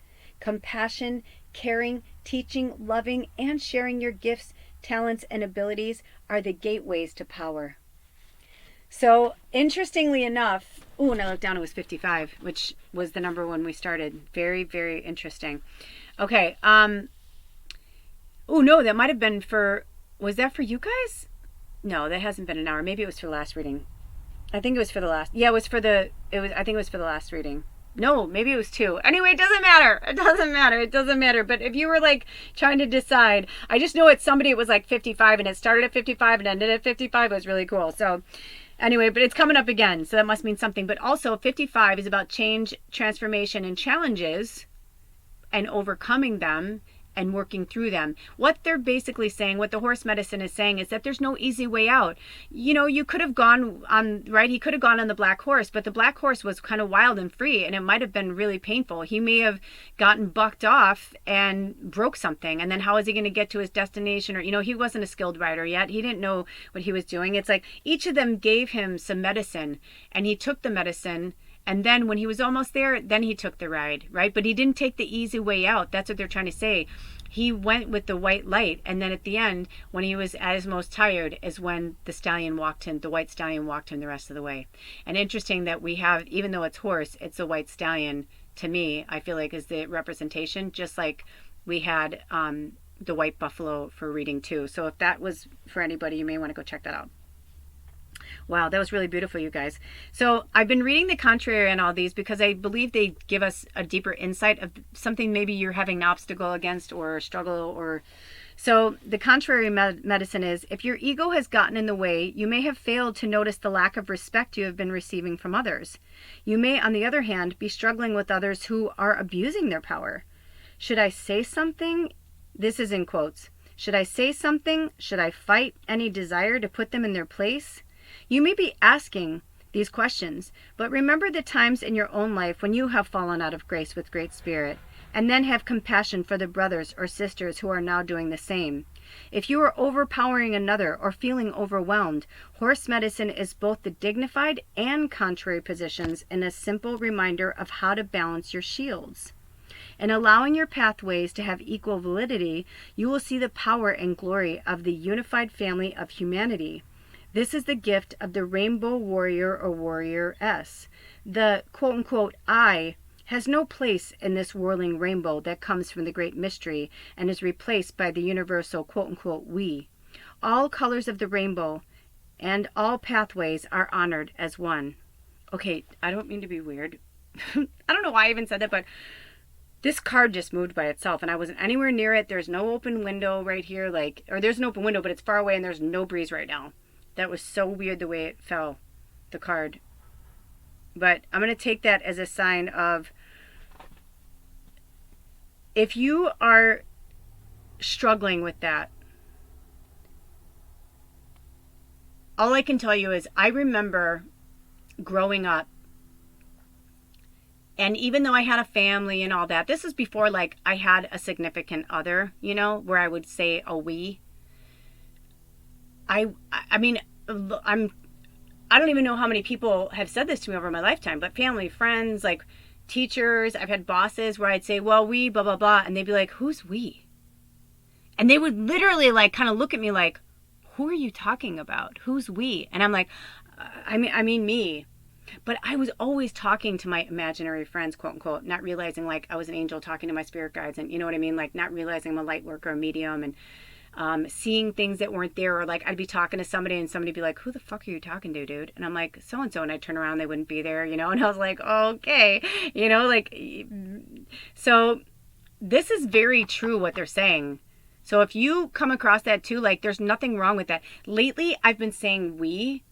Compassion, caring, teaching, loving, and sharing your gifts, talents, and abilities are the gateways to power. So, interestingly enough, and I looked down, it was 55, which was the number when we started. Very, very interesting. Okay, no, that might have been was that for you guys? No, that hasn't been an hour. Maybe it was for the last reading. I think it was for the last. Yeah, I think it was for the last reading. No, maybe it was 2. Anyway, it doesn't matter. It doesn't matter. But if you were like trying to decide, I just know it was like 55 and it started at 55 and ended at 55. It was really cool. So anyway, but it's coming up again. So that must mean something. But also 55 is about change, transformation, and challenges and overcoming them and working through them. What they're basically saying, what the horse medicine is saying, is that there's no easy way out. You could have gone on, right? He could have gone on the black horse, but the black horse was kind of wild and free, and it might have been really painful. He may have gotten bucked off and broke something, and then how is he going to get to his destination? Or, he wasn't a skilled rider yet. He didn't know what he was doing. It's like each of them gave him some medicine, and he took the medicine. And then when he was almost there, then he took the ride, right? But he didn't take the easy way out. That's what they're trying to say. He went with the white light. And then at the end, when he was at his most tired, is when the white stallion walked him the rest of the way. And interesting that we have, even though it's horse, it's the white stallion, to me, I feel like is the representation, just like we had the white buffalo for reading 2. So if that was for anybody, you may want to go check that out. Wow, that was really beautiful, you guys. So I've been reading the contrary on all these because I believe they give us a deeper insight of something maybe you're having an obstacle against or struggle or... So the contrary medicine is, if your ego has gotten in the way, you may have failed to notice the lack of respect you have been receiving from others. You may, on the other hand, be struggling with others who are abusing their power. Should I say something? This is in quotes. Should I say something? Should I fight any desire to put them in their place? You may be asking these questions, but remember the times in your own life when you have fallen out of grace with Great Spirit, and then have compassion for the brothers or sisters who are now doing the same. If you are overpowering another or feeling overwhelmed, horse medicine is both the dignified and contrary positions and a simple reminder of how to balance your shields. In allowing your pathways to have equal validity, you will see the power and glory of the unified family of humanity. This is the gift of the Rainbow Warrior or Warrior-S. The quote-unquote I has no place in this whirling rainbow that comes from the great mystery and is replaced by the universal quote-unquote we. All colors of the rainbow and all pathways are honored as one. Okay, I don't mean to be weird. I don't know why I even said that, but this card just moved by itself and I wasn't anywhere near it. There's no open window right here, like, or there's an open window, but it's far away and there's no breeze right now. That was so weird the way it fell, the card. But I'm going to take that as a sign of, if you are struggling with that, all I can tell you is I remember growing up, and even though I had a family and all that, this is before like I had a significant other, you know, where I would say a we. I mean, I don't even know how many people have said this to me over my lifetime, but family, friends, like teachers, I've had bosses where I'd say, well, we, blah, blah, blah. And they'd be like, who's we? And they would literally like kind of look at me like, who are you talking about? Who's we? And I'm like, I mean me. But I was always talking to my imaginary friends, quote unquote, not realizing like I was an angel talking to my spirit guides, and you know what I mean? Like not realizing I'm a light worker, a medium, and seeing things that weren't there. Or like I'd be talking to somebody and somebody'd be like, who the fuck are you talking to, dude? And I'm like, so-and-so. And I'd turn around, they wouldn't be there, you know? And I was like, okay, you know, like, so this is very true what they're saying. So if you come across that too, like there's nothing wrong with that. Lately, I've been saying we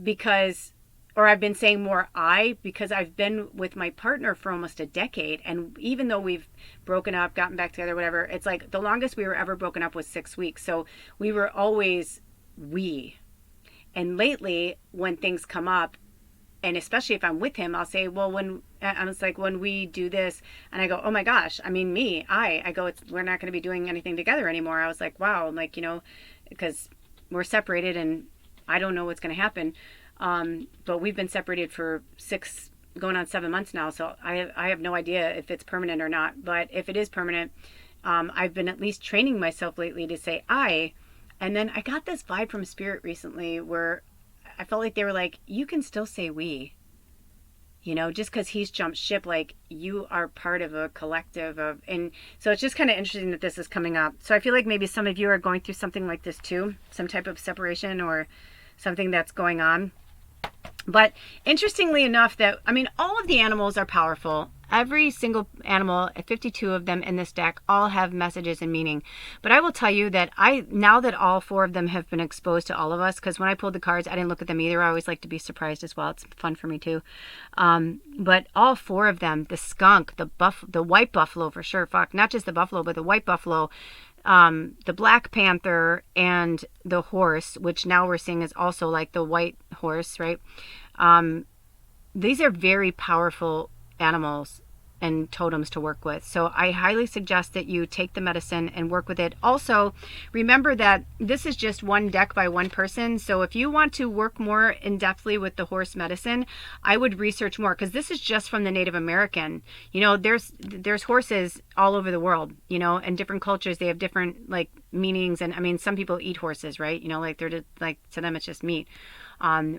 because, or I've been saying more I, because I've been with my partner for almost a decade. And even though we've broken up, gotten back together, whatever, it's like the longest we were ever broken up was 6 weeks. So we were always we. And lately, when things come up, and especially if I'm with him, I'll say, well, when, and it's like, when we do this, and I go, oh my gosh, I mean, me, I go, we're not going to be doing anything together anymore. I was like, wow, I'm like, you know, because we're separated and I don't know what's going to happen. But we've been separated for 6, going on 7 months now. So I have no idea if it's permanent or not, but if it is permanent, I've been at least training myself lately to say I, and then I got this vibe from spirit recently where I felt like they were like, you can still say we, you know, just because he's jumped ship, like you are part of a collective of, and so it's just kind of interesting that this is coming up. So I feel like maybe some of you are going through something like this too, some type of separation or something that's going on. But interestingly enough, that, I mean, all of the animals are powerful. Every single animal, 52 of them in this deck, all have messages and meaning. But I will tell you that now that all 4 of them have been exposed to all of us, because when I pulled the cards, I didn't look at them either. I always like to be surprised as well. It's fun for me too. But all 4 of them, the skunk, the white buffalo for sure, not just the buffalo, but the white buffalo, the black panther, and the horse, which now we're seeing is also like the white horse, right? These are very powerful animals and totems to work with. So I highly suggest that you take the medicine and work with it. Also, remember that this is just one deck by one person. So if you want to work more in-depthly with the horse medicine, I would research more, because this is just from the Native American. You know, there's horses all over the world, you know, and different cultures, they have different like meanings. And I mean, some people eat horses, right? You know, like they're just, like, to them it's just meat.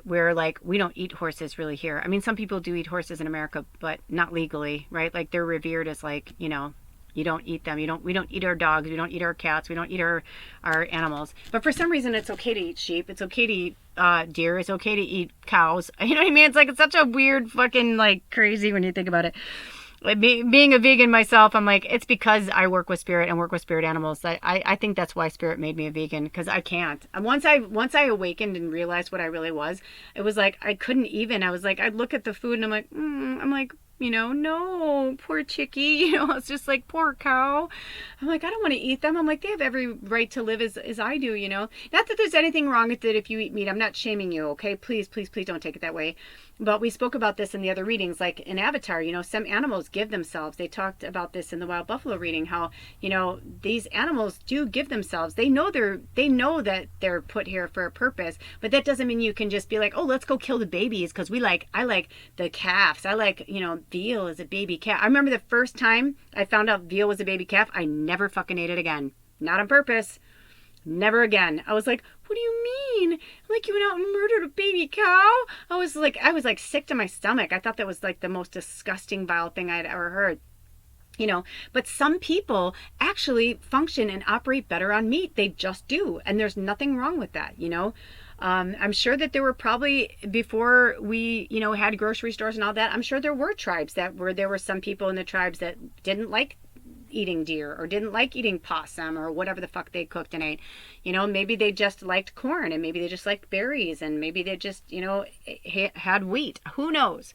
Where like we don't eat horses really here. I mean, some people do eat horses in America, but not legally, right? Like they're revered as like, you know, you don't eat them. We don't eat our dogs. We don't eat our cats. We don't eat our animals. But for some reason, it's okay to eat sheep. It's okay to eat deer. It's okay to eat cows. You know what I mean? It's like, it's such a weird fucking like crazy when you think about it. Like being a vegan myself, I'm like, it's because I work with spirit and work with spirit animals. I think that's why spirit made me a vegan, because I can't. And once I awakened and realized what I really was, it was like I couldn't even. I was like, I'd look at the food and I'm like, you know, no, poor chickie, you know, it's just like, poor cow. I'm like, I don't want to eat them. I'm like, they have every right to live as I do, you know. Not that there's anything wrong with it if you eat meat. I'm not shaming you, okay? Please, please, please don't take it that way. But we spoke about this in the other readings, like in Avatar, you know, some animals give themselves. They talked about this in the Wild Buffalo reading, how, you know, these animals do give themselves. They know that they're put here for a purpose, but that doesn't mean you can just be like, oh, let's go kill the babies, because I like the calves. I like, you know, veal is a baby calf. I remember the first time I found out veal was a baby calf, I never fucking ate it again. Not on purpose. Never again. I was like, what do you mean? Like, you went out and murdered a baby cow? I was like sick to my stomach. I thought that was like the most disgusting, vile thing I'd ever heard. You know, but some people actually function and operate better on meat. They just do. And there's nothing wrong with that, you know. I'm sure that there were probably, before we, had grocery stores and all that, I'm sure there were tribes there were some people in the tribes that didn't like eating deer or didn't like eating possum or whatever the fuck they cooked and ate. Maybe they just liked corn, and maybe they just liked berries, and maybe they just, had wheat. Who knows?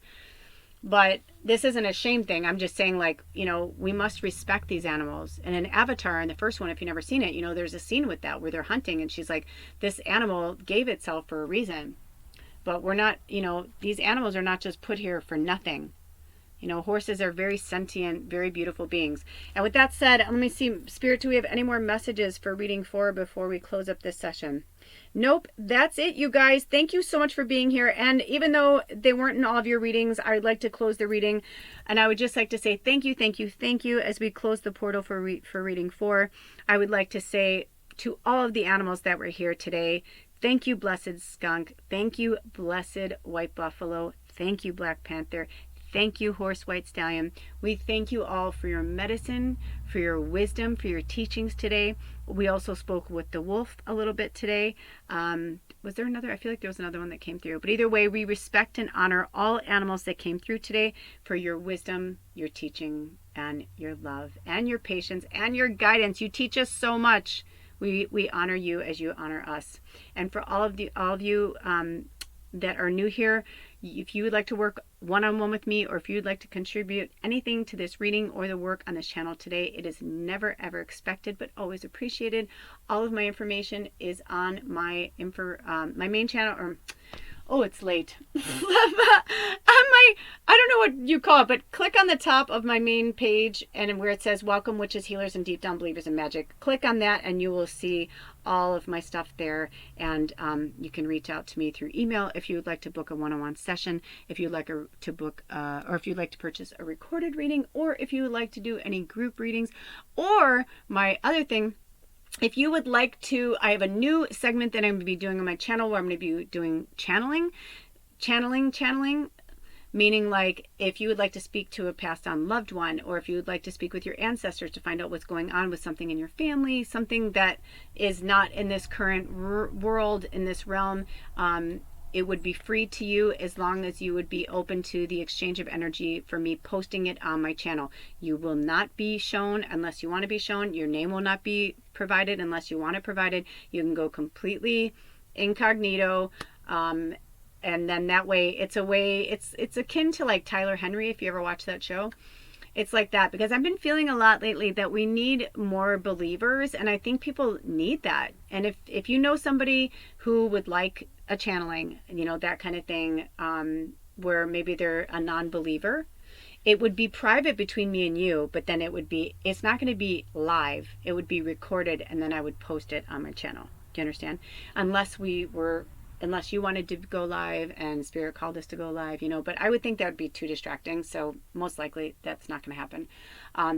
But this isn't a shame thing. I'm just saying, like, we must respect these animals. And in Avatar, in the first one, if you've never seen it, there's a scene with that where they're hunting, and she's like, this animal gave itself for a reason. But we're not, these animals are not just put here for nothing. Horses are very sentient, very beautiful beings. And with that said, let me see, Spirit, do we have any more messages for reading 4 before we close up this session? Nope, that's it, you guys. Thank you so much for being here. And even though they weren't in all of your readings, I'd like to close the reading. And I would just like to say thank you, thank you, thank you. As we close the portal for reading 4, I would like to say to all of the animals that were here today, thank you, blessed skunk. Thank you, blessed white buffalo. Thank you, Black Panther. Thank you, Horse White Stallion. We thank you all for your medicine, for your wisdom, for your teachings today. We also spoke with the wolf a little bit today. Was there another? I feel like there was another one that came through. But either way, we respect and honor all animals that came through today for your wisdom, your teaching, and your love, and your patience, and your guidance. You teach us so much. We honor you as you honor us. And for all of you that are new here, if you would like to work one-on-one with me, or if you'd like to contribute anything to this reading or the work on this channel today, it is never ever expected but always appreciated. All of my information is on my main channel, or it's late. I don't know what you call it, but click on the top of my main page and where it says Welcome Witches, Healers, and Deep Down Believers in Magic. Click on that and you will see all of my stuff there. And you can reach out to me through email if you would like to book a one-on-one session, if you'd like to book, or if you'd like to purchase a recorded reading, or if you would like to do any group readings, or my other thing, if you would like to, I have a new segment that I'm going to be doing on my channel where I'm going to be doing channeling, meaning like if you would like to speak to a passed on loved one, or if you would like to speak with your ancestors to find out what's going on with something in your family, something that is not in this current world, in this realm, it would be free to you as long as you would be open to the exchange of energy for me posting it on my channel. You will not be shown unless you want to be shown. Your name will not be provided unless you want it provided. You can go completely incognito. And then that way, it's akin to like Tyler Henry, if you ever watch that show. It's like that, because I've been feeling a lot lately that we need more believers, and I think people need that. And if you know somebody who would like a channeling, that kind of thing, where maybe they're a non-believer, it would be private between me and you, but then it's not going to be live. It would be recorded, and then I would post it on my channel. Do you understand? Unless you wanted to go live and Spirit called us to go live, but I would think that would be too distracting. So most likely that's not going to happen.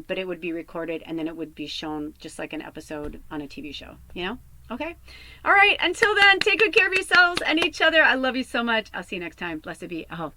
But it would be recorded, and then it would be shown just like an episode on a TV show, Okay. All right. Until then, take good care of yourselves and each other. I love you so much. I'll see you next time. Blessed be. Oh.